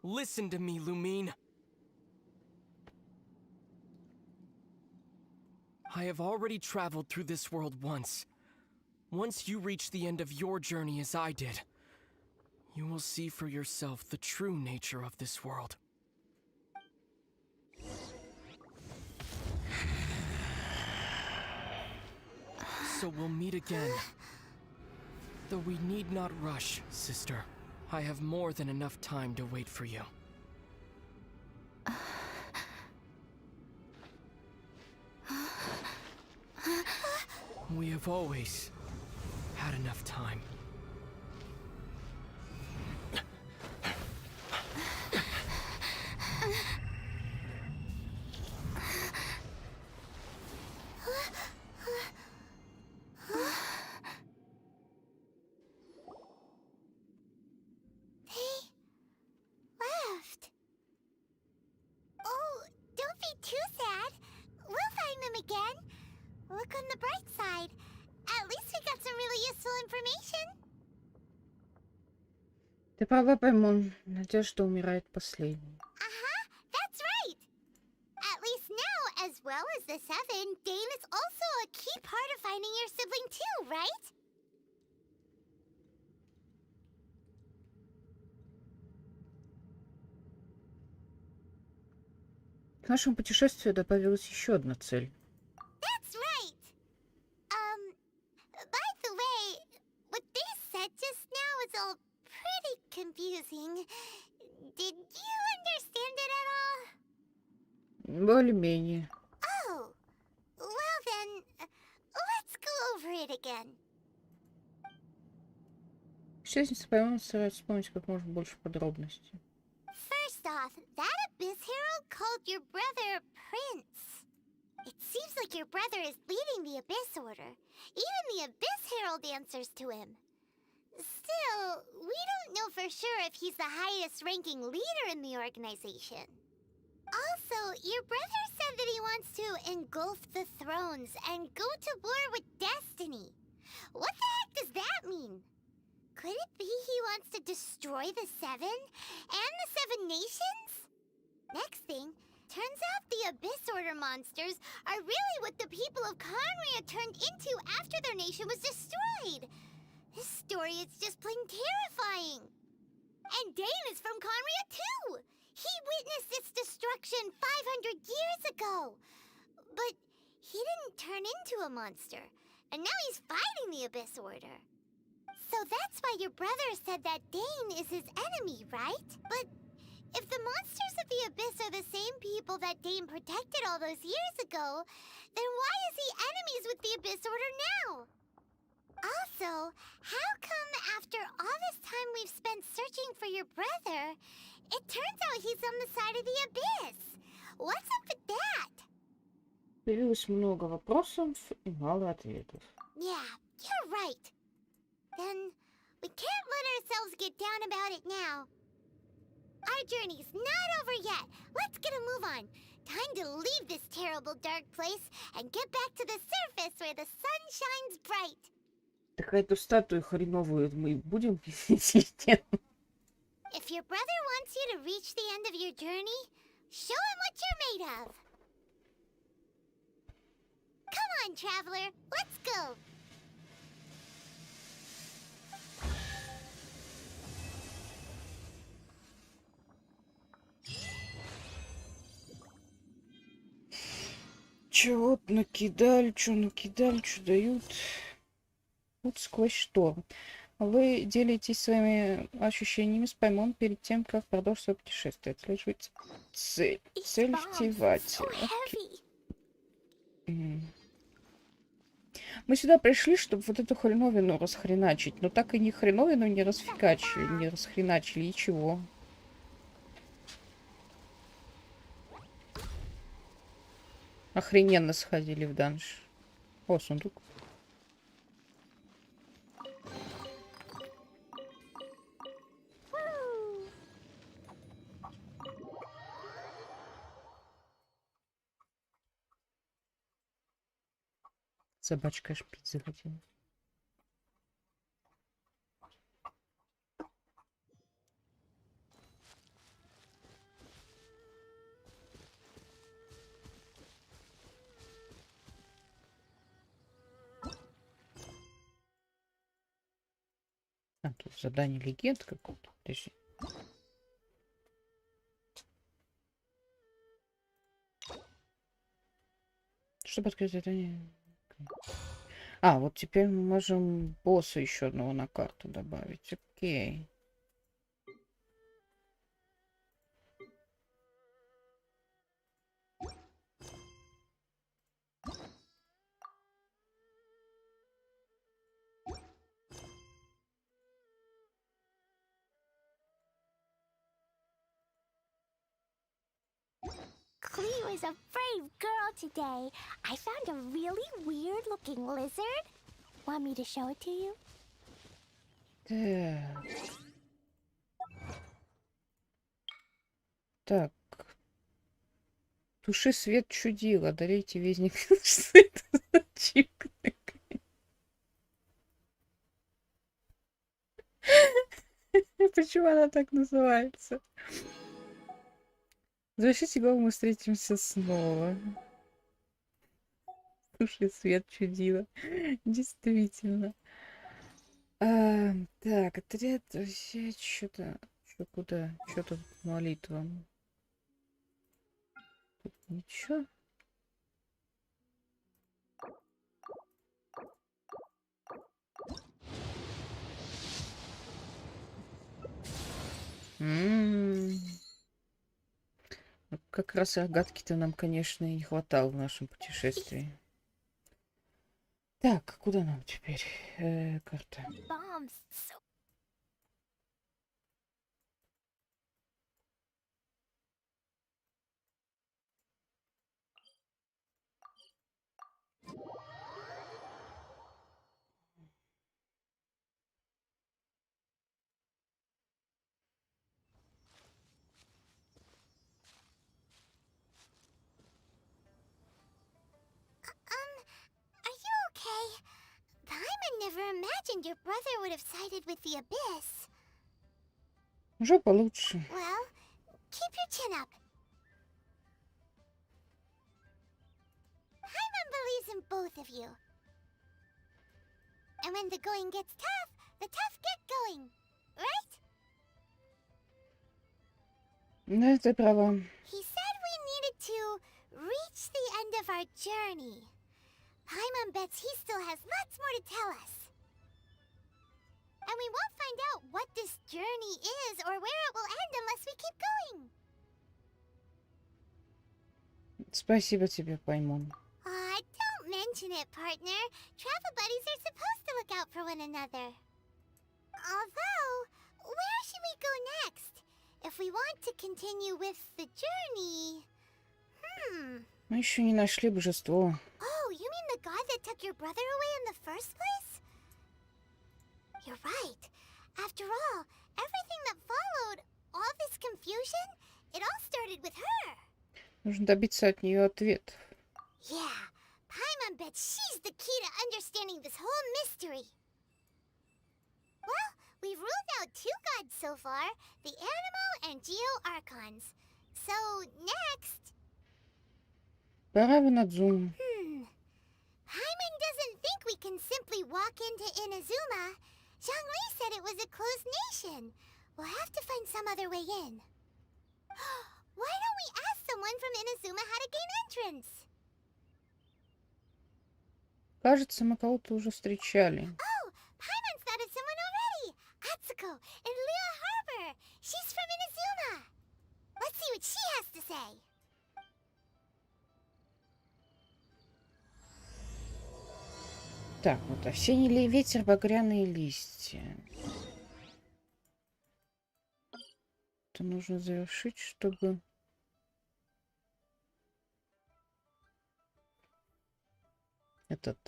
Listen to me, Lumine. I have already traveled through this world once. Once you reach the end of your journey as I did, you will see for yourself the true nature of this world. So we'll meet again. Though we need not rush, sister. I have more than enough time to wait for you. We have always had enough time. Left. Oh, don't be too sad. We'll find them again. Look on the bright side. At least we got some really useful information. Ты права, Паймон. Надежда умирает последней. Uh-huh. well as the Seven, Dane is also a key part of finding your sibling too, right? К нашему путешествию добавилась еще одна цель. That's right. By the way, what they said just now is all pretty confusing. Did you understand it at all? Более-менее. Oh, well then, let's go over it again. Исчезница поймала, старается вспомнить как можно больше подробностей. First off, that Abyss Herald called your brother Prince. It seems like your brother is leading the Abyss Order. Even the Abyss Herald answers to him. Still, we don't know for sure if he's the highest ranking leader in the organization. Also, your brother said that he wants to engulf the thrones and go to war with destiny. What the heck does that mean? Could it be he wants to destroy the Seven and the Seven Nations? Next thing, turns out the Abyss Order monsters are really what the people of Conria turned into after their nation was destroyed. This story is just plain terrifying. And Dane is from Conria too. He witnessed its destruction 500 years ago. But he didn't turn into a monster. And now he's fighting the Abyss Order. So that's why your brother said that Dane is his enemy, right? But if the monsters of the Abyss are the same people that Dane protected all those years ago, then why is he enemies with the Abyss Order now? Also, how come after all this time we've spent searching for your brother, it turns out he's on the side of the Abyss? What's up with that? Появилось много вопросов и мало ответов. Yeah, you're right. Then we can't let ourselves get down about it now. Our journey's not over yet. Let's get a move on. Time to leave this terrible dark place and get back to the surface where the sun shines bright. Так эту статую хреновую мы будем писать? If your brother wants you to reach the end of your journey, show him what you're made of. Come on, traveler, let's go. Чё вот накидали, чё дают. Вот сквозь шторм. Вы делитесь своими ощущениями с Паймон перед тем, как продолжить свое путешествие. Отслеживайте цель. Цель втевать. Мы сюда пришли, чтобы вот эту хреновину расхреначить. Но так и ни хреновину не расхреначили, и чего? Охрененно сходили в данж. О, сундук. Собачка аж пить захотела. А, тут задание легенд какое-то. Подожди. Чтобы открыть задание... А, вот теперь мы можем босса еще одного на карту добавить. Окей. Cleo is a brave girl today. I found a really weird-looking lizard. Want me to show it to you? Так. Туши свет чудила. Дарите вестник. Что это за чик? Почему она так называется? Завершите главу, мы встретимся снова. Туши свет чудила. Действительно. Так, отряд взять что-то. Что куда? Что тут молитва? Тут ничего. Вот как раз рогатки-то нам, конечно, и не хватало в нашем путешествии. Так, куда нам теперь? Карта. Bombs so are you okay? Paimon never imagined your brother would have sided with the Abyss. Уже получше. Well, keep your chin up. Paimon believes in both of you. And when the going gets tough, the tough get going. Right? Да, ты права. He said we needed to reach the end of our journey. Paimon bets he still has lots more to tell us. And we won't find out what this journey is or where it will end unless we keep going. Спасибо тебе, Паймон. Don't mention it, partner. Travel buddies are supposed to look out for one another. Although, where should we go next? If we want to continue with the journey... Мы еще не нашли божество. Oh, you mean the god that took your brother away in the first place? You're right. After all, everything that followed, all this confusion, it all started with her. Нужно добиться от нее ответ. Yeah, Paimon bets she's the key to understanding this whole mystery. Well, we've ruled out two gods so far, the Animo and Geo Archons. So, next... Пора в Инадзуму. Paimon doesn't think we can simply walk into Inazuma. Zhongli said it was a closed nation. We'll have to find some other way in. Why don't we ask someone from Inazuma how to gain entrance? Кажется, мы кого-то уже встречали. Oh, Paimon's thought of someone already. Atsuko in Lua Harbor. She's from Inazuma. Let's see what she has to say. Так, вот осенний ветер, багряные листья. Это нужно завершить, чтобы... этот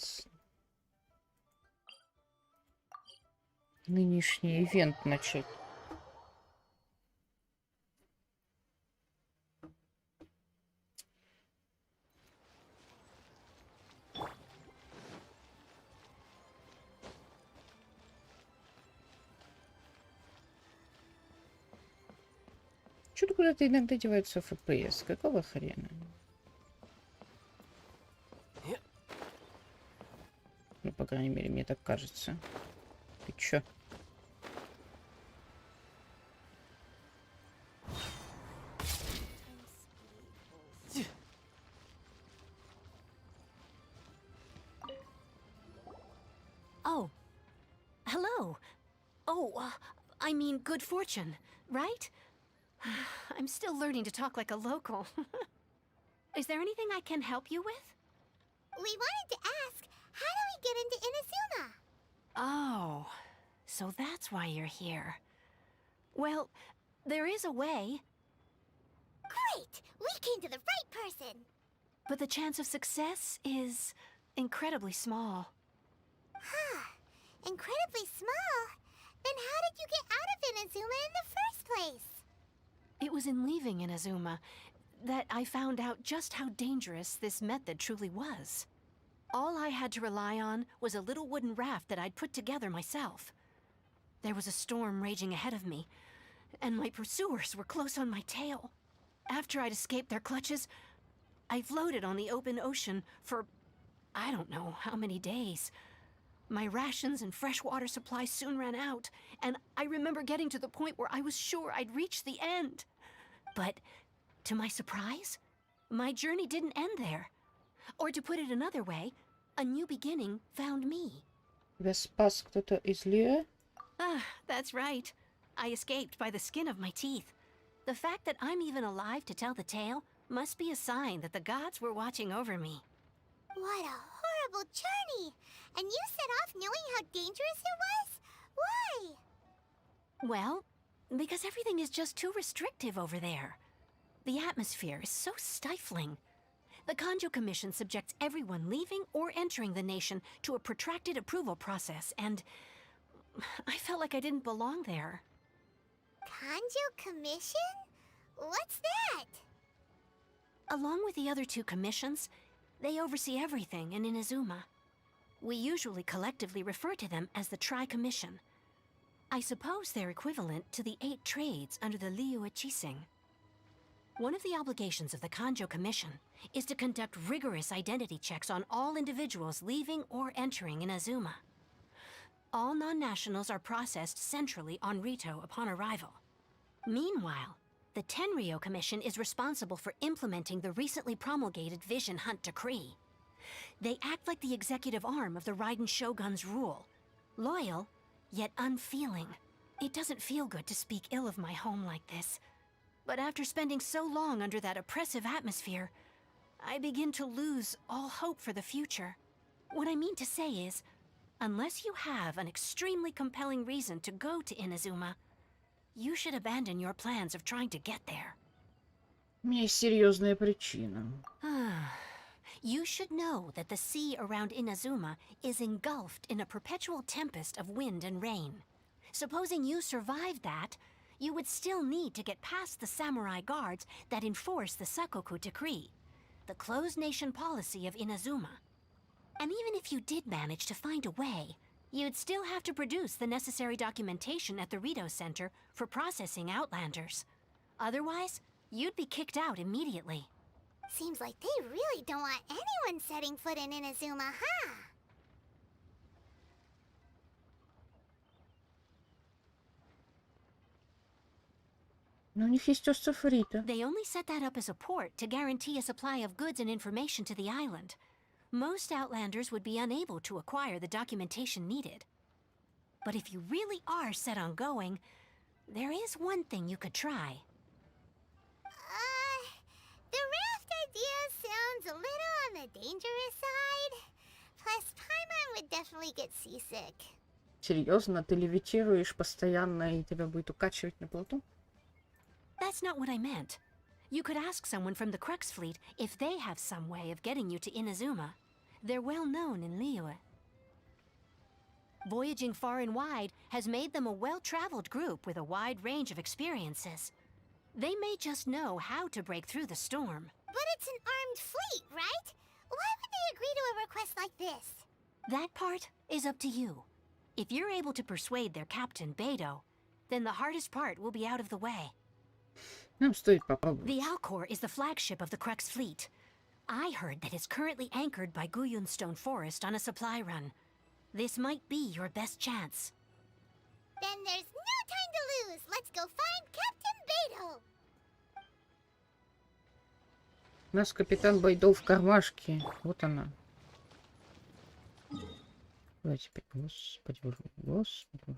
нынешний ивент начать. Чё-то куда-то иногда деваются FPS. Какого хрена? Ну, по крайней мере, мне так кажется. Ты чё? Oh. Hello. Oh, I mean good fortune, right? I'm still learning to talk like a local. Is there anything I can help you with? We wanted to ask, how do we get into Inazuma? Oh, so that's why you're here. Well, there is a way, Great! We came to the right person! but the chance of success is incredibly small. Huh. Incredibly small? Then how did you get out of Inazuma in the first place? It was in leaving Inazuma that I found out just how dangerous this method truly was. All I had to rely on was a little wooden raft that I'd put together myself. There was a storm raging ahead of me, and my pursuers were close on my tail. After I'd escaped their clutches, I floated on the open ocean for I don't know how many days. My rations and fresh water supply soon ran out, and I remember getting to the point where I was sure I'd reached the end. But, to my surprise, my journey didn't end there. Or to put it another way, a new beginning found me. Тебя спас кто-то из Лиэ? Ah, that's right. I escaped by the skin of my teeth. The fact that I'm even alive to tell the tale must be a sign that the gods were watching over me. What a horrible journey! And you set off knowing how dangerous it was? Why? Well, because everything is just too restrictive over there. The atmosphere is so stifling. The Kanjo Commission subjects everyone leaving or entering the nation to a protracted approval process, and I felt like I didn't belong there. Kanjo Commission? What's that? Along with the other two commissions, they oversee everything in Inazuma. We usually collectively refer to them as the Tri-Commission. I suppose they're equivalent to the 8 trades under the Liyue Chising. One of the obligations of the Kanjo Commission is to conduct rigorous identity checks on all individuals leaving or entering Inazuma. All non-nationals are processed centrally on Rito upon arrival. Meanwhile, the Tenryo Commission is responsible for implementing the recently promulgated Vision Hunt Decree. They act like the executive arm of the Raiden Shogun's rule. Loyal, yet unfeeling. It doesn't feel good to speak ill of my home like this. But after spending so long under that oppressive atmosphere, I begin to lose all hope for the future. What I mean to say is, unless you have an extremely compelling reason to go to Inazuma, you should abandon your plans of trying to get there. У меня есть серьезная причина. You should know that the sea around Inazuma is engulfed in a perpetual tempest of wind and rain. Supposing you survived that, you would still need to get past the samurai guards that enforce the Sakoku Decree, the closed nation policy of Inazuma. And even if you did manage to find a way, you'd still have to produce the necessary documentation at the Rito Center for processing Outlanders. Otherwise, you'd be kicked out immediately. Seems like they really don't want anyone setting foot in Inazuma, huh? Но у них есть остров Рита. They only set that up as a port to guarantee a supply of goods and information to the island. Most Outlanders would be unable to acquire the documentation needed. But if you really are set on going, there is one thing you could try. The raft idea sounds a little on the dangerous side. Plus, Paimon would definitely get seasick. Серьезно? Ты левитируешь постоянно и тебя будет укачивать на плоту? That's not what I meant. You could ask someone from the Crux Fleet if they have some way of getting you to Inazuma. They're well known in Liyue. Voyaging far and wide has made them a well-traveled group with a wide range of experiences. They may just know how to break through the storm. But it's an armed fleet, right? Why would they agree to a request like this? That part is up to you. If you're able to persuade their captain, Beidou, then the hardest part will be out of the way. Нам стоит попробовать. The Alcor is the flagship of the Crux Fleet. I heard that it's currently anchored by Guyunstone Forest on a supply run. This might be your best chance. Then there's no time to lose. Let's go find Captain Beidou. У нас капитан Байдов в кармашке. Вот она. Давайте теперь. Господи, господи.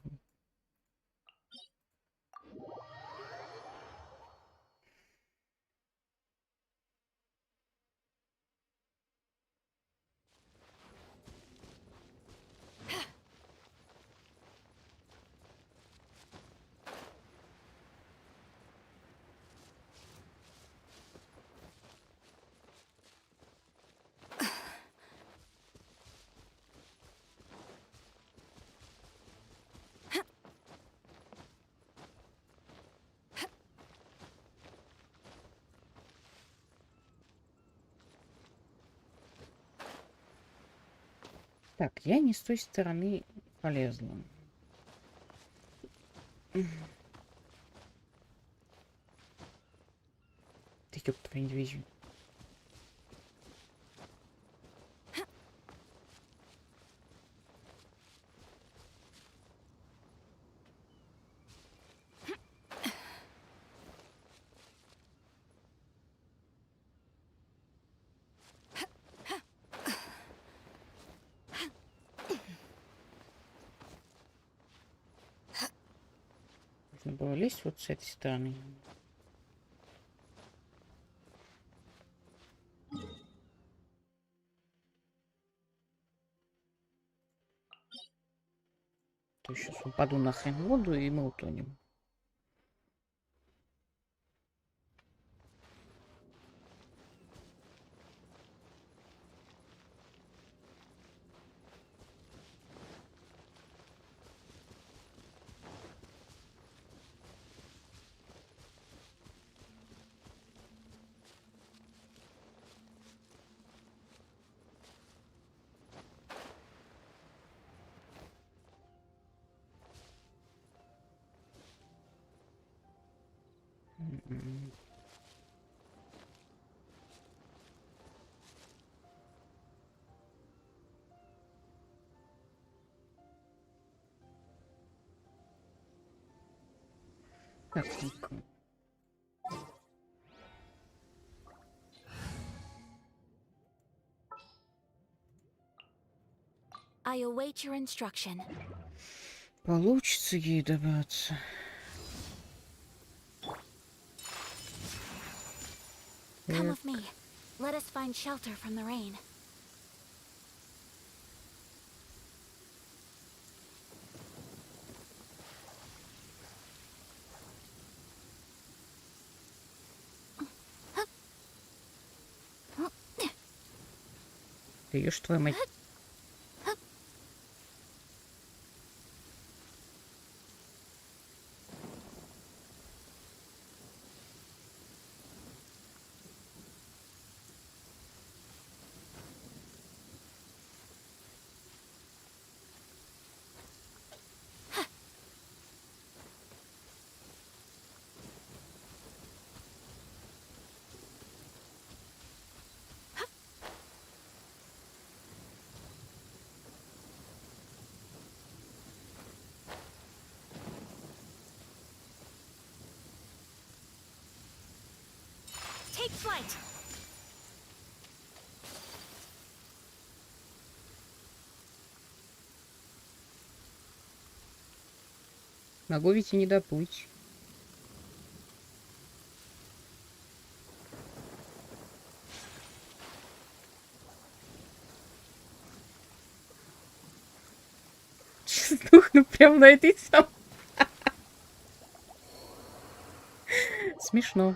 Так, я не с той стороны полезла. Ты ёб твою дивизию. было лезть вот с этой стороны. То сейчас упаду нахрен в воду, и мы утонем. Так, ну-ка. I await your instruction. Получится ей добраться. Come with me. Let us find shelter from the rain. Да ешь твою мать. Take flight. Могу ведь и не доплыть. Сдохну прям на этой самой. Смешно.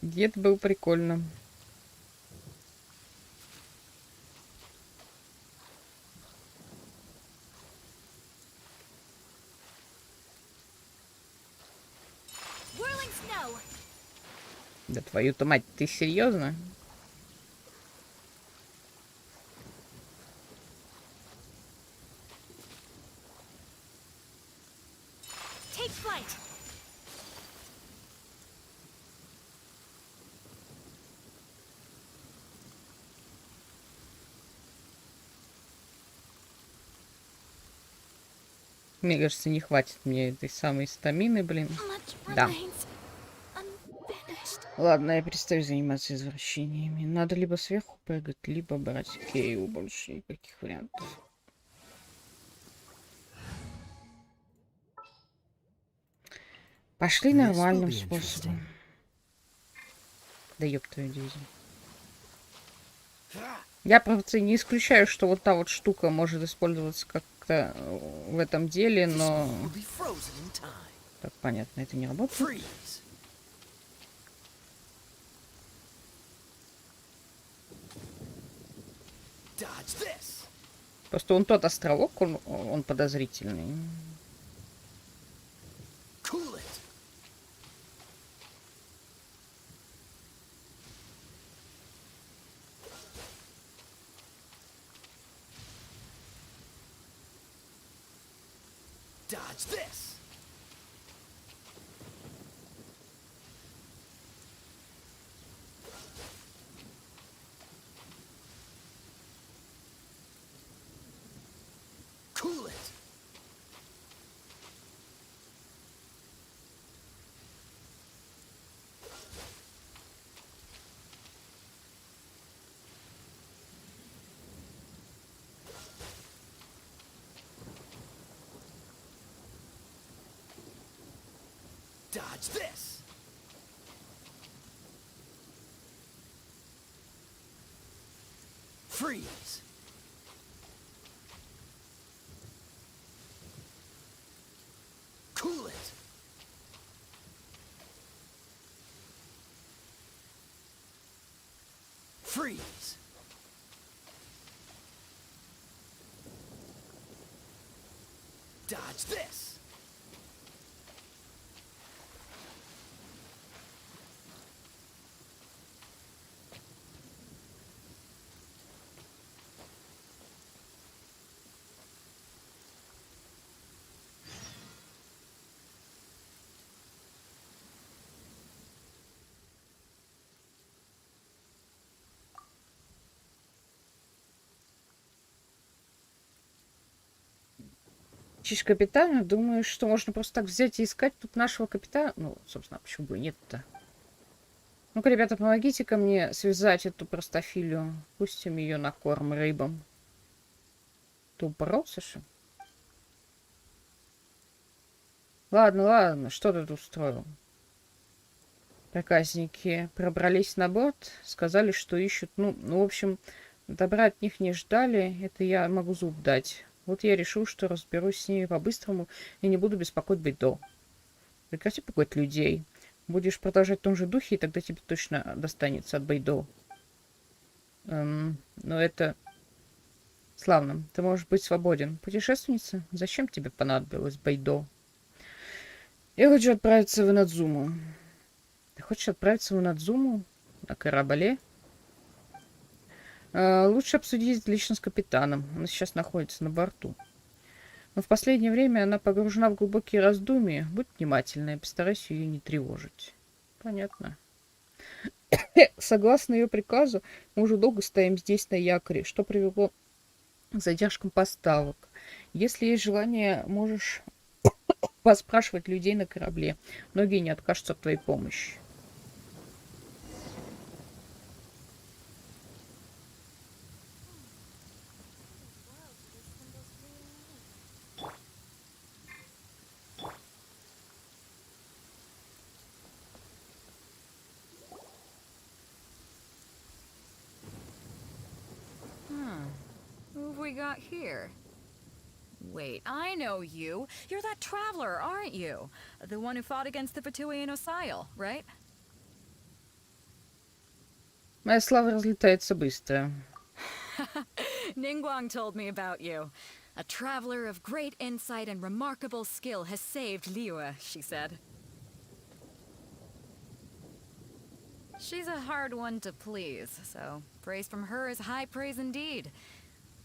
Дед был прикольно. Whirling snow. Да твою-то мать, ты серьезно? Take flight. Мне кажется, не хватит мне этой самой стамины, блин. Much Да. remains unfinished. Ладно, я перестаю заниматься извращениями. Надо либо сверху прыгать, либо брать Кейу. Больше никаких вариантов. Пошли нормальным способом. Да ёб твою дивизию. Я, правда, не исключаю, что вот та вот штука может использоваться как-то в этом деле, но... Так, понятно, это не работает. Просто он тот островок, он подозрительный. Dodge this. Cool it. Dodge this! Freeze! Cool it! Freeze! Dodge this! Ищешь капитана? Думаешь, что можно просто так взять и искать тут нашего капитана? Ну, собственно, почему бы и нет-то? Ну-ка, ребята, помогите-ка мне связать эту простофилию. Пустим ее на корм рыбам. Ты упоролся, что? Ладно, ладно, что ты тут устроил? Проказники пробрались на борт, сказали, что ищут. Ну, в общем, добра от них не ждали. Это я могу зуб дать. Вот я решил, что разберусь с ними по-быстрому и не буду беспокоить Бейдо. Прекрати пугать людей. Будешь продолжать в том же духе, и тогда тебе точно достанется от Бейдо. Но это славно. Ты можешь быть свободен. Путешественница? Зачем тебе понадобилось Бейдо? Я хочу отправиться в Инадзуму. Ты хочешь отправиться в Инадзуму? На корабле? Лучше обсудить лично с капитаном. Она сейчас находится на борту. Но в последнее время она погружена в глубокие раздумья. Будь внимательна и постарайся ее не тревожить. Понятно. Согласно ее приказу, мы уже долго стоим здесь на якоре, что привело к задержкам поставок. Если есть желание, можешь поспрашивать людей на корабле. Многие не откажутся от твоей помощи. Who have we got here? Wait, I know you. You're that traveler, aren't you? The one who fought against the Fatui Osile, right? Моя слава разлетается быстро. Ningguang told me about you. A traveler of great insight and remarkable skill has saved Liyue, she said. She's a hard one to please, so praise from her is high praise indeed.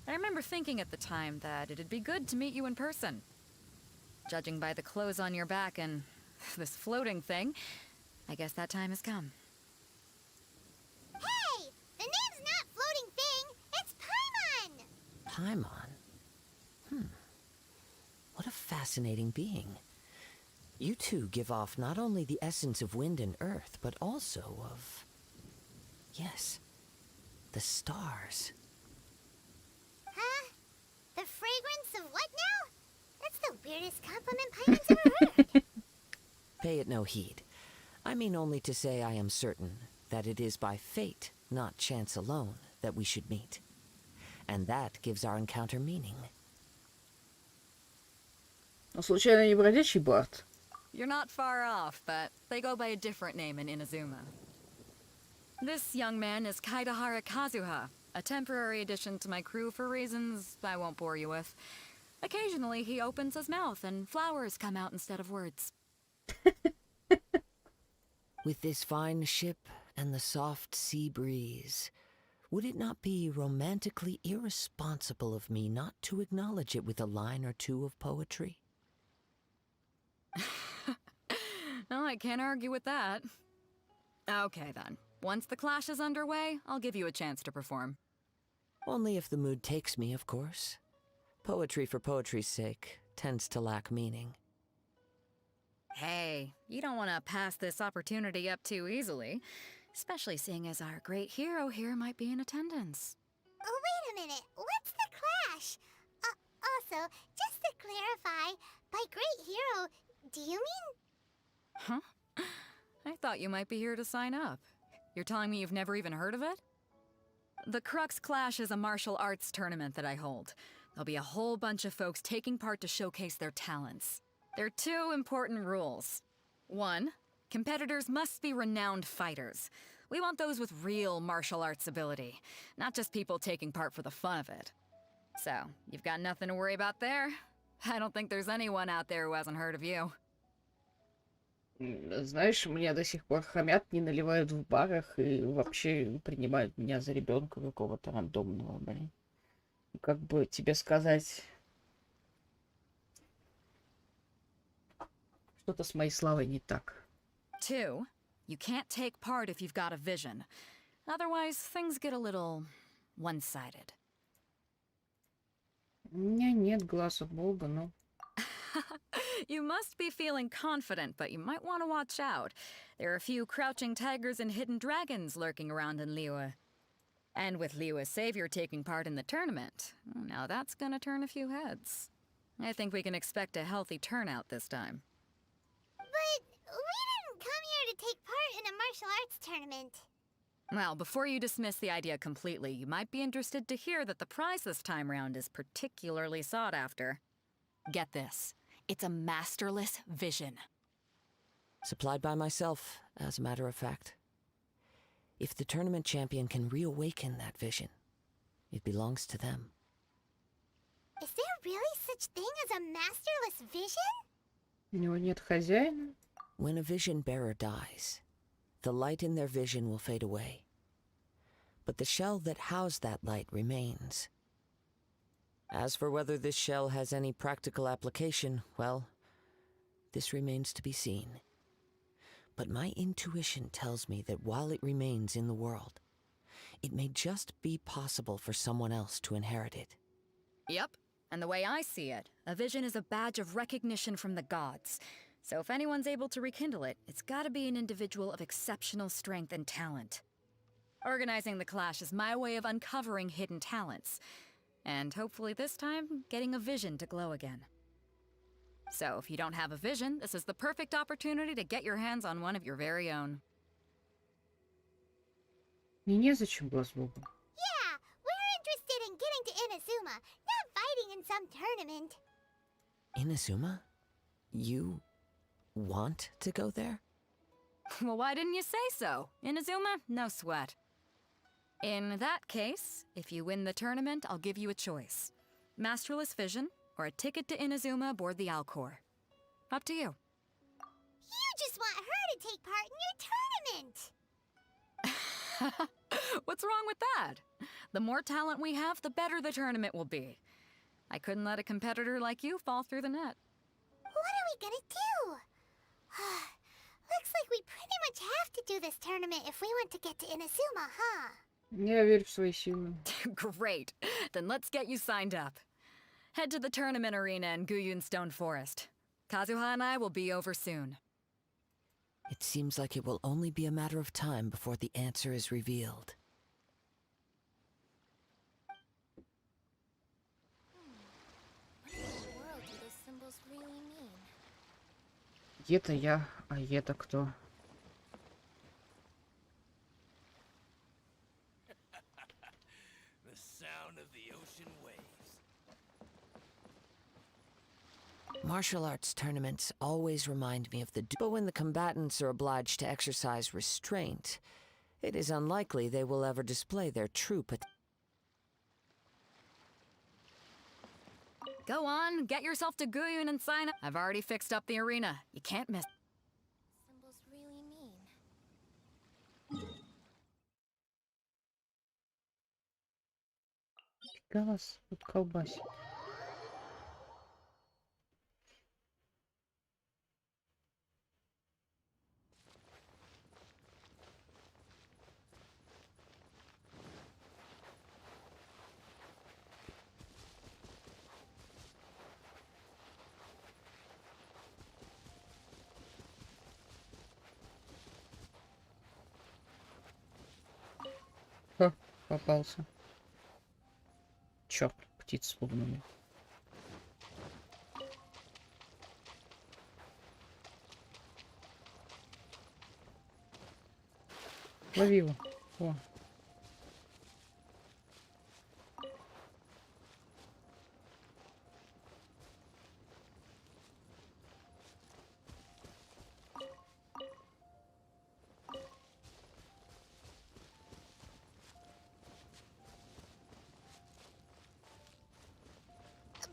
I remember thinking at the time that it'd be good to meet you in person. Judging by the clothes on your back and this floating thing, I guess that time has come. Hey! The name's not Floating Thing! It's Paimon! Paimon? What a fascinating being. You two give off not only the essence of wind and earth, but also of... yes, the stars. Huh? The fragrance of what now? That's the weirdest compliment Paimon's ever heard. Pay it no heed. I mean only to say I am certain that it is by fate, not chance alone, that we should meet. And that gives our encounter meaning. Случайно не бродячий Барт? You're not far off, but they go by a different name in Inazuma. This young man is Kaidahara Kazuha, a temporary addition to my crew for reasons I won't bore you with. Occasionally he opens his mouth and flowers come out instead of words. With this fine ship and the soft sea breeze, would it not be romantically irresponsible of me not to acknowledge it with a line or two of poetry? Well, I can't argue with that. Okay then. Once the clash is underway, I'll give you a chance to perform. Only if the mood takes me, of course. Poetry for poetry's sake tends to lack meaning. Hey, you don't want to pass this opportunity up too easily, especially seeing as our great hero here might be in attendance. Oh, wait a minute. What's the clash? Also, just to clarify, by great hero, do you mean Huh? I thought you might be here to sign up. You're telling me you've never even heard of it? The Crux Clash is a martial arts tournament that I hold. There'll be a whole bunch of folks taking part to showcase their talents. There are two important rules. One, competitors must be renowned fighters. We want those with real martial arts ability, not just people taking part for the fun of it. So, you've got nothing to worry about there. I don't think there's anyone out there who hasn't heard of you. Знаешь, мне до сих пор хамят, не наливают в барах и вообще принимают меня за ребенка какого-то рандомного, блин. Как бы тебе сказать... Что-то с моей славой не так. Two, you can't take part if you've got a vision. Otherwise, things get a little one-sided. У меня нет глаза Бога, но... You must be feeling confident, but you might want to watch out. There are a few crouching tigers and hidden dragons lurking around in Liyue. And with Liyue's savior taking part in the tournament, now that's gonna turn a few heads. I think we can expect a healthy turnout this time. But we didn't come here to take part in a martial arts tournament. Well, before you dismiss the idea completely, you might be interested to hear that the prize this time round is particularly sought after. Get this. It's a masterless vision. Supplied by myself, as a matter of fact. If the tournament champion can reawaken that vision, it belongs to them. Is there really such thing as a masterless vision? У него нет хозяина? When a vision bearer dies, the light in their vision will fade away. But the shell that housed that light remains. As for whether this shell has any practical application, well, this remains to be seen. But my intuition tells me that while it remains in the world, it may just be possible for someone else to inherit it. Yep. And the way I see it, a vision is a badge of recognition from the gods. So if anyone's able to rekindle it, it's gotta be an individual of exceptional strength and talent. Organizing the clash is my way of uncovering hidden talents. And hopefully this time, getting a vision to glow again. So if you don't have a vision, this is the perfect opportunity to get your hands on one of your very own. Мне незачем глаз Бога. Yeah, we're interested in getting to Inazuma, not fighting in some tournament. Inazuma? You want to go there? Well, why didn't you say so? Inazuma? No sweat. In that case, if you win the tournament, I'll give you a choice. Masterless Vision, or a ticket to Inazuma aboard the Alcor. Up to you. You just want her to take part in your tournament. What's wrong with that? The more talent we have, the better the tournament will be. I couldn't let a competitor like you fall through the net. What are we gonna do? Looks like we pretty much have to do this tournament if we want to get to Inazuma, huh? Я верю в свои силы. Great. Then let's get you signed up. Head to the tournament arena in Guyun Stone Forest. Kazuha and I will be over soon. It seems like it will only be a matter of time before the answer is revealed. What in the world do those symbols really mean? Е-то я, а Е-то кто? The sound of the ocean waves. Martial arts tournaments always remind me of the... But when the combatants are obliged to exercise restraint, it is unlikely they will ever display their true potential. Go on, get yourself to Guyun and sign up. I've already fixed up the arena. You can't miss. Symbols really mean. Газ, тут колбасит. Ха, попался. Черт, птицы спугнули. Лови его. О.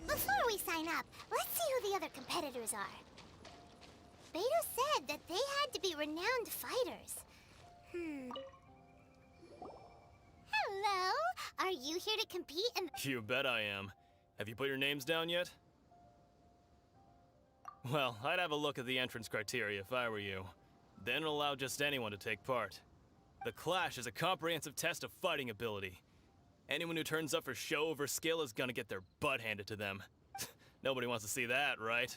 Before we sign up, let's see who the other competitors are. Beto said that they had to be renowned fighters. Hello? Are you here to compete in You bet I am. Have you put your names down yet? Well, I'd have a look at the entrance criteria if I were you. Then allow just anyone to take part. The Clash is a comprehensive test of fighting ability. Anyone who turns up for show over skill is gonna get their butt handed to them. Nobody wants to see that, right?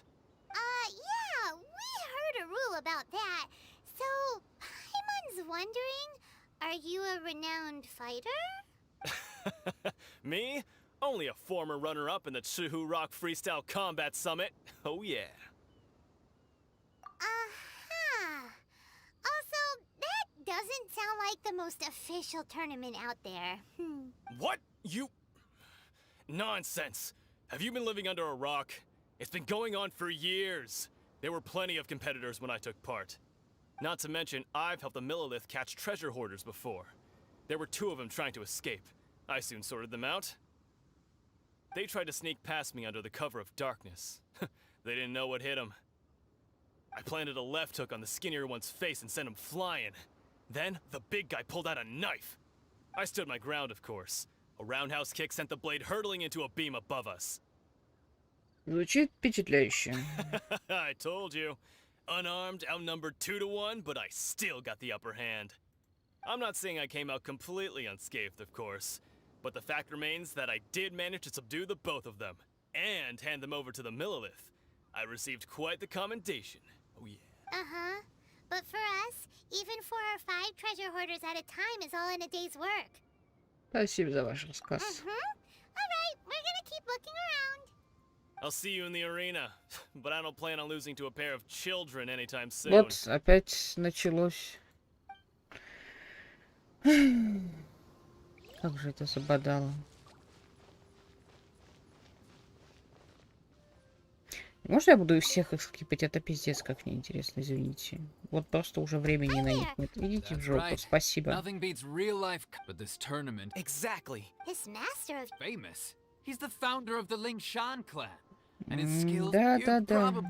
Yeah, we heard a rule about that. So, Paimon's wondering, are you a renowned fighter? Me? Only a former runner-up in the Chihu Rock Freestyle Combat Summit. Oh yeah. Also, that doesn't sound like the most official tournament out there. What? You... Nonsense. Have you been living under a rock? It's been going on for years. There were plenty of competitors when I took part. Not to mention, I've helped the Millilith catch treasure hoarders before. There were 2 of them trying to escape. I soon sorted them out. They tried to sneak past me under the cover of darkness. They didn't know what hit them. I planted a left hook on the skinnier one's face and sent him flying. Then, the big guy pulled out a knife. I stood my ground, of course. A roundhouse kick sent the blade hurtling into a beam above us. Звучит впечатляюще. I told you. Unarmed, outnumbered 2 to 1, but I still got the upper hand. I'm not saying I came out completely unscathed, of course. But the fact remains that I did manage to subdue the both of them. And hand them over to the Millilith. I received quite the commendation. Oh yeah. But for us, even 4 or 5 treasure hoarders at a time is all in a day's work. Спасибо за ваш рассказ. Alright, we're gonna keep looking around. I'll see you in the arena. But I don't plan on losing to a pair of children anytime soon. Вот, опять началось. Как же это забодало. Можно я буду их всех их скипать? Это пиздец, как неинтересно, извините. Вот просто уже времени на них нет. Идите в жопу, спасибо. Nothing beats real life, but this tournament. Exactly. This master of Famous. He's the founder of the Ling Shan clan. And his skills, Да.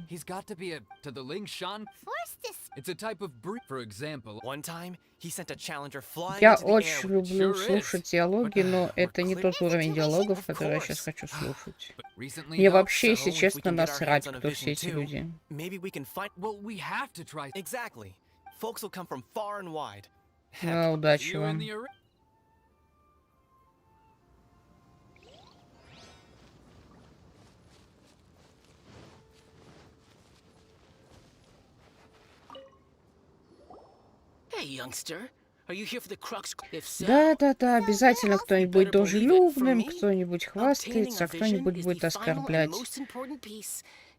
he's got to be to the Ling Shan. forced to It's a type of breed, for example. One time, he sent a challenger flying Я into the air очень with люблю sure слушать is. диалоги, но We're это не тот уровень диалогов, который я course. сейчас хочу слушать. But recently, Мне though, вообще, So, если if we честно, can get our насрать, hands on a кто vision все эти too, люди. maybe we can find... well, we have to try. Exactly. Folks will come from far and wide. Удачи You in вам. the arena. Hey, youngster. Are you here for the crux? If so, Да, обязательно кто-нибудь будет дружелюбным, кто-нибудь хвастается, а кто-нибудь будет оскорблять.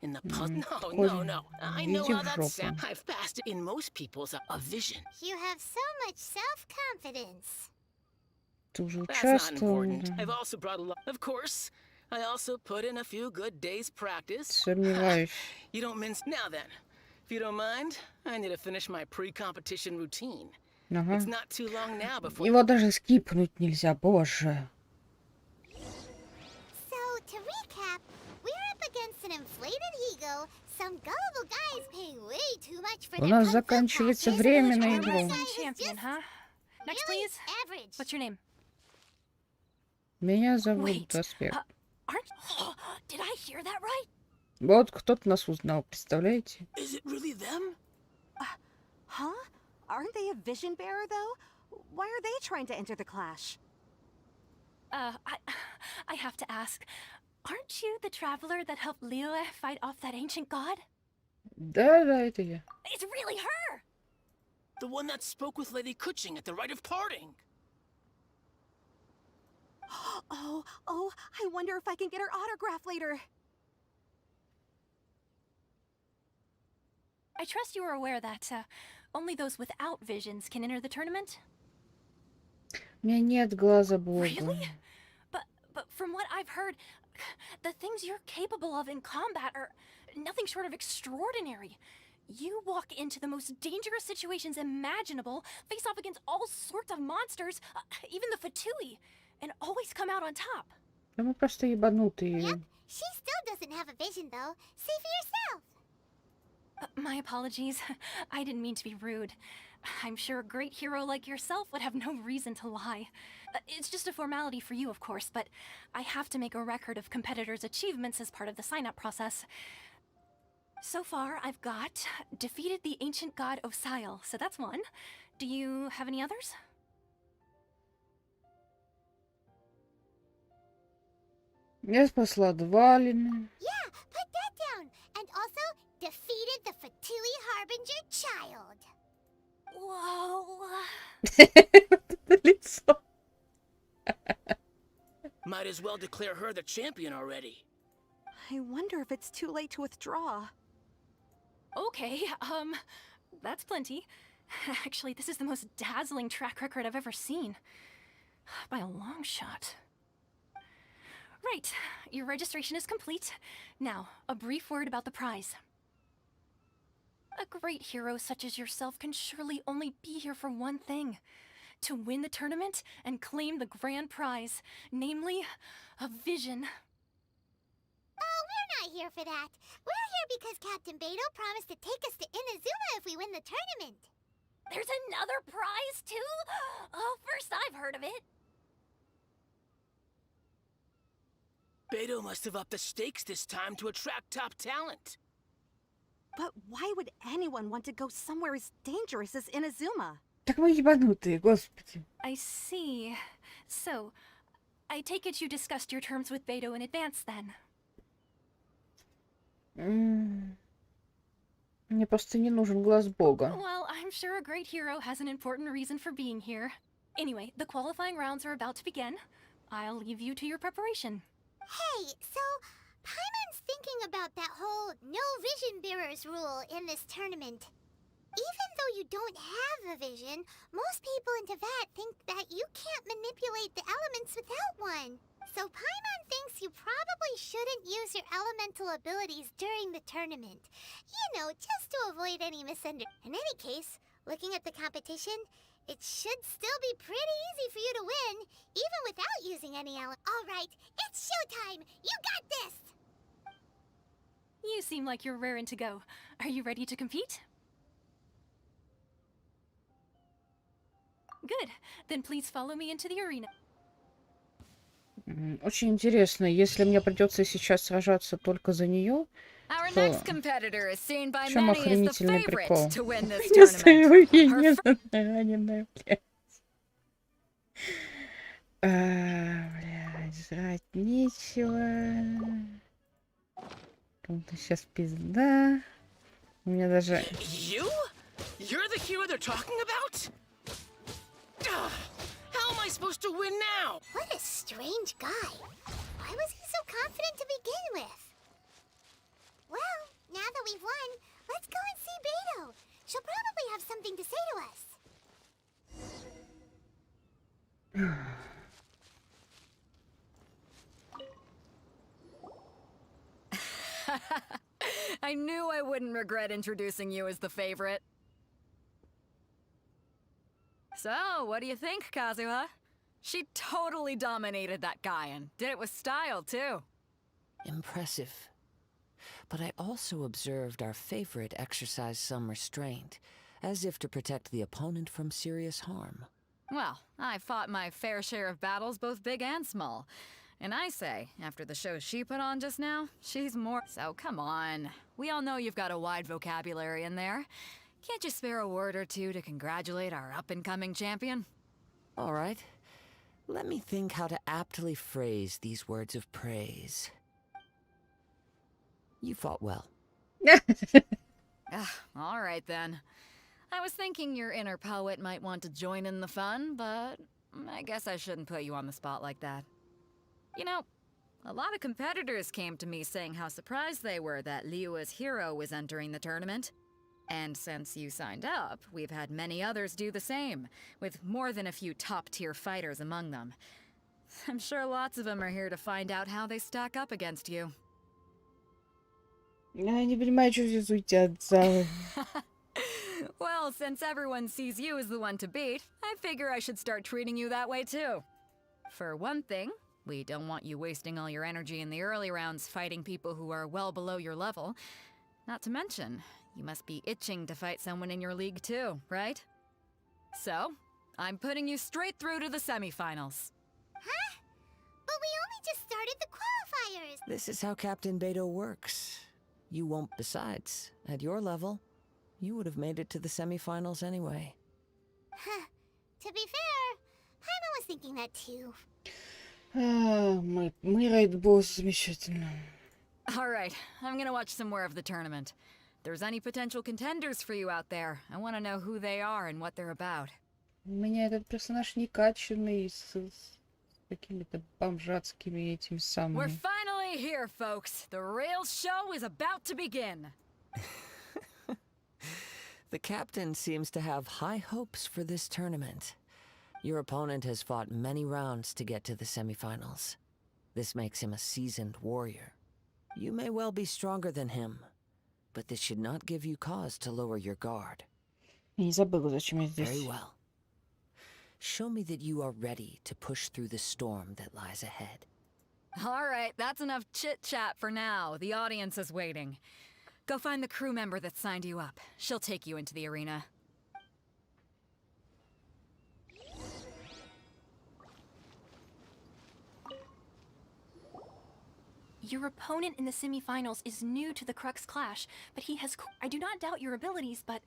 In the puzzle. No. I Иди know how в that жопу. sounds. I've passed it in most people's a vision. You have so much self-confidence. Ты уже That's not участвовал? important. I've also brought a lot. Of course, I also put in a few good days' practice. Сомневаюсь. You don't mince. Now then, if you don't mind, I need to finish my pre-competition routine. Ага. It's not too long now before. Его даже скипнуть нельзя, боже. So, to recap, we're up against an inflated ego, some gullible guys paying way too much for У their нас kung fu заканчивается classes, время на and игру. our guys is Champion, just huh? Next, really please. average. What's your name? Меня зовут Wait, Аспект. Aren't... Did I hear that right? Вот кто-то нас узнал, представляете? Is it really them? Huh? Aren't they a vision bearer, though? Why are they trying to enter the clash? I have to ask. Aren't you the traveler that helped Liyue fight off that ancient god? Да, это я. It's really her! The one that spoke with Lady Kuching at the rite of parting. Oh, I wonder if I can get her autograph later. I trust you are aware that only those without visions can enter the tournament. У меня нет глаза бога. Really? But from what I've heard, the things you're capable of in combat are nothing short of extraordinary. You walk into the most dangerous situations imaginable, face off against all sorts of monsters, even the Fatui, and always come out on top. Да мы просто ебанутые. Yep, she still doesn't have a vision though. See for yourself. My apologies. I didn't mean to be rude. I'm sure a great hero like yourself would have no reason to lie. It's just a formality for you, of course, but I have to make a record of competitors' achievements as part of the sign-up process. So far, I've got defeated the ancient god Osial, so that's one. Do you have any others? Я спасла Двалина. Yeah, put that down. And also defeated the Fatui Harbinger child. Whoa. Это лицо. Might as well declare her the champion already. I wonder if it's too late to withdraw. Okay, that's plenty. Actually, this is the most dazzling track record I've ever seen. By a long shot. Right, your registration is complete. Now, a brief word about the prize. A great hero such as yourself can surely only be here for one thing. To win the tournament and claim the grand prize, namely, a vision. Oh, we're not here for that. We're here because Captain Beto promised to take us to Inazuma if we win the tournament. There's another prize, too? Oh, first I've heard of it. Beto must have upped the stakes this time to attract top talent. But why would anyone want to go somewhere as dangerous as Inazuma? Так мы ебанутые, господи. I see. So, I take it you discussed your terms with Beto in advance, then? Мне просто не нужен глаз бога. Well, I'm sure a great hero has an important reason for being here. Anyway, the qualifying rounds are about to begin. I'll leave you to your preparation. Hey, so Paimon's thinking about that whole no vision bearers rule in this tournament. Even though you don't have a vision, most people in Teyvat think that you can't manipulate the elements without one. So Paimon thinks you probably shouldn't use your elemental abilities during the tournament. You know, just to avoid any misunderstanding. In any case, looking at the competition, it should still be pretty easy for you to win, even without using any element. All right, it's showtime! You got this! You seem like you're raring to go. Are you ready to compete? Good. Then please follow me into the arena. Очень интересно, если мне придется сейчас сражаться только за нее, Our то next competitor is seen by в чем many as the охренительный прикол? favorite to win this Настроение tournament. раненое, блядь. Блядь, жрать нечего. Кому-то сейчас пизда. У меня даже... You? You're the hero they're talking about? How am I supposed to win now? What a strange guy. Why was he so confident to begin with? Well, now that we've won, let's go and see Beto. She'll probably have something to say to us. I knew I wouldn't regret introducing you as the favorite. So, what do you think, Kazuha? She totally dominated that guy and did it with style, too. Impressive. But I also observed our favorite exercise some restraint, as if to protect the opponent from serious harm. Well, I fought my fair share of battles, both big and small. And I say, after the show she put on just now, she's more... So, come on. We all know you've got a wide vocabulary in there. Can't you spare a word or two to congratulate our up-and-coming champion? All right. Let me think how to aptly phrase these words of praise. You fought well. All right, then. I was thinking your inner poet might want to join in the fun, but I guess I shouldn't put you on the spot like that. You know, a lot of competitors came to me saying how surprised they were that Liyue's hero was entering the tournament. And since you signed up, we've had many others do the same, with more than a few top-tier fighters among them. I'm sure lots of them are here to find out how they stack up against you. Я не понимаю, что здесь уйдется. Well, since everyone sees you as the one to beat, I figure I should start treating you that way too. For one thing, we don't want you wasting all your energy in the early rounds fighting people who are well below your level. Not to mention, you must be itching to fight someone in your league too, right? So, I'm putting you straight through to the semifinals. Huh? But we only just started the qualifiers! This is how Captain Beto works. You won't. Besides, at your level, you would have made it to the semifinals anyway. Huh. To be fair, Paimon was thinking that too. Мой рейд-босс замечательно. Alright, I'm gonna watch some more of the tournament. If there's any potential contenders for you out there, I want to know who they are and what they're about. У меня этот персонаж некачанный, с какими-то бомжатскими этими самыми. We're finally here, folks. The real show is about to begin. The captain seems to have high hopes for this tournament. Your opponent has fought many rounds to get to the semifinals. This makes him a seasoned warrior. You may well be stronger than him, but this should not give you cause to lower your guard. Я не забыла, зачем я здесь. Very well. Show me that you are ready to push through the storm that lies ahead. Alright, that's enough chit-chat for now. The audience is waiting. Go find the crew member that signed you up. She'll take you into the arena. Your opponent in the semifinals is new to the Crux Clash, but he has... I do not doubt your abilities, but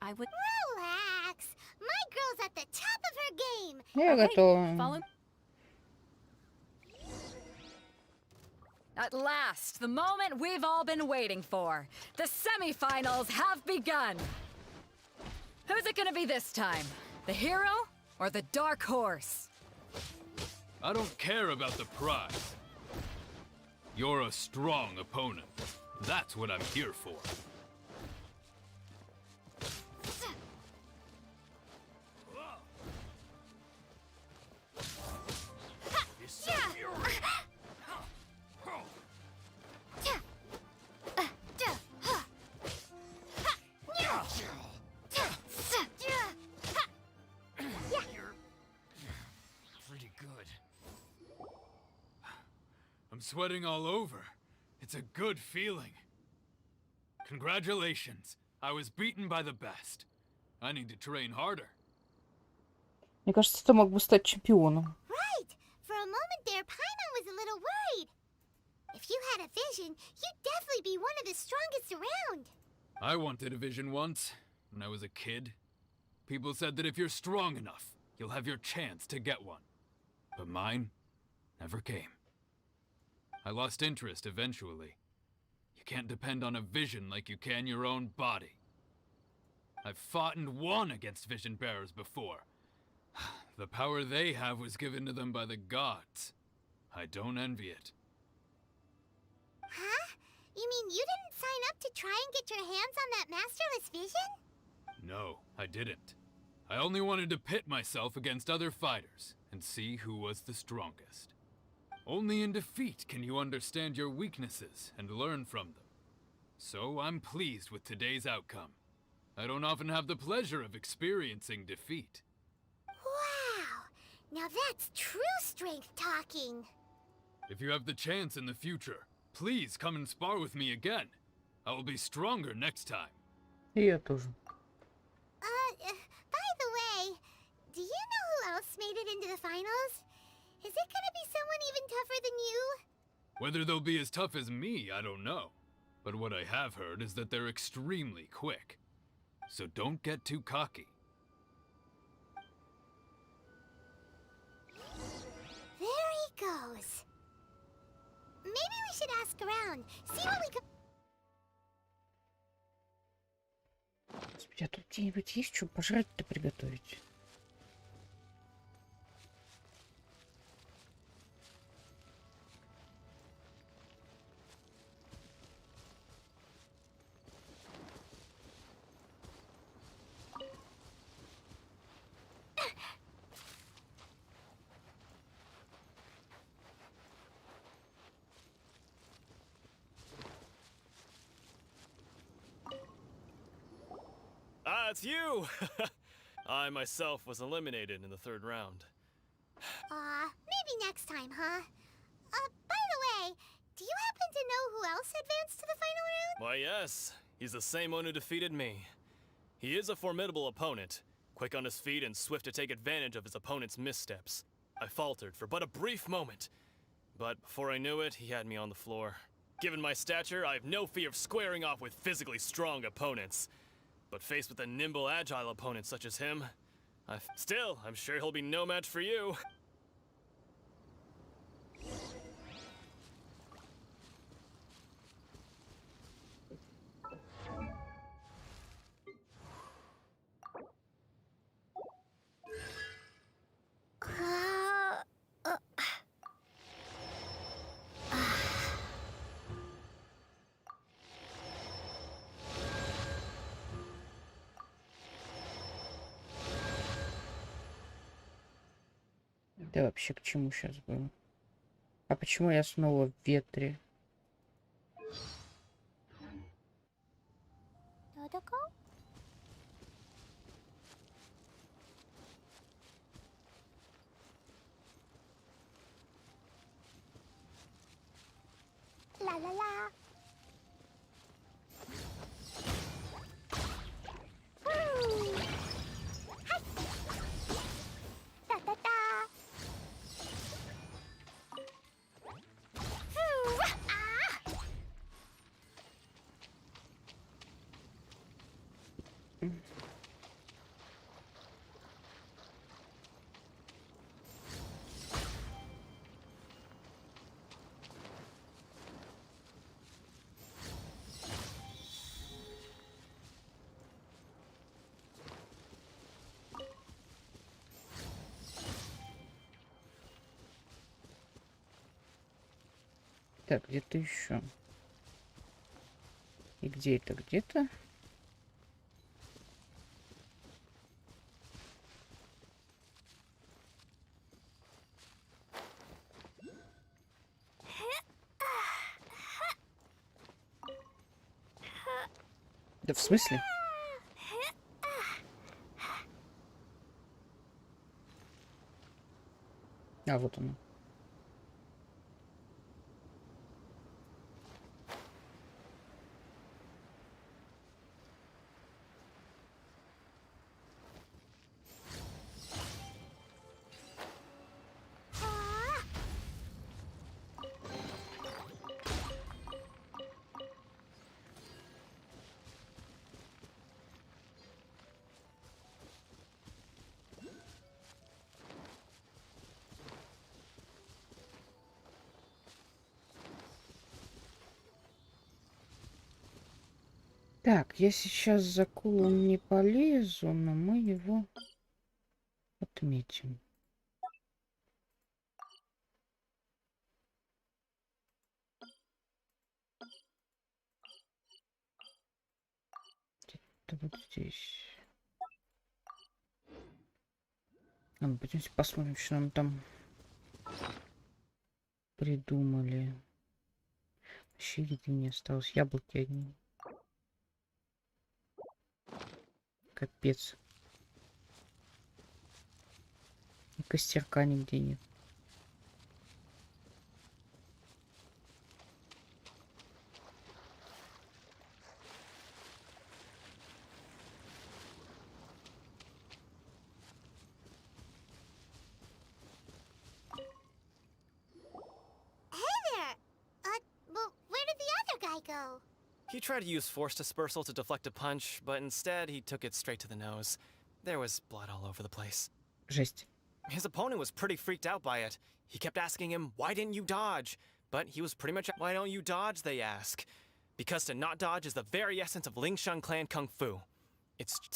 I would... Relax! My girl's at the top of her game! Я готова. Follow... At last, the moment we've all been waiting for. The semifinals have begun. Who's it gonna be this time? The hero or the dark horse? I don't care about the prize. You're a strong opponent. That's what I'm here for. I'm sweating all over. It's a good feeling. Congratulations. I was beaten by the best. I need to train harder. Мне кажется, ты мог бы стать чемпионом. Right! For a moment there, Paimon was a little worried. If you had a vision, you'd definitely be one of the strongest around. I wanted a vision once, when I was a kid. People said that if you're strong enough, you'll have your chance to get one. But mine never came. I lost interest eventually. You can't depend on a vision like you can your own body. I've fought and won against vision bearers before. The power they have was given to them by the gods. I don't envy it. Huh? You mean you didn't sign up to try and get your hands on that masterless vision? No, I didn't. I only wanted to pit myself against other fighters and see who was the strongest. Only in defeat can you understand your weaknesses and learn from them. So I'm pleased with today's outcome. I don't often have the pleasure of experiencing defeat. Wow! Now that's true strength talking. If you have the chance in the future, please come and spar with me again. I will be stronger next time. И я тоже. By the way, do you know who else made it into the finals? Is it gonna be someone even tougher than you? Whether they'll be as tough as me, I don't know. But what I have heard is that they're extremely quick. So don't get too cocky. There he goes. Maybe we should ask around, see what we can... Господи, а тут где-нибудь есть что пожрать-то приготовить? it's you! I myself was eliminated in the third round. Maybe next time, huh? By the way, do you happen to know who else advanced to the final round? Why, yes. He's the same one who defeated me. He is a formidable opponent, quick on his feet and swift to take advantage of his opponent's missteps. I faltered for but a brief moment, but before I knew it, he had me on the floor. Given my stature, I have no fear of squaring off with physically strong opponents. But faced with a nimble, agile opponent such as him, still, I'm sure he'll be no match for you. Да вообще к чему сейчас было? А почему я снова в ветре? La-la-la. Так, где-то еще. И где это? Где-то? Да в смысле? А, вот оно. Так, я сейчас за кулом не полезу, но мы его отметим. Где-то вот здесь. А ну, пойдемте посмотрим, что нам там придумали. Вообще еды не осталось. Яблоки одни. Капец. И костерка нигде нет. He tried to use force dispersal to deflect a punch, but instead he took it straight to the nose. There was blood all over the place. Жесть. His opponent was pretty freaked out by it. He kept asking him, "Why didn't you dodge?" But he was pretty much, "Why don't you dodge?" they ask. Because to not dodge is the very essence of Lingshan clan kung fu.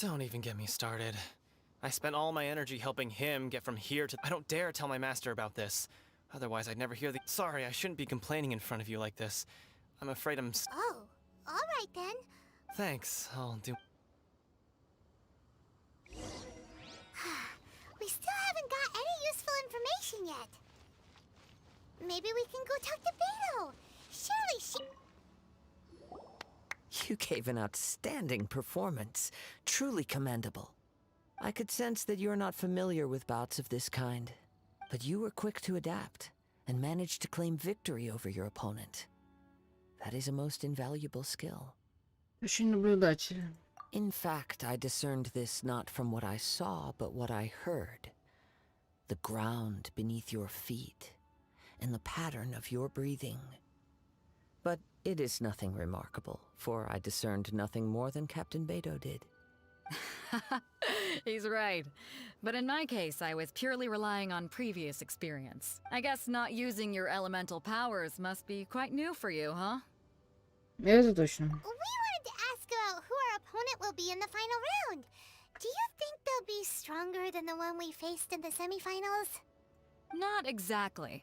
Don't even get me started. I spent all my energy helping him get from here to... I don't dare tell my master about this. Otherwise I'd never hear the... Sorry, I shouldn't be complaining in front of you like this. I'm afraid I'm... Oh, all right then. Thanks, I'll do... We still haven't got any useful information yet. Maybe we can go talk to Beto. Surely she... You gave an outstanding performance. Truly commendable. I could sense that you're not familiar with bouts of this kind, but you were quick to adapt and managed to claim victory over your opponent. That is a most invaluable skill. Очень наблюдателен. In fact, I discerned this not from what I saw, but what I heard. The ground beneath your feet, and the pattern of your breathing. But it is nothing remarkable, for I discerned nothing more than Captain Beto did. He's right. But in my case, I was purely relying on previous experience. I guess not using your elemental powers must be quite new for you, huh? Это точно. We wanted to ask about who our opponent will be in the final round. Do you think they'll be stronger than the one we faced in the semifinals? Not exactly.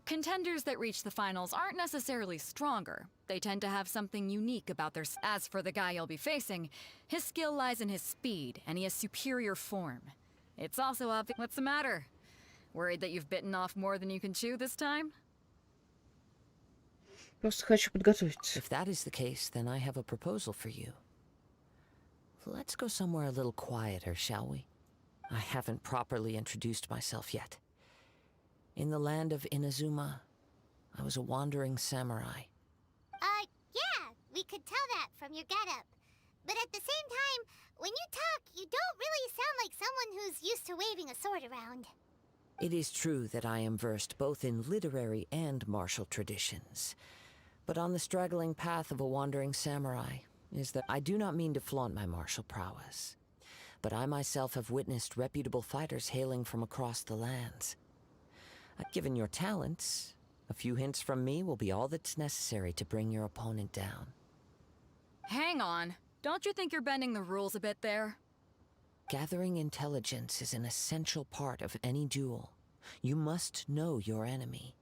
Contenders that reach the finals aren't necessarily stronger. They tend to have something unique about their... As for the guy you'll be facing, his skill lies in his speed, and he has superior form. It's also obvious... What's the matter? Worried that you've bitten off more than you can chew this time? Просто хочу подготовиться. If that is the case, then I have a proposal for you. Let's go somewhere a little quieter, shall we? I haven't properly introduced myself yet. In the land of Inazuma, I was a wandering samurai. Yeah, we could tell that from your getup. But at the same time, when you talk, you don't really sound like someone who's used to waving a sword around. It is true that I am versed both in literary and martial traditions. But on the straggling path of a wandering samurai is that I do not mean to flaunt my martial prowess. But I myself have witnessed reputable fighters hailing from across the lands. Given your talents, a few hints from me will be all that's necessary to bring your opponent down. Hang on. Don't you think you're bending the rules a bit there? Gathering intelligence is an essential part of any duel. You must know your enemy.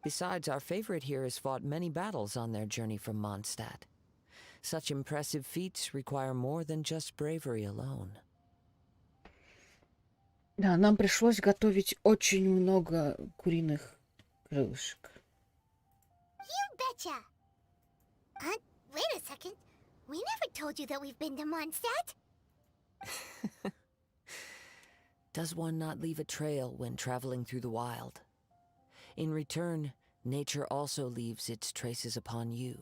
Besides, our favorite here has fought many battles on their journey from Mondstadt. Such impressive feats require more than just bravery alone. Да, нам пришлось готовить очень много куриных крылышек. You betcha! Wait a second. We never told you that we've been to Mondstadt. Does one not leave a trail when traveling through the wild? In return, nature also leaves its traces upon you.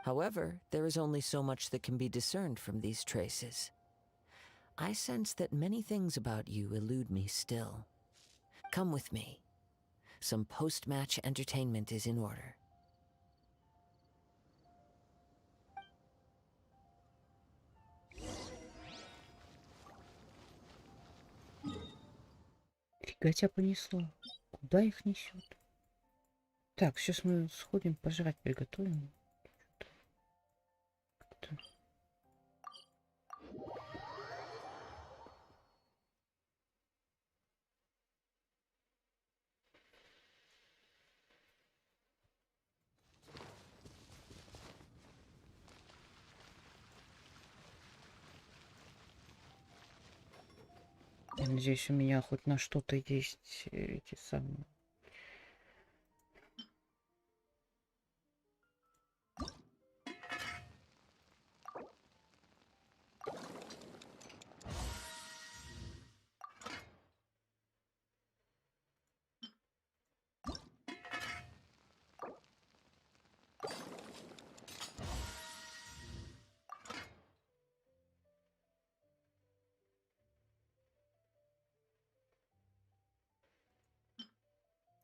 However, there is only so much that can be discerned from these traces. I sense that many things about you elude me still. Come with me. Some post-match entertainment is in order. Фига тебя понесло. Куда их несет? Так, сейчас мы сходим, пожрать приготовим. Как-то... Я надеюсь, у меня хоть на что-то есть эти самые.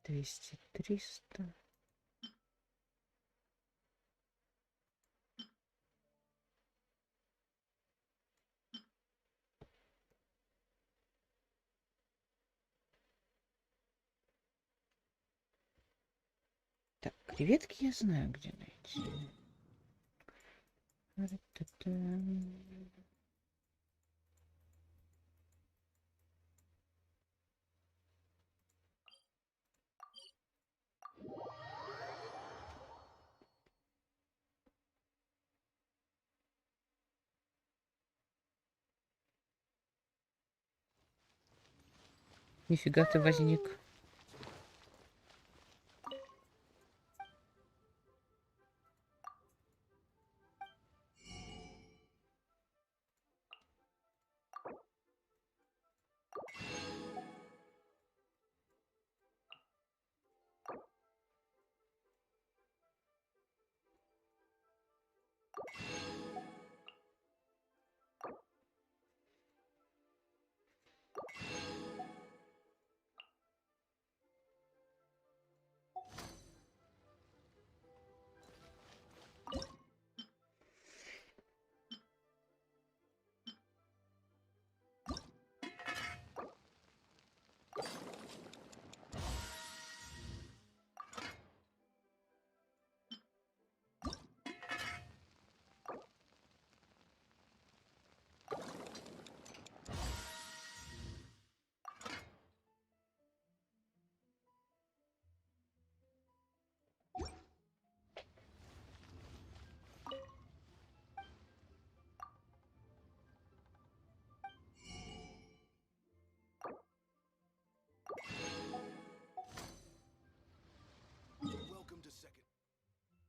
Двести, 300. Так, креветки я знаю, где найти. Нифига ты возник.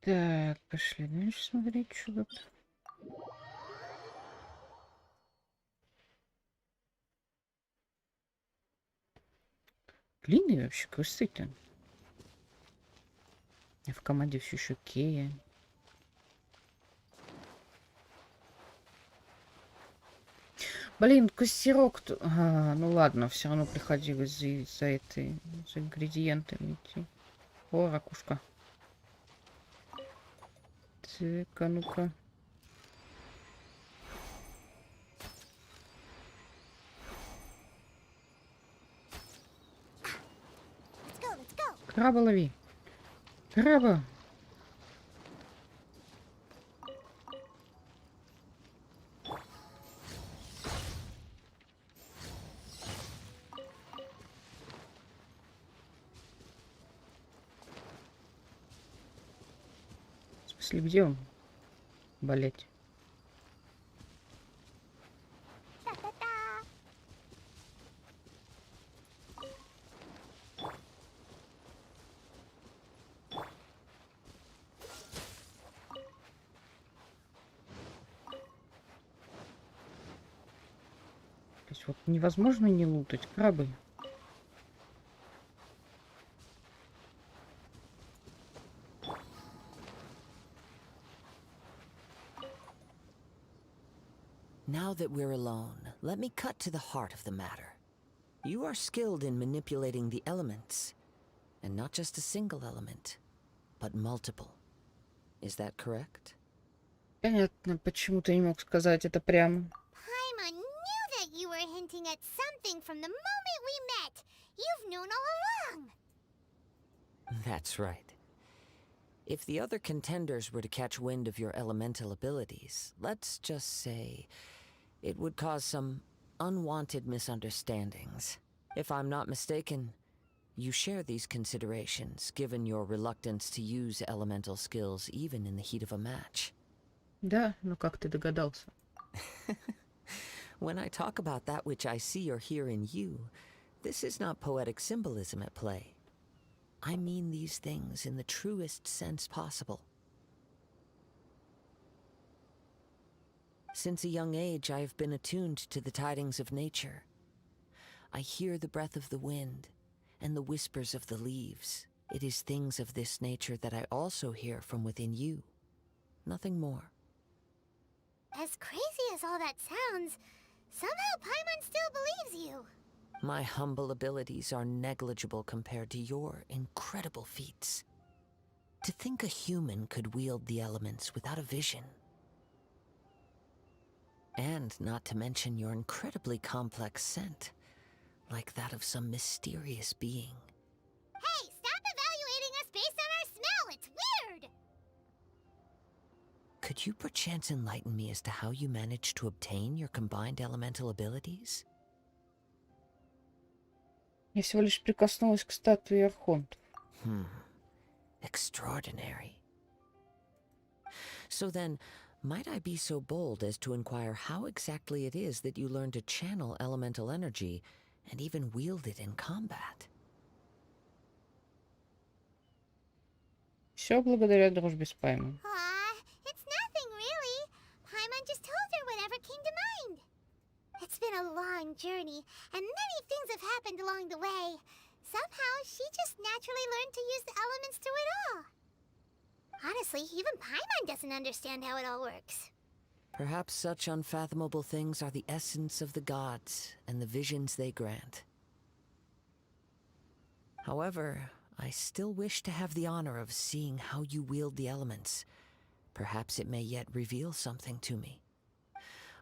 Так, пошли дальше смотреть, что тут. Длинные вообще кусты-то. А в команде все еще Кея. Блин, костерок. Ну ладно, все равно приходилось за этой, за ингредиентами идти. О, ракушка. Так, а ну-ка. Краба лови. Краба. В смысле, где он? Болеть. То есть вот невозможно не лутать крабы. Now that we're alone, let me cut to the heart of the matter. You are skilled in manipulating the elements, and not just a single element, but multiple. Is that correct? Понятно, почему ты не мог сказать это прямо. Paimon knew that you were hinting at something from the moment we met. You've known all along. That's right. If the other contenders were to catch wind of your elemental abilities, let's just say it would cause some unwanted misunderstandings. If I'm not mistaken, you share these considerations, given your reluctance to use elemental skills even in the heat of a match. Да, ну как ты догадался? When I talk about that which I see or hear in you, this is not poetic symbolism at play. I mean these things in the truest sense possible. Since a young age, I have been attuned to the tidings of nature. I hear the breath of the wind and the whispers of the leaves. It is things of this nature that I also hear from within you. Nothing more. As crazy as all that sounds, somehow Paimon still believes you. My humble abilities are negligible compared to your incredible feats. To think a human could wield the elements without a vision. And not to mention your incredibly complex scent, like that of some mysterious being. Hey, stop evaluating us based on our smell! It's weird! Could you perchance enlighten me as to how you managed to obtain your combined elemental abilities? Я всего лишь прикоснулась к статуе Архонтов. Extraordinary. So then, might I be so bold as to inquire how exactly it is that you learn to channel elemental energy and even wield it in combat? Все благодаря дружбе с Паймом. It's nothing really. Paimon just told her whatever came to mind. It's been a long journey, and many things have happened along the way. Somehow, she just naturally learned to use the elements through it all. Honestly, even Paimon doesn't understand how it all works. Perhaps such unfathomable things are the essence of the gods and the visions they grant. However, I still wish to have the honor of seeing how you wield the elements. Perhaps it may yet reveal something to me.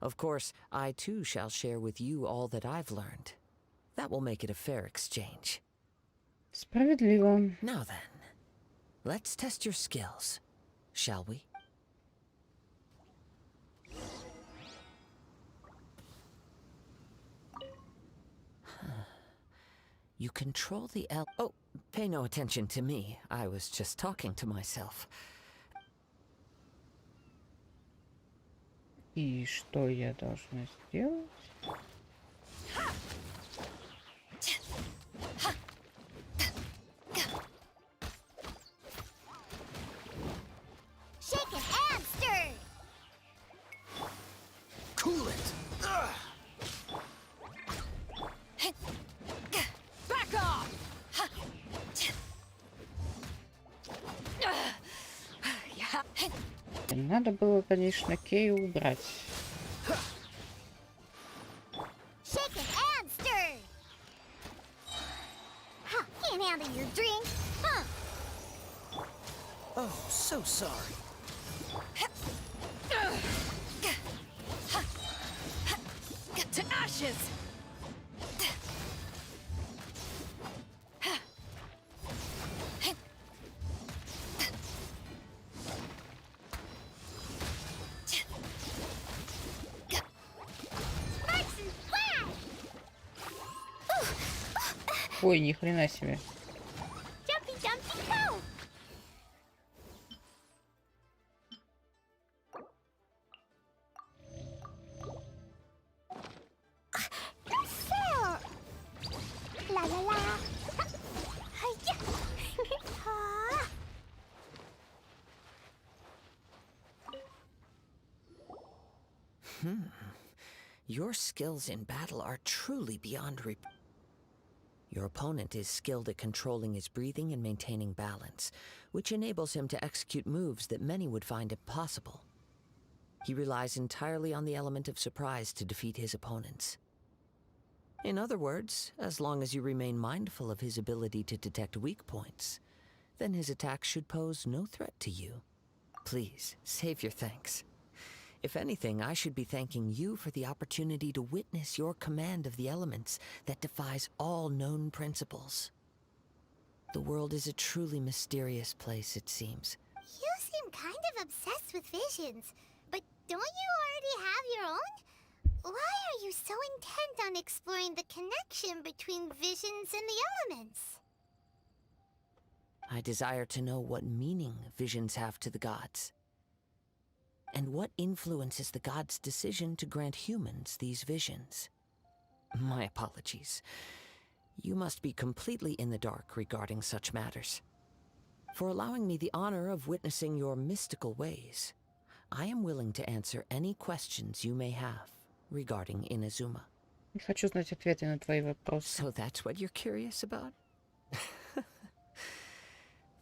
Of course, I too shall share with you all that I've learned. That will make it a fair exchange. Справедливо. Now then, let's test your skills, shall we? You control the Oh, pay no attention to me. I was just talking to myself. И что я должна сделать? Надо было, конечно, Кею убрать. Shaken and stirred. Huh, can't handle your drink, huh? Oh, so sorry. To ashes! Sparks and flash! Ой, ни хрена себе. Jumpy, jumpy, go! Fair. La la la. Hi-ya. Ah. Your skills in battle are truly beyond Your opponent is skilled at controlling his breathing and maintaining balance, which enables him to execute moves that many would find impossible. He relies entirely on the element of surprise to defeat his opponents. In other words, as long as you remain mindful of his ability to detect weak points, then his attacks should pose no threat to you. Please, save your thanks. If anything, I should be thanking you for the opportunity to witness your command of the elements that defies all known principles. The world is a truly mysterious place, it seems. You seem kind of obsessed with visions, but don't you already have your own? Why are you so intent on exploring the connection between visions and the elements? I desire to know what meaning visions have to the gods, and what influences the gods' decision to grant humans these visions. My apologies. You must be completely in the dark regarding such matters. For allowing me the honor of witnessing your mystical ways, I am willing to answer any questions you may have regarding Inazuma. Хочу знать ответы на твои вопросы. So that's what you're curious about?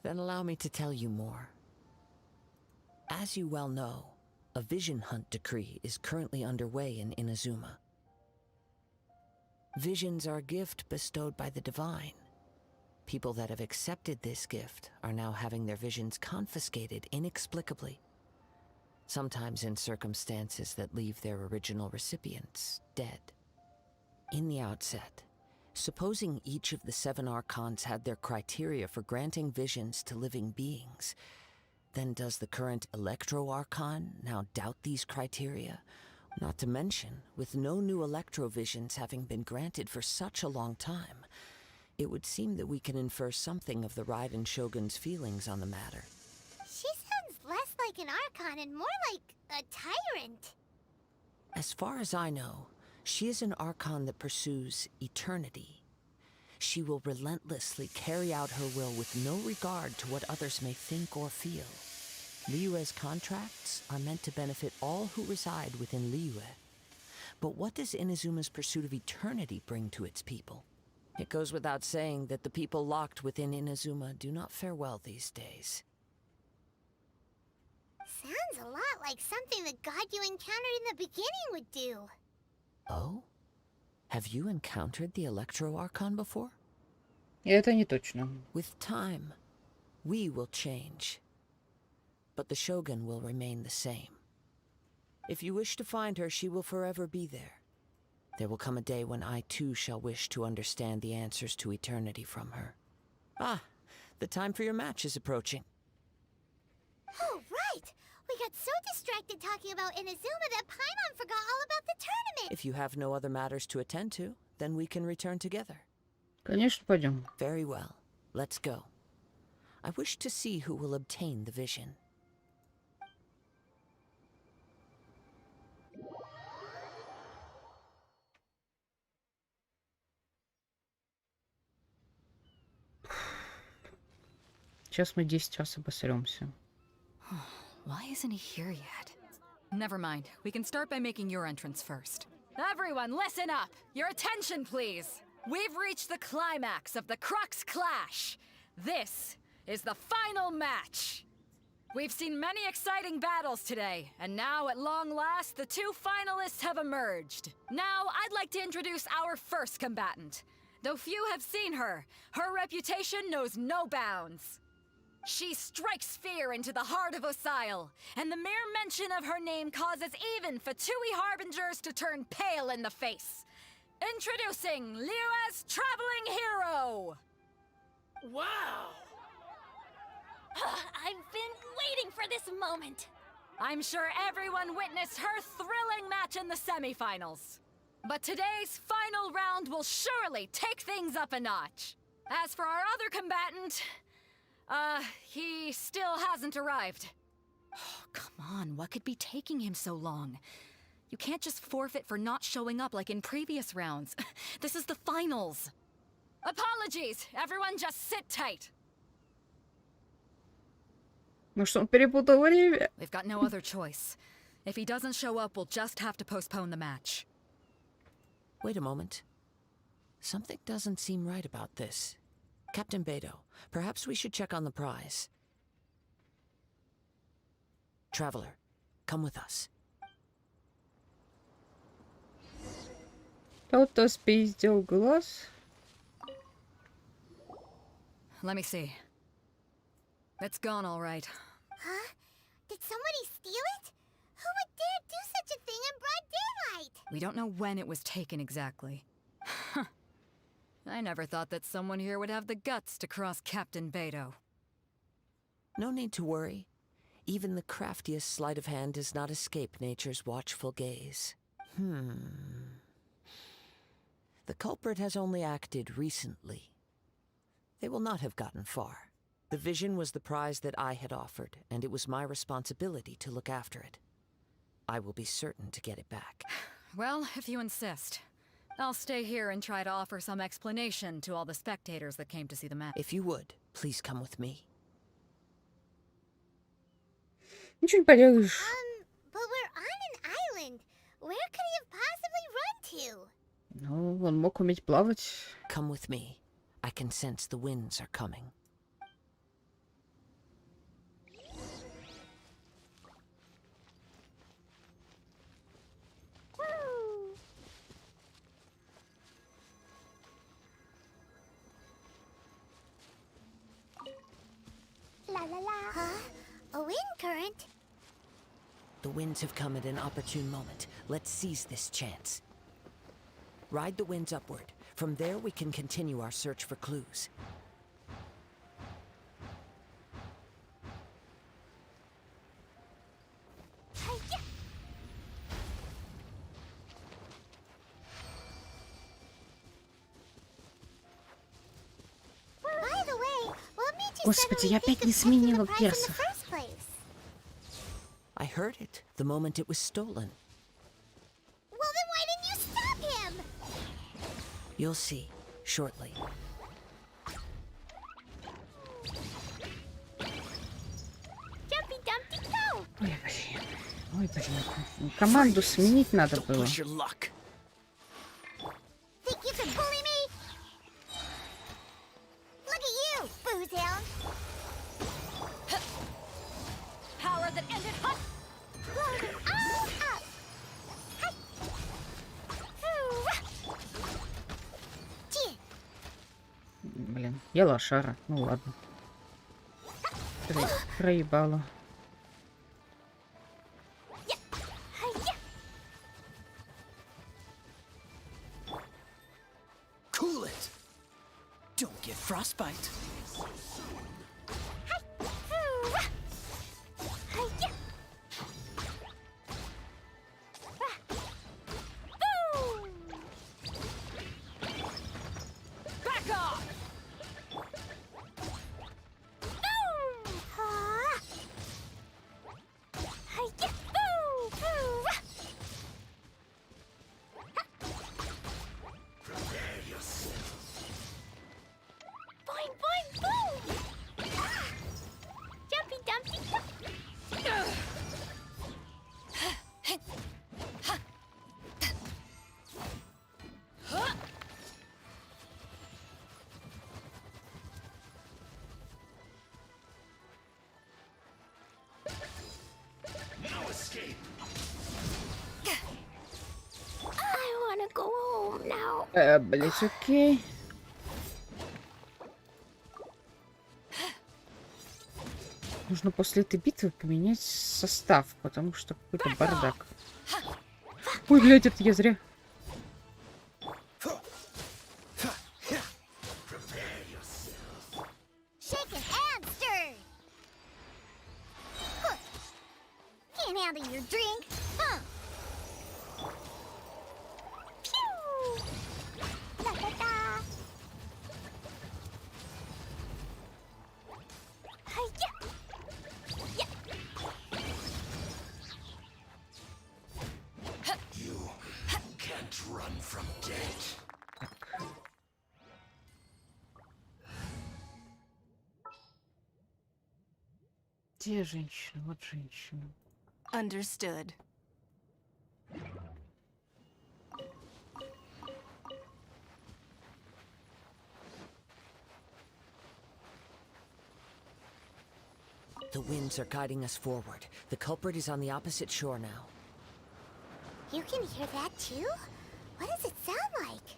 Then allow me to tell you more. As you well know, a vision hunt decree is currently underway in Inazuma. Visions are a gift bestowed by the divine. People that have accepted this gift are now having their visions confiscated inexplicably, sometimes in circumstances that leave their original recipients dead. In the outset, supposing each of the 7 archons had their criteria for granting visions to living beings, then does the current Electro-Archon now doubt these criteria? Not to mention, with no new Electro-visions having been granted for such a long time, it would seem that we can infer something of the Raiden Shogun's feelings on the matter. She sounds less like an Archon and more like a tyrant. As far as I know, she is an Archon that pursues eternity. She will relentlessly carry out her will with no regard to what others may think or feel. Liyue's contracts are meant to benefit all who reside within Liyue. But what does Inazuma's pursuit of eternity bring to its people? It goes without saying that the people locked within Inazuma do not fare well these days. Sounds a lot like something the god you encountered in the beginning would do. Oh? Have you encountered the Electro-Archon before? Это не точно. With time, we will change. But the Shogun will remain the same. If you wish to find her, she will forever be there. There will come a day when I too shall wish to understand the answers to eternity from her. Ah, the time for your match is approaching. Oh, right! We got so distracted talking about Inazuma that Paimon forgot all about the tournament! If you have no other matters to attend to, then we can return together. Конечно, пойдем. Very well. Let's go. I wish to see who will obtain the vision. Сейчас мы 10 раз обосремся. Why isn't he here yet? Never mind. We can start by making your entrance first. Everyone, listen up! Your attention, please! We've reached the climax of the Crux Clash! This is the final match! We've seen many exciting battles today, and now at long last, the two finalists have emerged. Now, I'd like to introduce our first combatant. Though few have seen her, her reputation knows no bounds. She strikes fear into the heart of Osile, and the mere mention of her name causes even Fatui Harbingers to turn pale in the face. Introducing Liyue's traveling hero! Wow! I've been waiting for this moment. I'm sure everyone witnessed her thrilling match in the semifinals. But today's final round will surely take things up a notch. As for our other combatant, he still hasn't arrived. Oh, come on, what could be taking him so long? You can't just forfeit for not showing up like in previous rounds. This is the finals. Apologies, everyone just sit tight. Может, он перепутал время? We've got no other choice. If he doesn't show up, we'll just have to postpone the match. Wait a moment. Something doesn't seem right about this. Captain Beidou, perhaps we should check on the prize. Traveler, come with us. Кто-то спиздил глаз. Let me see. It's gone all right. Huh? Did somebody steal it? Who would dare do such a thing in broad daylight? We don't know when it was taken exactly. I never thought that someone here would have the guts to cross Captain Beidou. No need to worry. Even the craftiest sleight of hand does not escape nature's watchful gaze. The culprit has only acted recently. They will not have gotten far. The vision was the prize that I had offered, and it was my responsibility to look after it. I will be certain to get it back. Well, if you insist. I'll stay here and try to offer some explanation to all the spectators that came to see the match. If you would, please come with me. Ничего не поделаешь. But we're on an island. Where could he have possibly run to? Ну, он мог уметь плавать. Come with me. I can sense the winds are coming. La la la. Huh? A wind current? The winds have come at an opportune moment. Let's seize this chance. Ride the winds upward. From there, we can continue our search for clues. By the way, what made you Господи, suddenly я think опять не of taking сменила the prize in the перса. first place? I heard it the moment it was stolen. Well, then why didn't you stop him? You'll see shortly. Jumpy Dumpty go! Ой, блин. Ой, блин. Команду сменить надо Don't было. push your luck. Think you can bully me? Look at you, boozhound! Power that ended hot. Blow them all up! Hi. Gee, Блин, я лошара. Ну ладно. Проебала. Cool it! Don't get frostbite. Back off! Boing, boing, boom! Блять, окей. Нужно после этой битвы поменять состав, потому что какой-то бардак. Ой, блядь, это я зря. Shaken and stirred. Huh. Can't handle your drink, huh? Pew! Da da da. Hi-ya! Yeah. You can't run from death. Где женщина? Вот женщина. Understood. The winds are guiding us forward. The culprit is on the opposite shore now. You can hear that too? What does it sound like?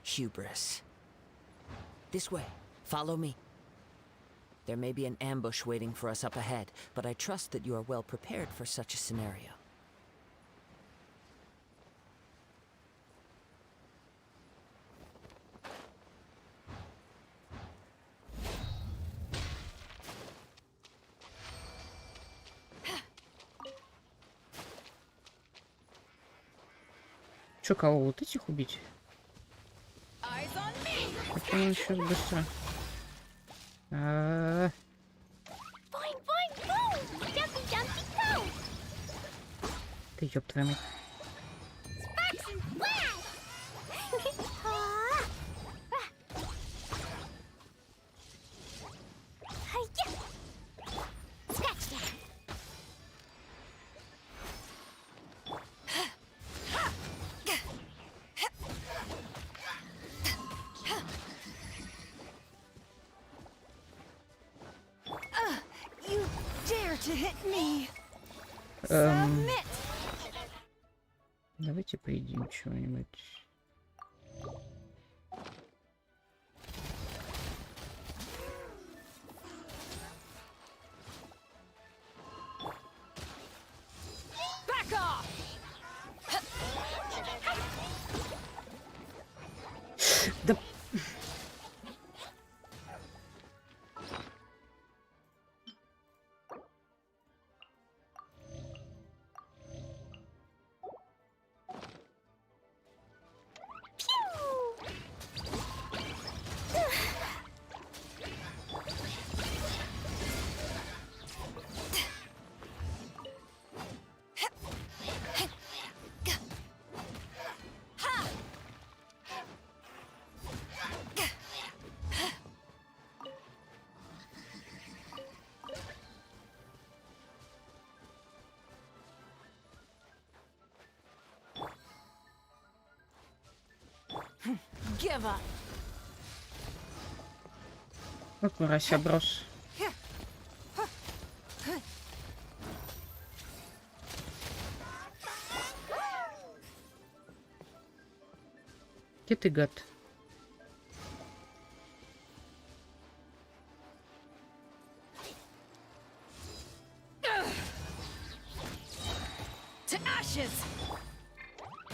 Hubris. This way. Follow me. There may be an ambush waiting for us up ahead, but I trust that you are well prepared for such a scenario. Чё, кого? Вот этих убить? Это он сейчас быстро. Boing, boing, boom! Jumpy, jumpy, go! Ты ёб твою мать. Sparks and flash! Hi-ya! Scratch that! You dare to hit me! Эм, Submit! давайте поедим чего-нибудь. Back off! Да. Give up. Вот мразь оброс. Где ты, гад? To ashes!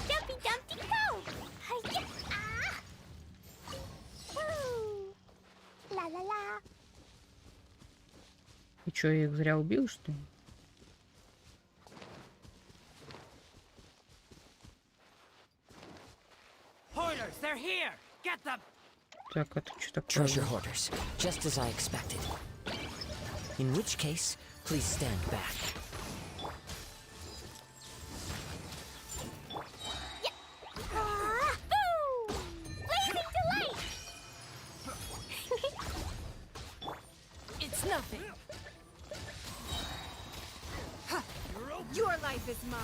Jumpy, jumpy, go! Hi-ya! Ah! Woo! La-la-la! И чё, я их зря убил, что ли? Hoarders, they're here! Get them! Так, это что такое? Treasure hoarders, just as I expected. In which case, please stand back. Ah! Boom! Blazing delight! It's nothing. Your life is mine.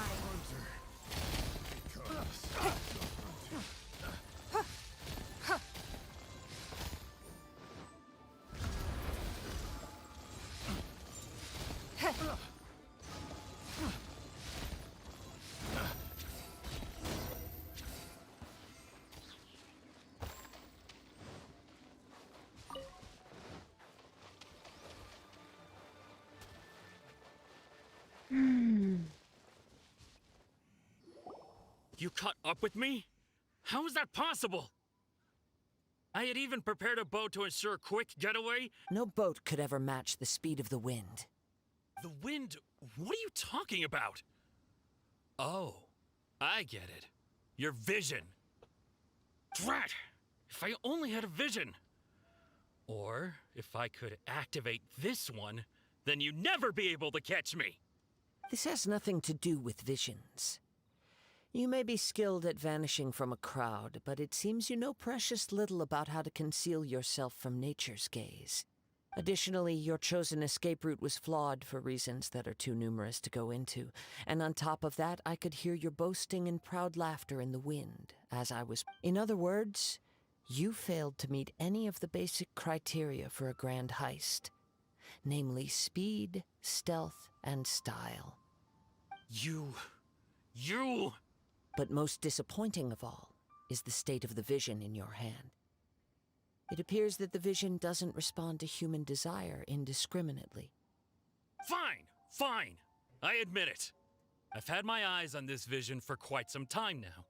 You caught up with me? How is that possible? I had even prepared a boat to ensure a quick getaway. No boat could ever match the speed of the wind. The wind? What are you talking about? Oh, I get it. Your vision. Drat! If I only had a vision. Or, if I could activate this one, then you'd never be able to catch me. This has nothing to do with visions. You may be skilled at vanishing from a crowd, but it seems you know precious little about how to conceal yourself from nature's gaze. Additionally, your chosen escape route was flawed for reasons that are too numerous to go into, and on top of that, I could hear your boasting and proud laughter in the wind as I was... In other words, you failed to meet any of the basic criteria for a grand heist, namely speed, stealth, and style. You... But most disappointing of all is the state of the vision in your hand. It appears that the vision doesn't respond to human desire indiscriminately. Fine. I admit it. I've had my eyes on this vision for quite some time now.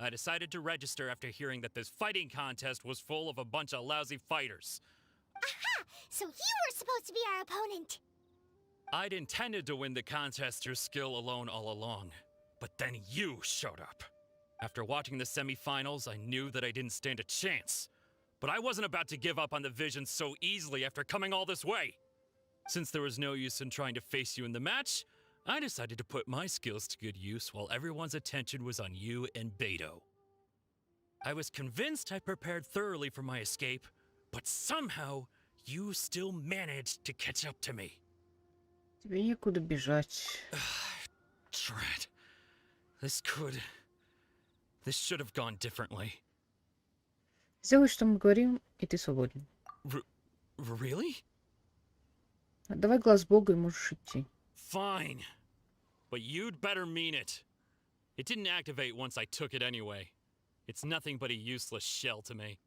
I decided to register after hearing that this fighting contest was full of a bunch of lousy fighters. Aha! So you were supposed to be our opponent! I'd intended to win the contest through skill alone all along, but then you showed up. After watching the semifinals, I knew that I didn't stand a chance. But I wasn't about to give up on the vision so easily after coming all this way. Since there was no use in trying to face you in the match, I decided to put my skills to good use while everyone's attention was on you and Beto. I was convinced I prepared thoroughly for my escape, but somehow you still managed to catch up to me. Тебе некуда бежать. Drat. This should have gone differently. Сделай, что мы говорим, и ты свободен. Really? Давай глаз Бога, и можешь идти. Fine. But you'd better mean it. It didn't activate once I took it anyway. It's nothing but a useless shell to me.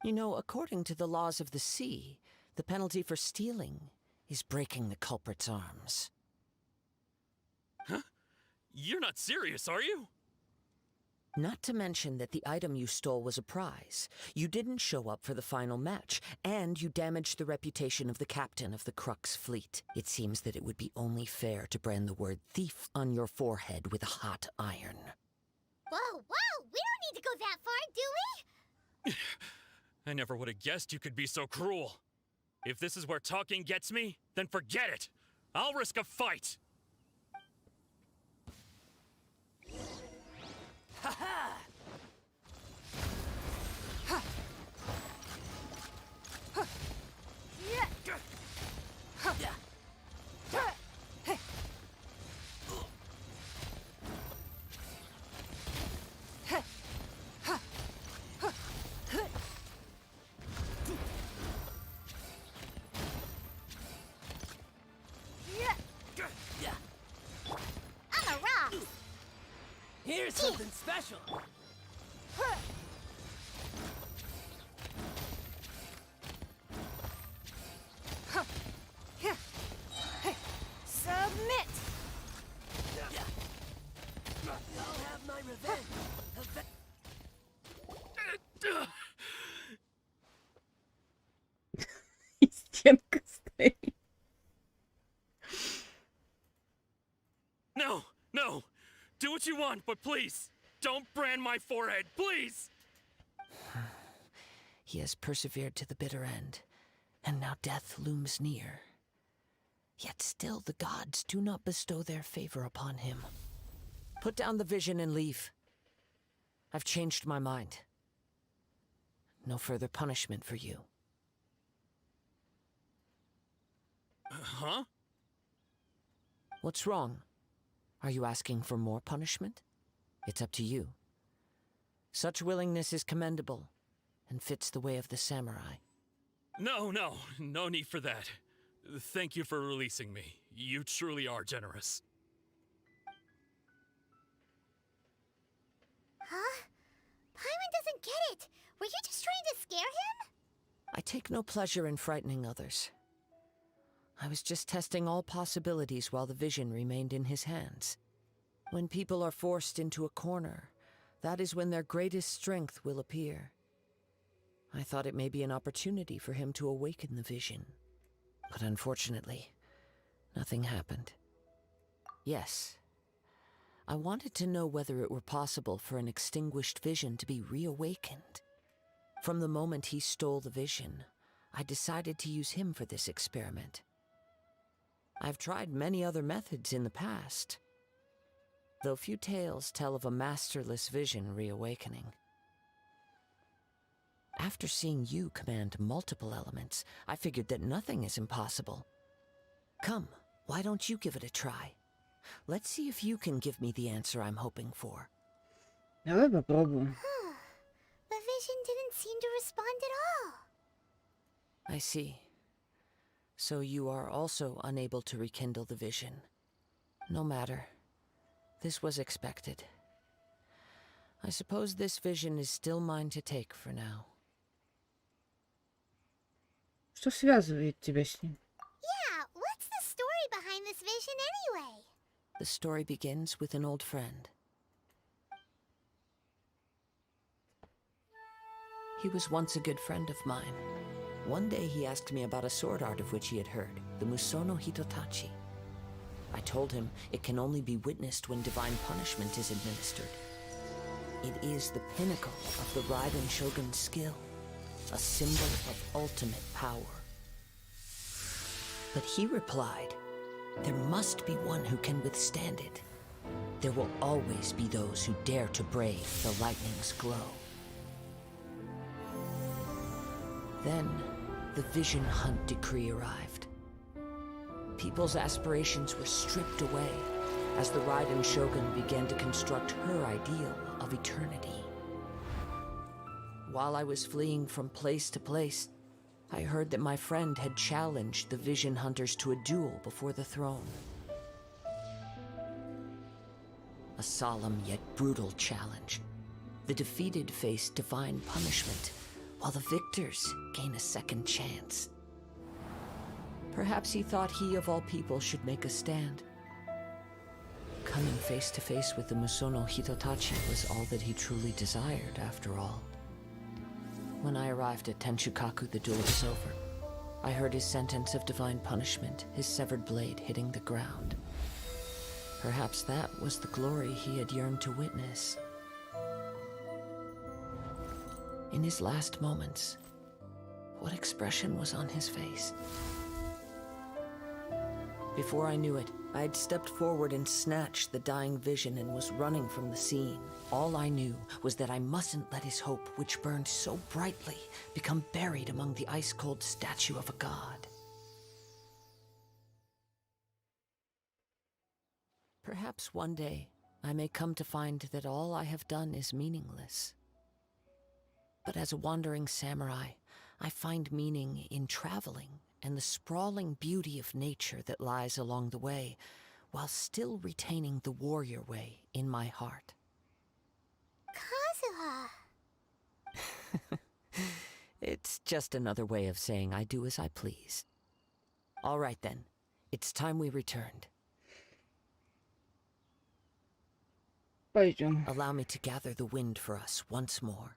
You know, according to the laws of the sea, the penalty for stealing is breaking the culprit's arms. Huh? You're not serious, are you? Not to mention that the item you stole was a prize. You didn't show up for the final match, and you damaged the reputation of the captain of the Crux fleet. It seems that it would be only fair to brand the word thief on your forehead with a hot iron. Whoa! We don't need to go that far, do we? I never would have guessed you could be so cruel. If this is where talking gets me, then forget it. I'll risk a fight. Ha-ha! I'm a rock! Here's something special. Submit! I'll have my revenge. Стенка стоит. No! Do what you want, but please, don't brand my forehead, please! He has persevered to the bitter end, and now death looms near. Yet still the gods do not bestow their favor upon him. Put down the vision and leave. I've changed my mind. No further punishment for you. Huh? What's wrong? Are you asking for more punishment? It's up to you. Such willingness is commendable, and fits the way of the samurai. No need for that. Thank you for releasing me. You truly are generous. Huh? Paimon doesn't get it. Were you just trying to scare him? I take no pleasure in frightening others. I was just testing all possibilities while the vision remained in his hands. When people are forced into a corner, That is when their greatest strength will appear. I thought it may be an opportunity for him to awaken the vision. But unfortunately, nothing happened. Yes, I wanted to know whether it were possible for an extinguished vision to be reawakened. From the moment he stole the vision, I decided to use him for this experiment. I've tried many other methods in the past, though few tales tell of a masterless vision reawakening. After seeing you command multiple elements, I figured that nothing is impossible. Come, why don't you give it a try? Let's see if you can give me the answer I'm hoping for. Давай попробуем. The vision didn't seem to respond at all. I see. So you are also unable to rekindle the vision. No matter. This was expected. I suppose this vision is still mine to take for now. Что связывает тебя с ним? Yeah, what's the story behind this vision anyway? The story begins with an old friend. He was once a good friend of mine. One day he asked me about a sword art of which he had heard, the Musono Hitotachi. I told him it can only be witnessed when divine punishment is administered. It is the pinnacle of the Raiden Shogun's skill, a symbol of ultimate power. But he replied, there must be one who can withstand it. There will always be those who dare to brave the lightning's glow. Then, the Vision Hunt decree arrived. People's aspirations were stripped away as the Raiden Shogun began to construct her ideal of eternity. While I was fleeing from place to place, I heard that my friend had challenged the Vision Hunters to a duel before the throne. A solemn yet brutal challenge. The defeated face divine punishment, while the victors gain a second chance. Perhaps he thought he of all people should make a stand. Coming face to face with the Musono Hitotachi was all that he truly desired, after all. When I arrived at Tenshukaku, the duel was over. I heard his sentence of divine punishment, his severed blade hitting the ground. Perhaps that was the glory he had yearned to witness. In his last moments, what expression was on his face? Before I knew it, I had stepped forward and snatched the dying vision and was running from the scene. All I knew was that I mustn't let his hope, which burned so brightly, become buried among the ice-cold statue of a god. Perhaps one day, I may come to find that all I have done is meaningless. But as a wandering samurai, I find meaning in traveling and the sprawling beauty of nature that lies along the way, while still retaining the warrior way in my heart. Kazuha! It's just another way of saying I do as I please. All right then, it's time we returned. Пойдем. Allow me to gather the wind for us once more.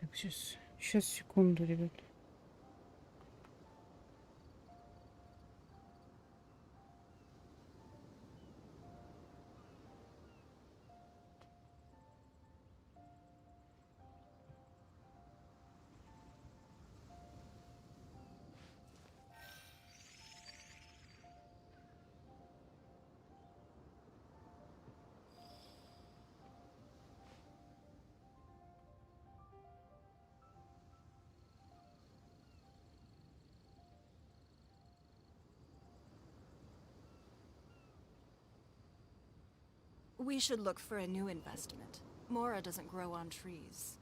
Так, сейчас, секунду, ребят. We should look for a new investment. Mora doesn't grow on trees.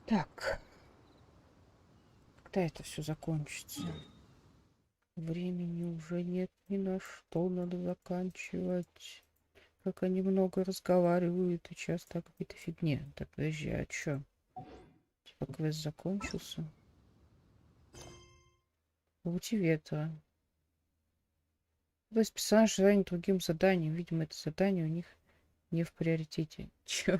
Так. Когда это все закончится? Времени уже нет ни на что, надо заканчивать. Как они много разговаривают и часто о какой-то фигне. Так, подожди, а чё? Типа квест закончился? Пути ветра. То есть персонаж занят другим заданием. Видимо, это задание у них не в приоритете. Чё?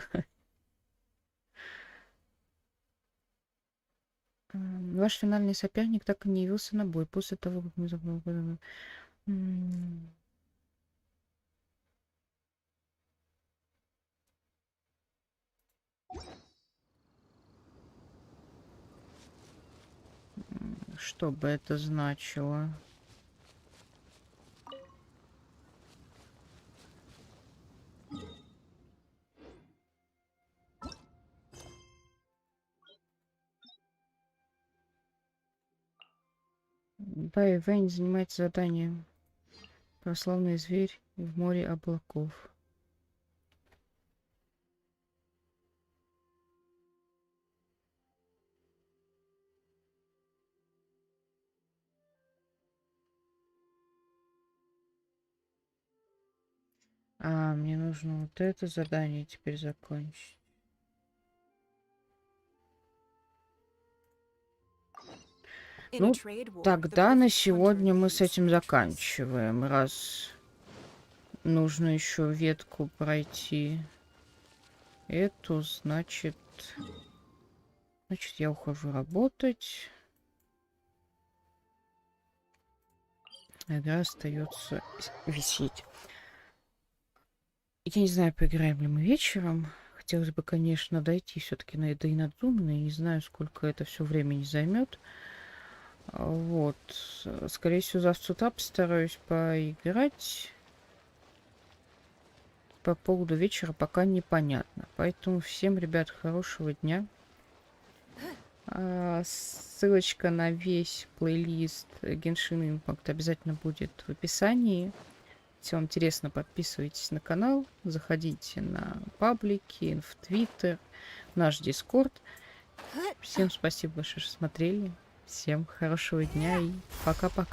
Ваш финальный соперник так и не явился на бой после того, как мы забыли. Что бы это значило? Вэнь занимается заданием. Прославный зверь в море облаков. А, мне нужно вот это задание теперь закончить. Ну, тогда на сегодня мы с этим заканчиваем, раз нужно еще ветку пройти. Эту, значит, я ухожу работать. Игра остается висеть. Я не знаю, поиграем ли мы вечером. Хотелось бы, конечно, дойти все-таки на еды и надуманные. Не знаю, сколько это все времени займет. Вот. Скорее всего, завтра с утра постараюсь поиграть. По поводу вечера пока непонятно. Поэтому всем, ребят, хорошего дня. Ссылочка на весь плейлист Genshin Impact обязательно будет в описании. Если вам интересно, подписывайтесь на канал, заходите на паблики, в Твиттер, в наш Дискорд. Всем спасибо большое, что смотрели. Всем хорошего дня и пока-пока.